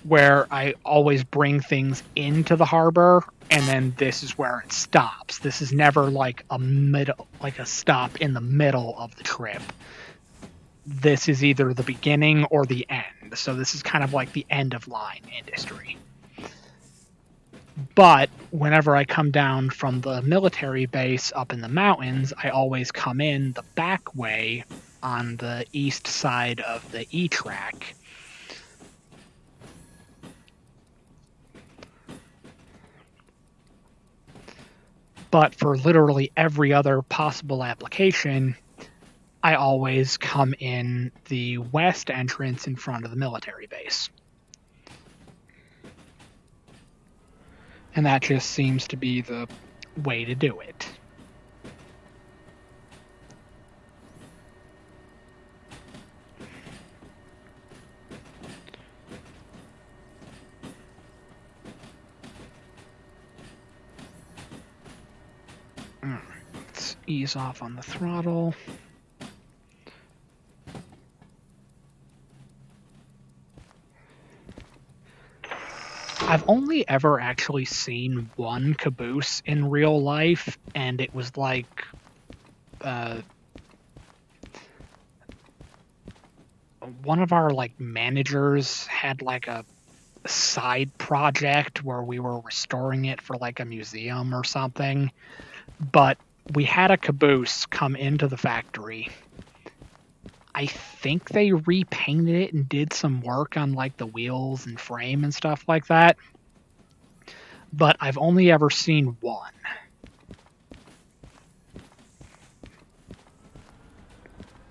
where I always bring things into the harbor and then this is where it stops. This is never like a stop in the middle of the trip. This is either the beginning or the end. So this is kind of like the end of line industry. But whenever I come down from the military base up in the mountains, I always come in the back way on the east side of the E track. But for literally every other possible application, I always come in the west entrance in front of the military base. And that just seems to be the way to do it. Let's ease off on the throttle. I've only ever actually seen one caboose in real life, and it was like one of our like managers had like a side project where we were restoring it for like a museum or something, but we had a caboose come into the factory. I think they repainted it and did some work on like the wheels and frame and stuff like that, but I've only ever seen one.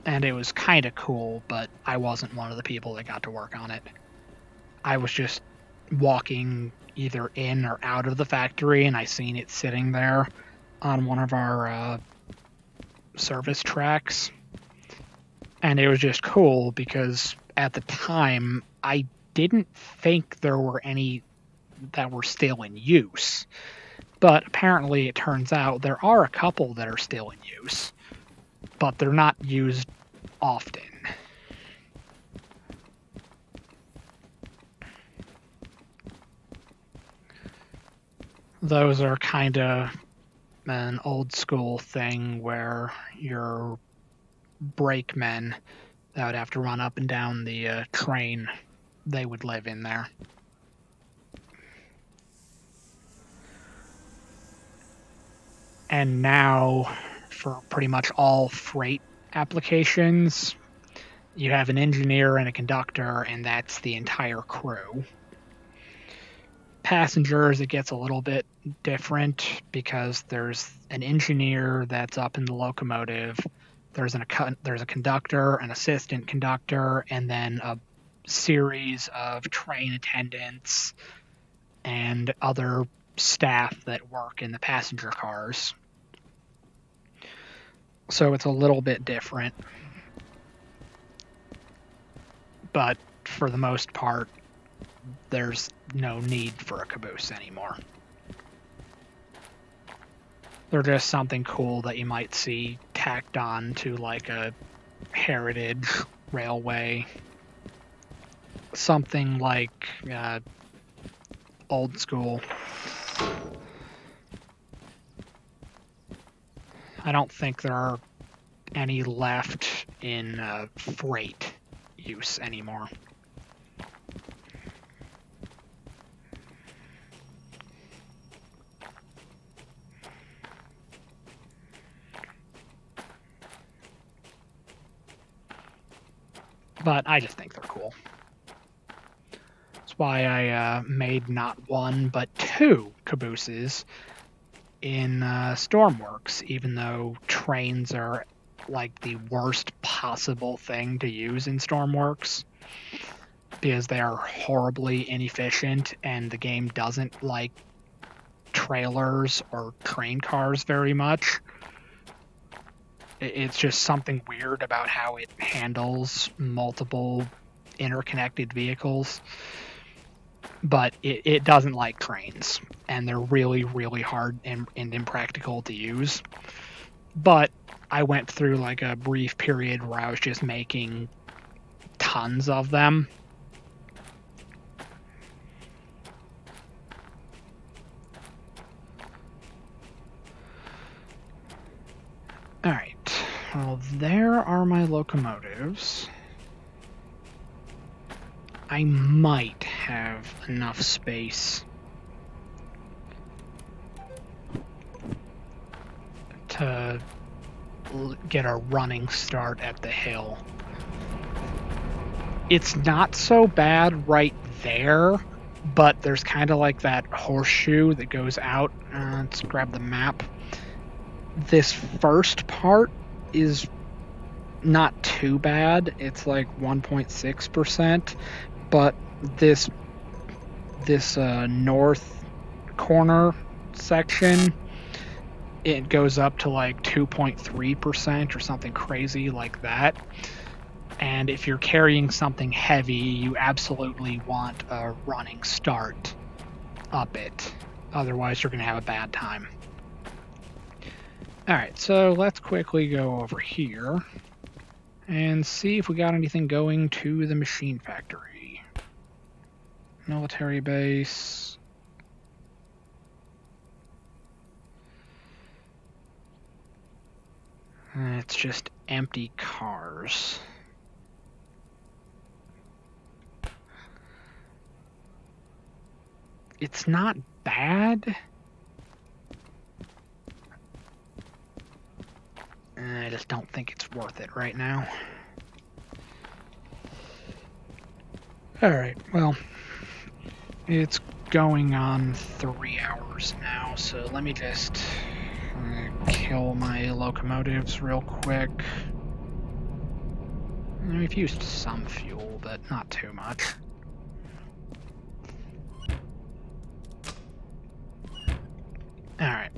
And it was kind of cool, but I wasn't one of the people that got to work on it. I was just walking either in or out of the factory, and I seen it sitting there on one of our service tracks. And it was just cool because at the time, I didn't think there were any that were still in use. But apparently, it turns out there are a couple that are still in use, but they're not used often. Those are kind of an old school thing where your brakemen that would have to run up and down the train, they would live in there. And now, for pretty much all freight applications, you have an engineer and a conductor, and that's the entire crew. Passengers, it gets a little bit different because there's an engineer that's up in the locomotive, there's a conductor, an assistant conductor, and then a series of train attendants and other staff that work in the passenger cars. So it's a little bit different. But for the most part, there's no need for a caboose anymore. They're just something cool that you might see tacked on to like a heritage railway. Something like old school. I don't think there are any left in freight use anymore. but I just think they're cool. That's why I made not one, but two cabooses in Stormworks, even though trains are like the worst possible thing to use in Stormworks because they are horribly inefficient and the game doesn't like trailers or train cars very much. It's just something weird about how it handles multiple interconnected vehicles. But it doesn't like trains, and they're really, really hard and impractical to use. But I went through like a brief period where I was just making tons of them. Alright, well, there are my locomotives. I might have enough space to get a running start at the hill. It's not so bad right there, but there's kind of like that horseshoe that goes out. Let's grab the map. This first part is not too bad. It's like 1.6%, but this north corner section, it goes up to like 2.3% or something crazy like that. And if you're carrying something heavy, you absolutely want a running start up it. Otherwise, you're going to have a bad time. Alright, so let's quickly go over here and see if we got anything going to the machine factory. Military base. It's just empty cars. It's not bad. I just don't think it's worth it right now. Alright, well, it's going on 3 hours now, so let me just kill my locomotives real quick. We've used some fuel, but not too much. Alright.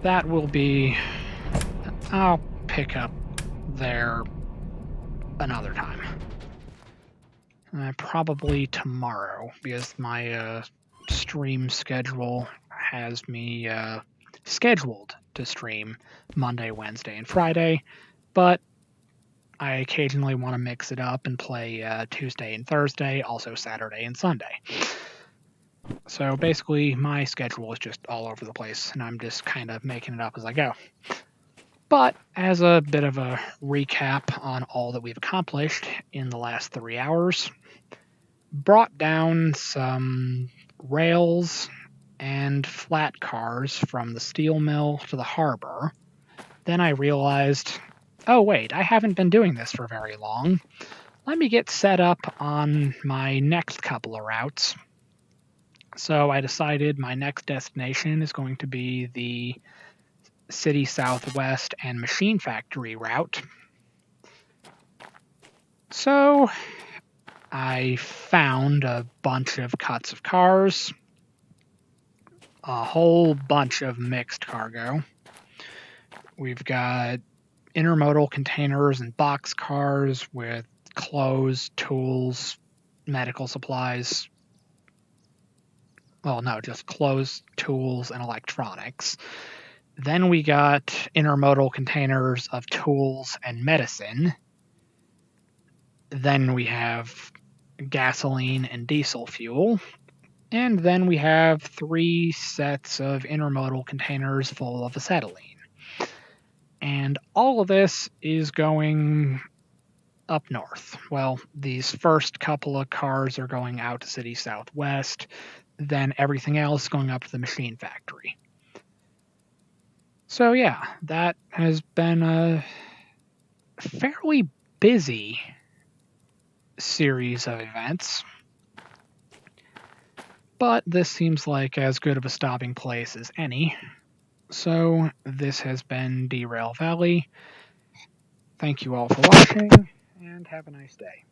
That will be... I'll pick up there another time. Probably tomorrow, because my stream schedule has me scheduled to stream Monday, Wednesday, and Friday, but I occasionally want to mix it up and play Tuesday and Thursday, also Saturday and Sunday. So basically, my schedule is just all over the place, and I'm just kind of making it up as I go. But as a bit of a recap on all that we've accomplished in the last 3 hours, brought down some rails and flat cars from the steel mill to the harbor. Then I realized, oh wait, I haven't been doing this for very long. Let me get set up on my next couple of routes. So I decided my next destination is going to be the City Southwest and Machine Factory route. So I found a bunch of cuts of cars, a whole bunch of mixed cargo. We've got intermodal containers and box cars with clothes, tools, medical supplies. Well, no, just clothes, tools, and electronics. Then we got intermodal containers of tools and medicine. Then we have gasoline and diesel fuel. And then we have 3 sets of intermodal containers full of acetylene. And all of this is going up north. Well, these first couple of cars are going out to City Southwest, then everything else going up to the machine factory. So yeah, that has been a fairly busy series of events, but this seems like as good of a stopping place as any. So this has been Derail Valley. Thank you all for watching, and have a nice day.